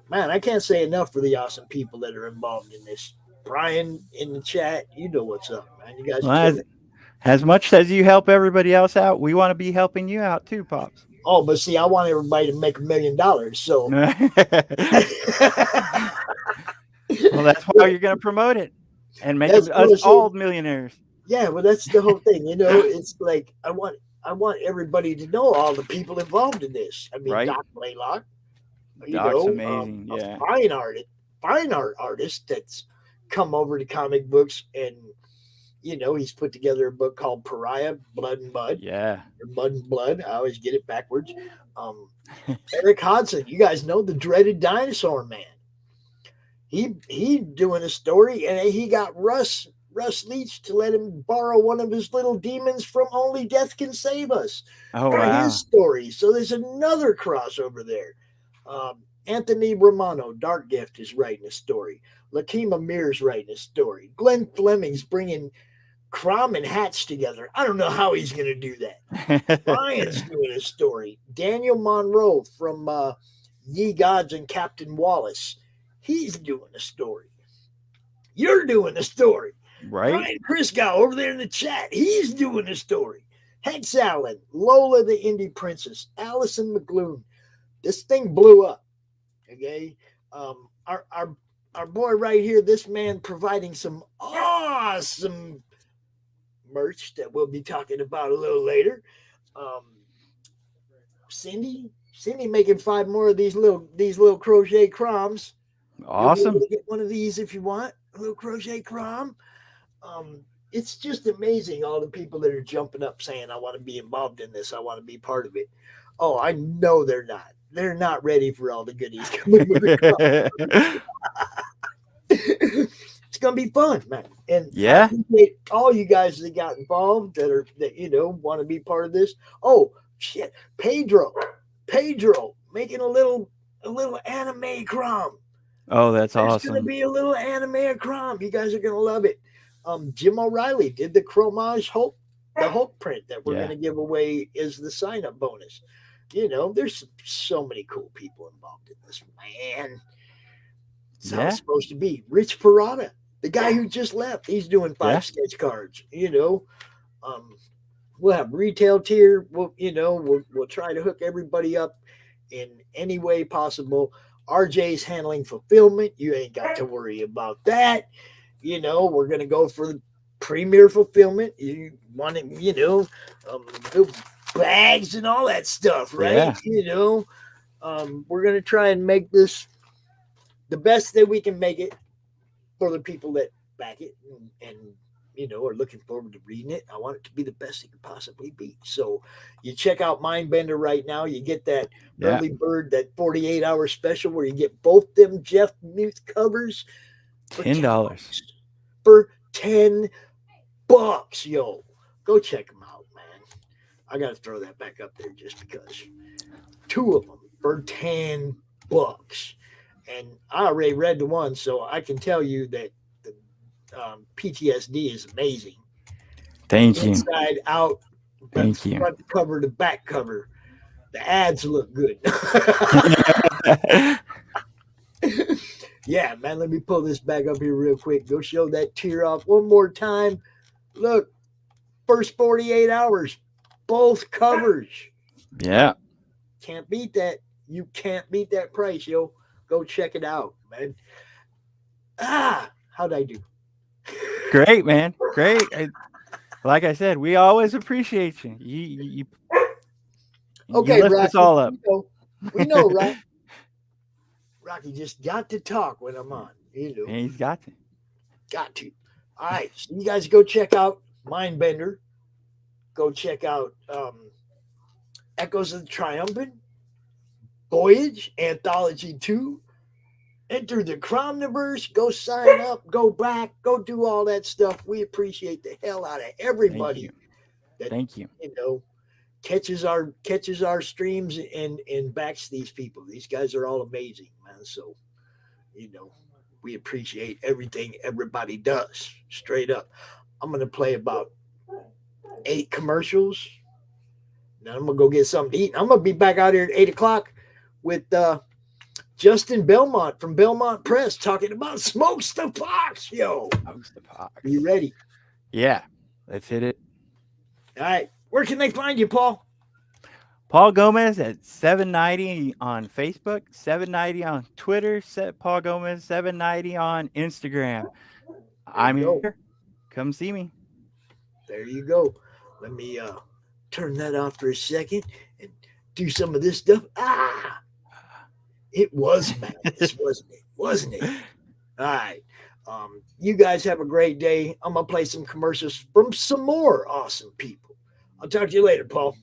man, I can't say enough for the awesome people that are involved in this. Brian in the chat, you know what's up, man. You guys as much as you help everybody else out, we want to be helping you out too, Pops. Oh, but see, I want everybody to make $1 million. So well, that's why you're going to promote it and make us all millionaires. Yeah, well, that's the whole thing. It's like I want everybody to know all the people involved in this. I mean, right? Doc Blaylock, Doc's amazing. A fine art artist that's come over to comic books, and he's put together a book called Pariah, Blood and Bud. Yeah, or Bud and Blood. I always get it backwards. Eric Hodson, you guys know the dreaded dinosaur man. He doing a story, and he got Russ Leach to let him borrow one of his little demons from Only Death Can Save Us for his story. So there's another crossover there. Anthony Romano, Dark Gift, is writing a story. Lakeem Amir's writing a story. Glenn Fleming's bringing Crom and Hatch together. I don't know how he's going to do that. Ryan's doing a story. Daniel Monroe from Ye Gods and Captain Wallace, he's doing a story. You're doing a story. Right. Ryan Criscow over there in the chat, he's doing a story. Hex Allen, Lola the Indie Princess, Allison McGloon. This thing blew up. Okay. Our boy right here, this man providing some awesome merch that we'll be talking about a little later. Cindy making 5 more of these little crochet Croms. Awesome. Get one of these if you want a little crochet Crom. it's just amazing all the people that are jumping up saying, I want to be involved in this. I want to be part of it. Oh, I know they're not. They're not ready for all the goodies coming with the It's gonna be fun, man. And Yeah. I appreciate all you guys that got involved that want to be part of this. Oh shit, Pedro making a little anime crom. Oh, that's There's gonna awesome. be a little anime crom. You guys are gonna love it. Jim O'Reilly did the the Hulk print that we're Yeah. gonna give away as the sign up bonus. There's so many cool people involved in this, man. It's how Yeah. it's supposed to be. Rich Parada, the guy who just left, he's doing 5 Yeah. sketch cards. We'll have retail tier. We'll try to hook everybody up in any way possible. RJ's handling fulfillment. You ain't got to worry about that. We're gonna go for the premier fulfillment. You want it, the bags and all that stuff, right? Yeah. We're gonna try and make this the best that we can make it for the people that back it and are looking forward to reading it. I want it to be the best it could possibly be. So you check out Mindbender right now. You get that early bird, that 48-hour special where you get both them Jeff Muth covers for $10. For $10, yo. Go check them out, man. I got to throw that back up there just because. 2 of them for $10. And I already read the one, so I can tell you that the PTSD is amazing. Thank you. Inside out, Thank you. front cover to back cover. The ads look good. Yeah, man, let me pull this back up here real quick. Go show that tear off one more time. Look, first 48 hours, both covers. Yeah. Can't beat that. You can't beat that price, yo. Go check it out, man. How'd I do? Great, man. Great. Like I said, we always appreciate you. You Okay, lift Rocky, us all up. We know, right? Rocky just got to talk when I'm on. And he's got to. Got to. All right. So you guys go check out Mindbender. Go check out Echoes of the Triumphant, Voyage, Anthology 2. Enter the CRoMniVerse. Go sign up. Go back. Go do all that stuff. We appreciate the hell out of everybody. Thank you. Catches our streams and backs these people. These guys are all amazing, man. So, we appreciate everything everybody does. Straight up. I'm gonna play about 8 commercials. Then I'm gonna go get something to eat. I'm gonna be back out here at 8:00 with Justin Belmont from Belmont Press talking about Smokes the Fox, yo. Smokes the Fox. You ready? Yeah. Let's hit it. All right. Where can they find you, Paul? Paul Gomez at 790 on Facebook, 790 on Twitter, Paul Gomez 790 on Instagram. I'm here. Come see me. There you go. Let me turn that off for a second and do some of this stuff. It was madness, wasn't it? All right. You guys have a great day. I'm gonna play some commercials from some more awesome people. I'll talk to you later, Paul.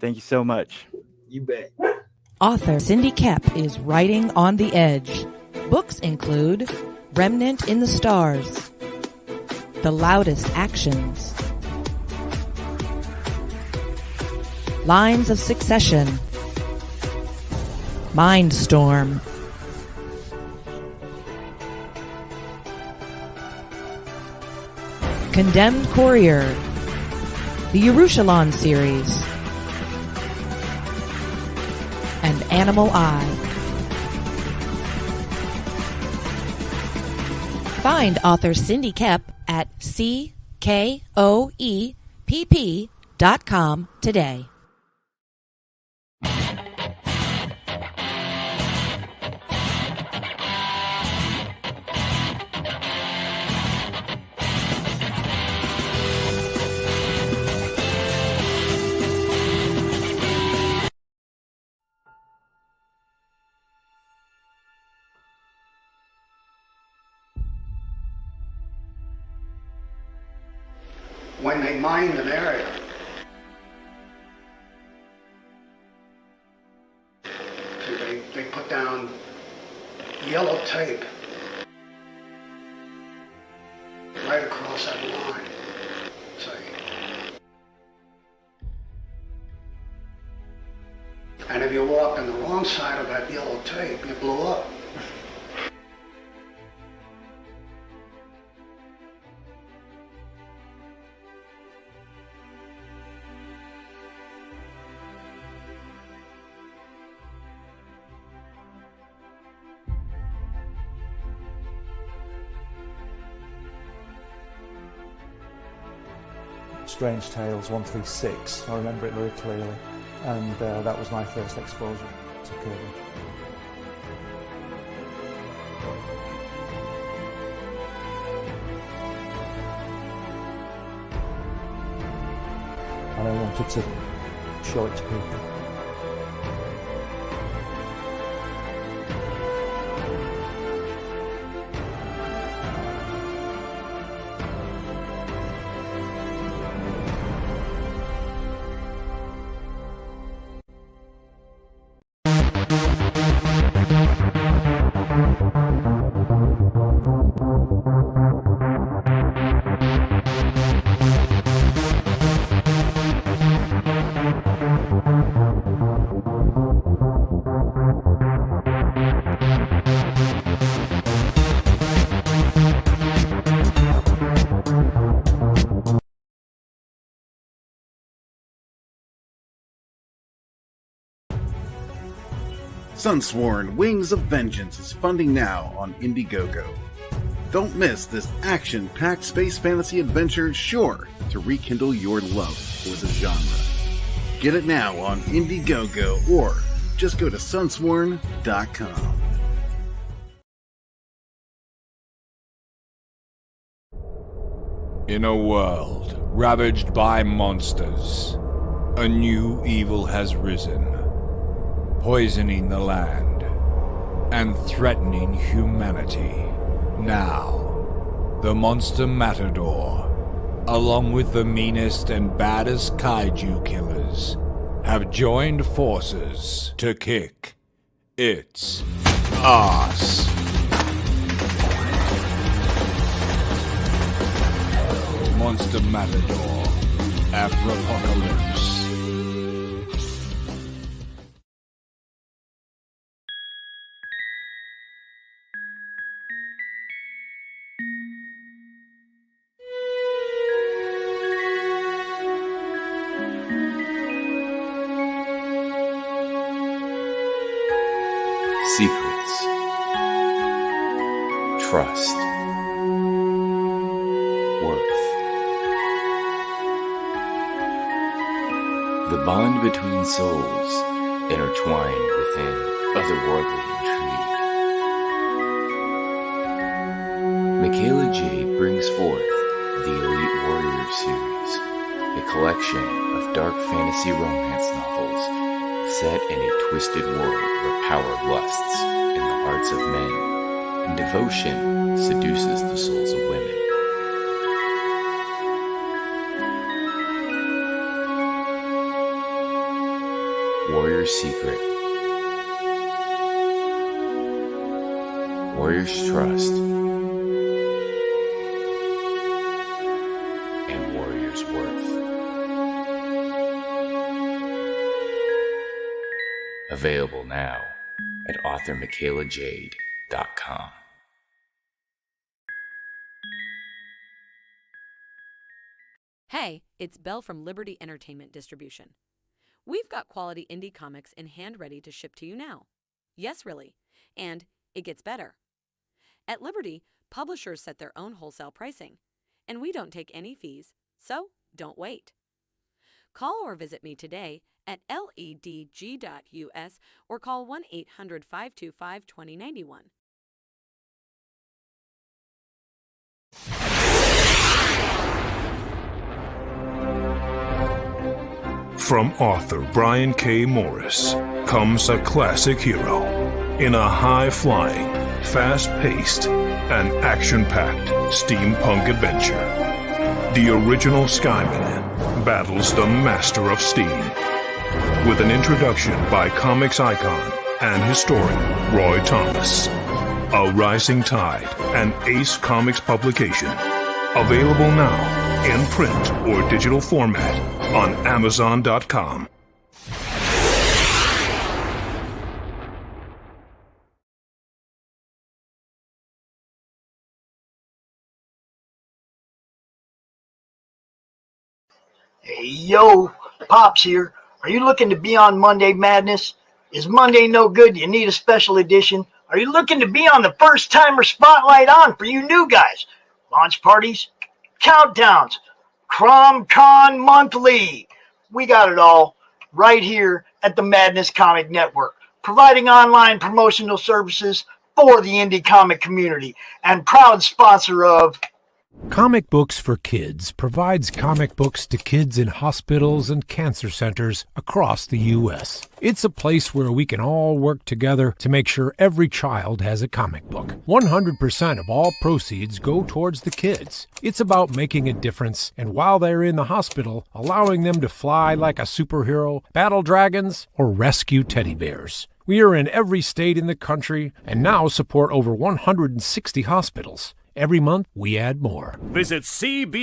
Thank you so much. You bet. Author Cindy Kep is writing on the edge. Books include Remnant in the Stars, The Loudest Actions, Lines of Succession, Mindstorm, Condemned Courier, the Yerushalayim series, and Animal Eye. Find author Cindy Kep at CKOEPP.com today. when they mined an area. They put down yellow tape right across that line. See? And if you walk on the wrong side of that yellow tape, you blew up. Strange Tales 136. I remember it very clearly, and that was my first exposure to Kirby. And I wanted to show it to people. Sunsworn Wings of Vengeance is funding now on Indiegogo. Don't miss this action-packed space fantasy adventure sure to rekindle your love for the genre. Get it now on Indiegogo or just go to sunsworn.com. In a world ravaged by monsters, a new evil has risen, poisoning the land and threatening humanity. Now, the Monster Matador, along with the meanest and baddest kaiju killers, have joined forces to kick its ass. Monster Matador, Afropocalypse. Secrets, trust, worth. The bond between souls intertwined within otherworldly intrigue. Michaela Jade brings forth the Elite Warrior series, a collection of dark fantasy romance novels set in a twisted world where power lusts in the hearts of men and devotion seduces the souls of women. Warrior's Secret, Warrior's Trust, and Warrior's Worth. Available now at authormichaelajade.com. Hey, it's Belle from Liberty Entertainment Distribution. We've got quality indie comics in hand ready to ship to you now. Yes, really. And it gets better. At Liberty, publishers set their own wholesale pricing, and we don't take any fees, so don't wait. Call or visit me today at ledg.us or call 1-800-525-2091. From author Brian K. Morris comes a classic hero in a high-flying, fast-paced, and action-packed steampunk adventure. the original Skyman battles the Master of Steam. With an introduction by comics icon and historian Roy Thomas. A Rising Tide, an Ace Comics publication. Available now in print or digital format on Amazon.com. Hey, yo, Pops here. Are you looking to be on Monday Madness? Is Monday no good? Do you need a special edition? Are you looking to be on the first timer spotlight on for you new guys? Launch parties, countdowns, CRoMCon Monthly. We got it all right here at the Madness Comic Network, providing online promotional services for the indie comic community and proud sponsor of Comic Books for Kids provides comic books to kids in hospitals and cancer centers across the U.S. It's a place where we can all work together to make sure every child has a comic book. 100% of all proceeds go towards the kids. It's about making a difference, and while they're in the hospital, allowing them to fly like a superhero, battle dragons, or rescue teddy bears. We are in every state in the country and now support over 160 hospitals. Every month, we add more. Visit CB